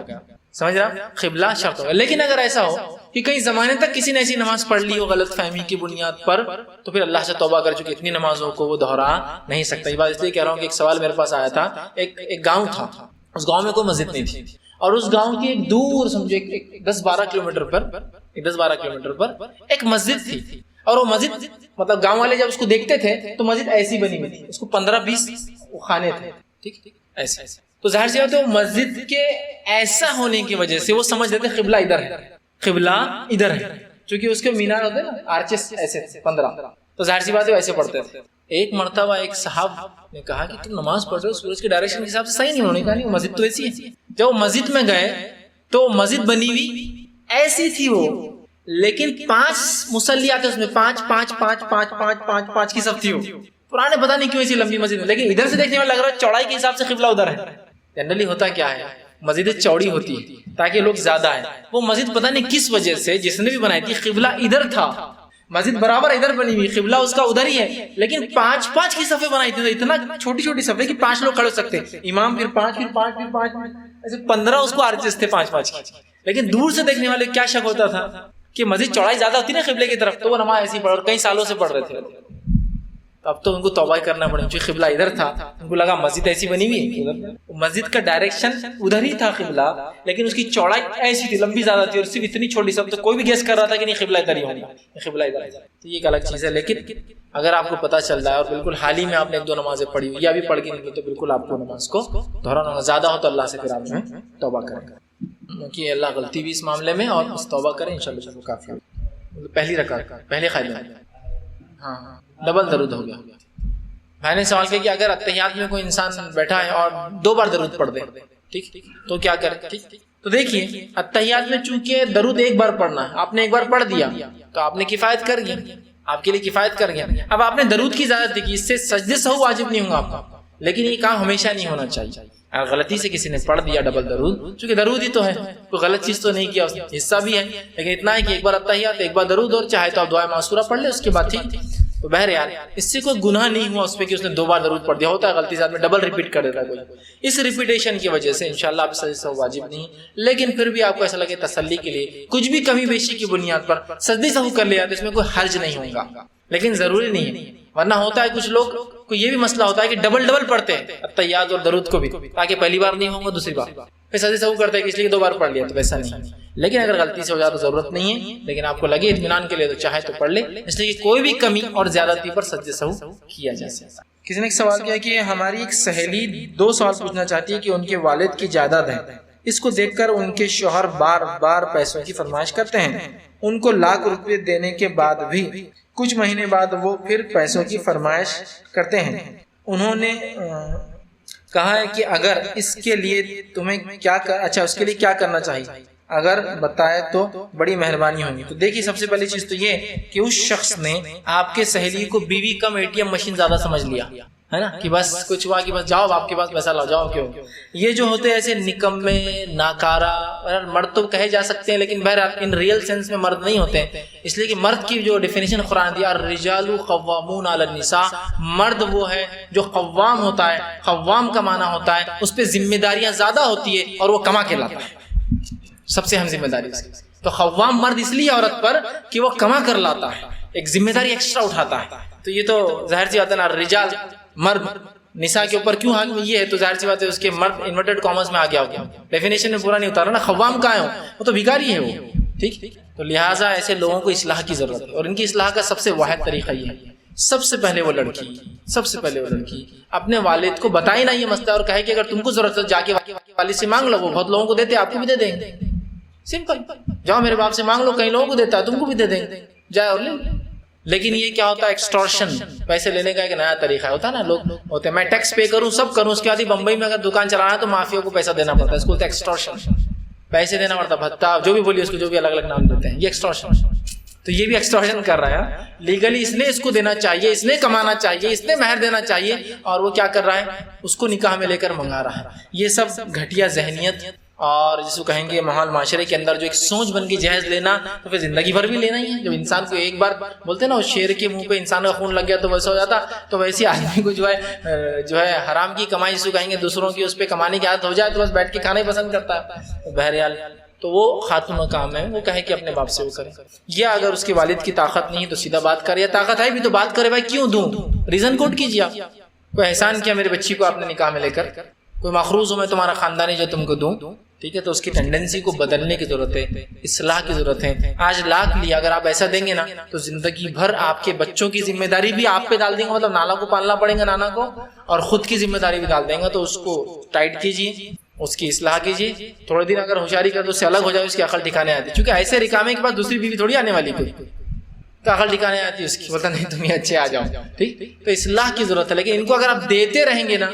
سمجھ رہا، قبلہ شرط ہوگا. لیکن اگر ایسا ہو کہ کئی زمانے تک کسی نے ایسی نماز پڑھ لی ہو غلط فہمی کی بنیاد پر، تو پھر اللہ سے توبہ کر، چکے اتنی نمازوں کو وہ دہرا نہیں سکتا. یہ بات اس لیے کہہ رہا ہوں کہ ایک سوال میرے پاس آیا تھا. ایک گاؤں تھا، اس گاؤں میں کوئی مسجد نہیں تھی، اور اس گاؤں کی ایک دور سمجھے 10-12 کلومیٹر پر ایک مسجد تھی. اور وہ مسجد مطلب گاؤں والے جب اس کو دیکھتے تھے تو مسجد ایسی بنی ہوئی تھی، اس کو 15-20 خانے تھے، ٹھیک ایسے. تو ظاہر سی بات ہے مسجد کے ایسا ہونے کی وجہ سے وہ سمجھ لیتے قبلہ ادھر ہے، قبلہ ادھر ہے، چونکہ اس کے مینار ہوتے ہیں نا آرچز ایسے 15، تو ظاہر سی بات ہے ویسے پڑھتے تھے. ایک مرتبہ ایک صاحب نے کہا کہ تم نماز پڑھ رہے ہو سورج کے ڈائریکشن کے حساب سے صحیح نہیں. انہوں نے کہا نہیں، مسجد تو ایسی ہے. جب وہ مسجد میں گئے تو مسجد بنی ہوئی ایسی تھی وہ، لیکن 5 مصلی آتے اس میں، 5 کی صف تھی. وہ پرانے پتہ نہیں کیوں ایسی لمبی مسجد ہے، لیکن ادھر سے دیکھنے میں لگ رہا ہے چوڑائی کے حساب سے قبلہ ادھر ہے. جنرلی ہوتا کیا ہے، مسجد چوڑی ہوتی ہے تاکہ لوگ زیادہ ہیں. وہ مسجد پتہ نہیں کس وجہ سے جس نے بھی بنائی تھی قبلہ ادھر تھا، مسجد برابر ادھر بنی ہوئی، قبلہ اس کا ادھر ہی ہے، لیکن 5 کی صفیں بنائی تھی. اتنا چھوٹی صفیں کہ 5 لوگ کھڑے ہو سکتے، امام پھر 5 ایسے 15 اس کو آرچز تھے 5 کی. لیکن دور سے دیکھنے والے کیا شک ہوتا تھا کہ مسجد چوڑائی زیادہ ہوتی نا قبلے کی طرف، تو وہ نماز ایسی پڑھ، اور کئی سالوں سے پڑھ رہے تھے. تو اب تو ان کو توبہ کرنا پڑے. جو قبلہ ادھر تھا ان کو لگا مسجد ایسی بنی ہوئی ہے, مسجد کا ڈائریکشن ادھر ہی تھا قبلہ, لیکن اس کی چوڑائی ایسی تھی, لمبی زیادہ تھی, اور صرف اتنی چھوٹی سب, تو کوئی بھی گیس کر رہا تھا کہ نہیں قبلہ ادھر ہی ہوگا, قبلہ ادھر. تو یہ ایک الگ چیز ہے. لیکن اگر آپ کو پتہ چل رہا ہے اور بالکل حال ہی میں آپ نے 1-2 نمازیں پڑھی ہوئی یا بھی پڑھ کے نہیں, تو بالکل آپ کو نماز کو دہرانا ہوگا. زیادہ ہو تو اللہ سے پھر آپ جو ہے توبہ کریں, کیونکہ اللہ غلطی بھی اس معاملے میں, اور اس توبہ کریں انشاءاللہ وہ کافی ہے. پہلی رکعت پہلے قائم, ہاں ڈبل درود ہو گیا. میں نے سوال کیا کہ اگر اتحیات میں کوئی انسان بیٹھا ہے اور 2 بار درود پڑھ دے, ٹھیک, تو کیا کرے؟ ٹھیک, تو دیکھیے اتحیات میں چونکہ درود 1 بار پڑھنا ہے, آپ نے 1 بار پڑھ دیا تو آپ نے کفایت کر گیا, آپ کے لیے کفایت کر گیا. اب آپ نے درود کی اجازت دی کہ اس سے سجدے سہو واجب نہیں ہوگا آپ کا, لیکن یہ کام ہمیشہ نہیں ہونا چاہیے. اگر غلطی سے کسی نے پڑھ دیا ڈبل درود, چونکہ درود ہی تو ہے, کوئی غلط چیز تو نہیں کیا, حصہ بھی ہے, لیکن اتنا ہے کہ 1 بار اتحیات 1 بار درود, اور چاہے تو آپ دعائے معصورہ پڑھ لے اس کے بعد, ٹھیک. تو بہرحال اس سے کوئی گناہ نہیں ہوا اس پہ کہ اس نے 2 بار درود پڑھ دیا. ہوتا ہے غلطی سے میں ڈبل ریپیٹ کر دیتا ہے کوئی, اس ریپیٹیشن کی وجہ سے انشاءاللہ آپ سجدے سہو واجب نہیں, لیکن پھر بھی آپ کو ایسا لگے تسلی کے لیے کچھ بھی کمی بیشی کی بنیاد پر سجدے سہو کر لیا تو اس میں کوئی حرج نہیں ہوگا, لیکن ضروری نہیں ہے. ورنہ ہوتا ہے کچھ لوگ کو یہ بھی مسئلہ ہوتا ہے کہ ڈبل پڑھتے ہیں اتحیات اور درود کو بھی, تاکہ پہلی بار نہیں ہوگا دوسری بار پھر سجدے سہو کرتے ہیں کہ اس لیے 2 بار پڑھ لیا, تو ویسا نہیں. لیکن اگر غلطی سے ہو جائے تو ضرورت نہیں ہے, لیکن آپ کو لگے اطمینان کے لیے تو چاہے تو پڑھ لے, اس لیے کہ کوئی بھی کمی اور زیادتی پر سجدے سہو کیا جا سکتا. کسی نے ایک سوال کیا کہ ہماری ایک سہیلی 2 سوال پوچھنا چاہتی ہے کہ ان کے والد کی جائیداد ہے, اس کو دیکھ کر ان کے شوہر بار بار پیسوں کی فرمائش کرتے ہیں, ان کو لاکھ روپے دینے کے بعد بھی کچھ مہینے بعد وہ پھر پیسوں کی فرمائش کرتے ہیں. انہوں نے کہا ہے کہ اگر اس کے لیے تمہیں اس کے لیے کیا کرنا چاہیے, اگر بتائے تو بڑی مہربانی ہوگی. تو دیکھیے سب سے پہلی چیز تو یہ کہ اس شخص نے آپ کے سہیلی کو بیوی کم ATM مشین زیادہ سمجھ لیا ہے نا, کہ بس کچھ ہوا کہ بس جاؤ آپ کے پاس پیسہ لاؤ جاؤ. کیوں یہ جو ہوتے ہیں ایسے نکمے ناکارہ, مرد تو کہے جا سکتے ہیں لیکن بہرحال ان ریئل سینس میں مرد نہیں ہوتے ہیں, اس لیے کہ مرد کی جو ڈیفینیشن قرآن دیا الرجال قوامون علی النساء, مرد وہ ہے جو قوام ہوتا ہے. قوام کا معنی ہوتا ہے اس پہ ذمہ داریاں زیادہ ہوتی ہے اور وہ کما کے لاتا ہے, سب سے اہم ذمہ داری اس کی. تو قوام مرد اس لیے عورت پر کہ وہ کما کر لاتا ہے, ایک ذمہ داری ایکسٹرا اٹھاتا ہے. تو یہ تو ظاہر سی بات ہے نا, الرجال مرد نساء کے اوپر کیوں حاکم یہ ہے, تو ظاہر سی بات ہے اس کے مرد انورٹڈ کامرس میں آ گیا ہوگا, ڈیفینیشن میں پورا نہیں اتارا نا. قوام کہاں ہے, وہ تو بھکاری ہے وہ, ٹھیک. تو لہٰذا ایسے لوگوں کو اصلاح کی ضرورت ہے, اور ان کی اصلاح کا سب سے واحد طریقہ یہ ہے, سب سے پہلے وہ لڑکی اپنے والد کو بتائے نا یہ مسئلہ, اور کہے کہ اگر تم کو ضرورت ہے جا کے والد سے مانگ لو, وہ بہت لوگوں کو دیتے آپ کو بھی دے دیں گے, سمپل. جاؤ میرے باپ سے مانگ لو, کئی لوگوں کو دیتا ہے تم کو بھی دے دیں گے, جائے اور لے. لیکن یہ کیا ہوتا ہے, ایکسٹورشن, پیسے لینے کا ایک نیا طریقہ ہوتا ہے نا. لوگ ہوتے ہیں میں ٹیکس پے کروں سب کروں, اس کے بعد ہی بمبئی میں اگر دکان چلانا ہے تو مافیا کو پیسہ دینا پڑتا ہے, اس کو بولتے ہیں ایکسٹورشن, پیسے دینا پڑتا, بھتہ جو بھی بولیے اس کو, جو بھی الگ الگ نام دیتے ہیں, یہ ایکسٹورشن. تو یہ بھی ایکسٹورشن کر رہا ہے لیگلی, اس نے اس کو دینا چاہیے, اس نے کمانا چاہیے, اس نے مہر دینا چاہیے, اور وہ کیا کر رہا ہے, اس کو نکاح میں لے کر منگا رہا ہے. یہ سب گھٹیا ذہنیت, اور جس کو کہیں گے ماحول معاشرے کے اندر جو ایک سوچ بن کے جہیز لینا, تو پھر زندگی بھر بھی لینا ہی ہے. جب انسان کو ایک بار بولتے ہیں نا, وہ شیر کے منہ پہ انسان کا خون لگ گیا تو ویسا ہو جاتا, تو ویسے آدمی کو جو ہے حرام کی کمائی جس کو کہیں گے دوسروں کی اس پہ کمانے کی عادت ہو جائے تو بس بیٹھ کے کھانا ہی پسند کرتا ہے. بہرحال تو وہ خاتون کا کام ہے, وہ کہے کہ اپنے باپ سے وہ کرے, یا اگر اس کے والد کی طاقت نہیں تو سیدھا بات کرے, یا طاقت ہے بھی تو بات کرے, بھائی کیوں دوں, ریزن کوٹ کیجیے. آپ کوئی احسان کیا میری بچی کو آپ نے نکاح میں لے کر, کوئی مخروض ہو میں تمہارا خاندانی جو تم کو دوں, ٹھیک ہے, تو اس کی ٹینڈنسی کو بدلنے کی ضرورت ہے, اصلاح کی ضرورت ہے. آج لاکھ لیا, اگر آپ ایسا دیں گے نا تو زندگی بھر آپ کے بچوں کی ذمہ داری بھی آپ پہ ڈال دیں گے, مطلب نانا کو پالنا پڑے گا, نانا کو, اور خود کی ذمہ داری بھی ڈال دیں گا. تو اس کو ٹائٹ کیجیے, اس کی اصلاح کیجیے, تھوڑے دن اگر ہوشیاری کر تو اس سے الگ ہو جائے, اس کی عقل ٹھکانے آتی, چونکہ ایسے رکامے کے بعد دوسری بیوی تھوڑی آنے والی, کوئی تو عقل ٹھکانے آتی اس کی, بولتا نہیں تم یہ اچھے آ جاؤ, ٹھیک. تو اصلاح کی ضرورت ہے, لیکن ان کو اگر آپ دیتے رہیں گے نا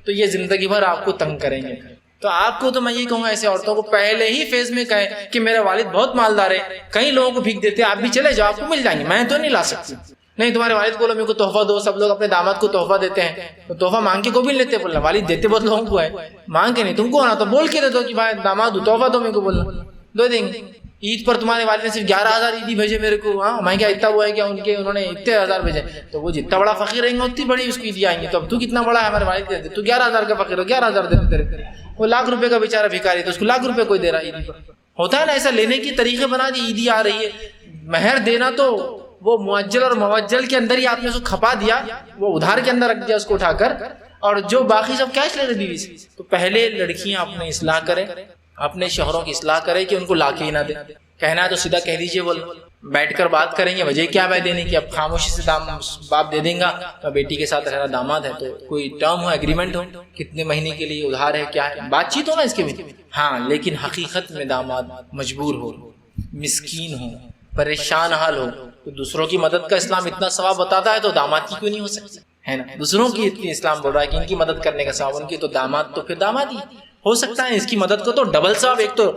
تو یہ زندگی بھر آپ کو تنگ کریں گے. تو آپ کو تو میں یہ کہوں گا ایسے عورتوں کو پہلے ہی فیز میں کہیں کہ میرا والد بہت مالدار ہے, کئی لوگوں کو بھیک دیتے, آپ بھی چلے جاؤ, آپ کو مل جائیں گے, میں تو نہیں لا سکتی. نہیں, تمہارے والد کو بولو میرے کو تحفہ دو, سب لوگ اپنے داماد کو تحفہ دیتے ہیں, تو تحفہ مانگ کے کو بھی لیتے, بولنا والد دیتے بہت لوگوں کو ہے, مانگ کے نہیں. تم کو ہونا تو بول کے دے دو کہ بھائی داماد تحفہ دو, میرے کو بولنا دو دیں گے. عید پر تمہارے والد نے صرف 11,000 عیدی بھیجے میرے کو, ہاں میں کیا اتنا وہ ہے کیا ان کے, انہوں نے اتنے 1,000 بھیجے, تو وہ جتنا بڑا فقیر رہیں گے اتنی بڑی اس کی عیدی آئیں گی. تو اب تو کتنا بڑا ہے, ہمارے والد دیتے, تو 11,000 کا فقیر ہو, 11,000 دیتے تیرے, وہ لاکھ روپے کا بیچارہ بھکاری, تو اس کو لاکھ روپے کوئی دے رہا ہے عیدی پر. ہوتا ہے نا ایسا, لینے کی طریقے بنا دی, عیدی آ رہی ہے, مہر دینا تو وہ معجل اور موجل کے اندر ہی آپ نے اس کو کھپا دیا، وہ ادھار کے اندر رکھ دیا اس کو اٹھا کر، اور جو باقی سب کیش لے رہے بیوی سے. تو پہلے لڑکیاں اپنے اصلاح کریں، اپنے شوہروں کی اصلاح کریں کہ ان کو لا کے ہی نہ دیں. کہنا ہے تو سیدھا کہہ دیجئے، بولو بیٹھ کر بات کریں گے، وجہ کیا ہے دینے کی. اب خاموشی سے باپ دے دیں گا تو بیٹی کے ساتھ رہنا داماد ہے، تو کوئی ٹرم ہو، ایگریمنٹ ہو، کتنے مہینے کے لیے ادھار ہے، کیا ہے، بات چیت ہو نا اس کے بھی. ہاں لیکن حقیقت میں داماد مجبور ہو، مسکین ہو، پریشان حال ہو، تو دوسروں کی مدد کا اسلام اتنا ثواب بتاتا ہے تو داماد کی کیوں نہیں ہو سکتا ہے نا. دوسروں کی اتنی اسلام بول رہا ہے کہ ان کی مدد کرنے کا ثواب، ان کی تو داماد تو پھر داماد ہی ہو سکتا ہے. اس کی مدد کو تو ڈبل ثواب، ایک تو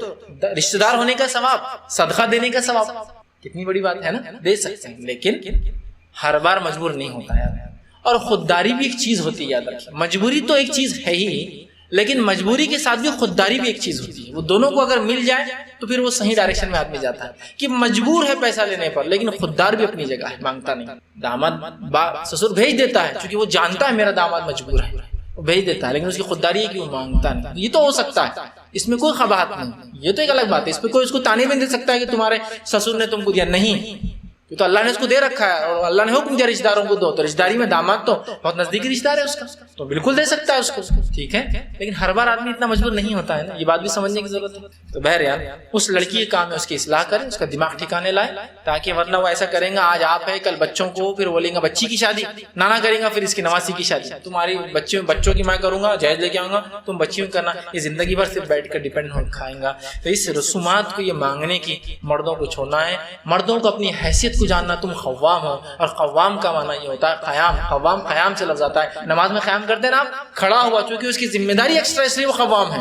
رشتہ دار ہونے کا ثواب، صدقہ دینے کا ثواب، کتنی بڑی بات ہے نا، دے سکتے ہیں. لیکن ہر بار مجبور نہیں ہوتا ہے. اور خودداری بھی ایک چیز ہوتی ہے، یاد رکھیں. مجبوری تو ایک چیز ہے ہی، لیکن مجبوری کے ساتھ بھی خودداری بھی ایک چیز ہوتی ہے. وہ دونوں کو اگر مل جائے تو پھر وہ صحیح ڈائریکشن میں آدمی جاتا ہے. کہ مجبور ہے پیسہ لینے پر، لیکن خوددار بھی اپنی جگہ ہے، مانگتا نہیں. داماد سسر بھیج دیتا ہے کیونکہ وہ جانتا ہے میرا داماد مجبور ہے، وہ بھیج دیتا ہے، لیکن اس کی خودداری ہے کہ وہ مانگتا نہیں. یہ تو ہو سکتا ہے، اس میں کوئی قباحت نہیں، یہ تو ایک الگ بات ہے. اس پہ کوئی اس کو تانے بھی نہیں دے سکتا ہے کہ تمہارے سسر نے تم کو دیا، نہیں، یہ تو اللہ نے اس کو دے رکھا ہے، اور اللہ نے حکم دیا رشتہ داروں کو دو. تو رشتہ داری میں داماد تو بہت نزدیکی رشتہ دار ہے اس کا، تو بالکل دے سکتا ہے اس کو، ٹھیک ہے. لیکن ہر بار آدمی اتنا مجبور نہیں ہوتا ہے نا، یہ بات بھی سمجھنے کی ضرورت ہے. تو بہرحال اس لڑکی کے کام میں اس کی اصلاح کریں، اس کا دماغ ٹھکانے لائے، تاکہ ورنہ وہ ایسا کریں گا آج آپ ہے کل بچوں کو، پھر بولیں گا بچی کی شادی، نانا کریں گا پھر اس کی نواسی کی شادی، تمہاری بچوں کی میں کروں گا، جہیز لے کے آؤں گا، تم بچیوں کی کرنا. یہ زندگی بھر صرف بیٹھ کر ڈیپینڈ ہو کھائیں گا. تو اس رسومات کو، یہ مانگنے کی، مردوں کو چھوڑنا ہے. مردوں کو اپنی حیثیت کو جاننا. تم قوام ہو، اور قوام کا معنی یہ ہوتا ہے قیام. قوام قیام سے لفظ آتا ہے. نماز میں قیام کرتے ہیں نا آپ، کھڑا ہوا، چونکہ اس کی ذمہ داری ایکسٹرا، اس لیے وہ قوام ہے.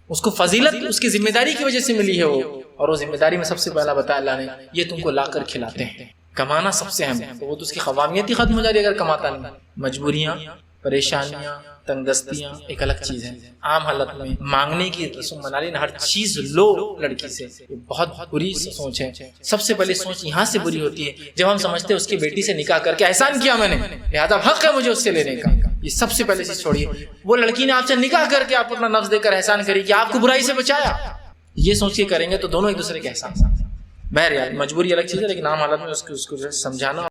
اس کو فضیلت اس کی ذمہ داری کی وجہ سے ملی ہے وہ، اور وہ ذمہ داری میں سب سے پہلا بتایا اللہ نے، یہ تم کو لا کر کھلاتے ہیں. کمانا سب سے اہم ہے، تو وہ تو اس کی قوامیت ہی ختم ہو جائے اگر کماتا نہیں. مجبوریاں، پریشانیاں، تنگ دستیاں ایک الگ چیز ہے. عام حالت میں مانگنے کی رسم بنا لی، ہر چیز لو لڑکی سے، یہ بہت بری سوچ ہے. سب سے پہلے سوچ یہاں سے بری ہوتی ہے جب ہم سمجھتے ہیں اس کی بیٹی سے نکاح کر کے احسان کیا میں نے، لہذا حق ہے مجھے اس سے لینے کا. یہ سب سے پہلے چیز چھوڑیے. وہ لڑکی نے آپ سے نکاح کر کے آپ کو اپنا نفس دے کر احسان کری کہ آپ کو برائی سے بچایا، یہ سوچ کے کریں گے تو دونوں ایک دوسرے کے احسان. بہرحال مجبوری الگ چیز ہے، لیکن عام حالت میں اس کو سمجھانا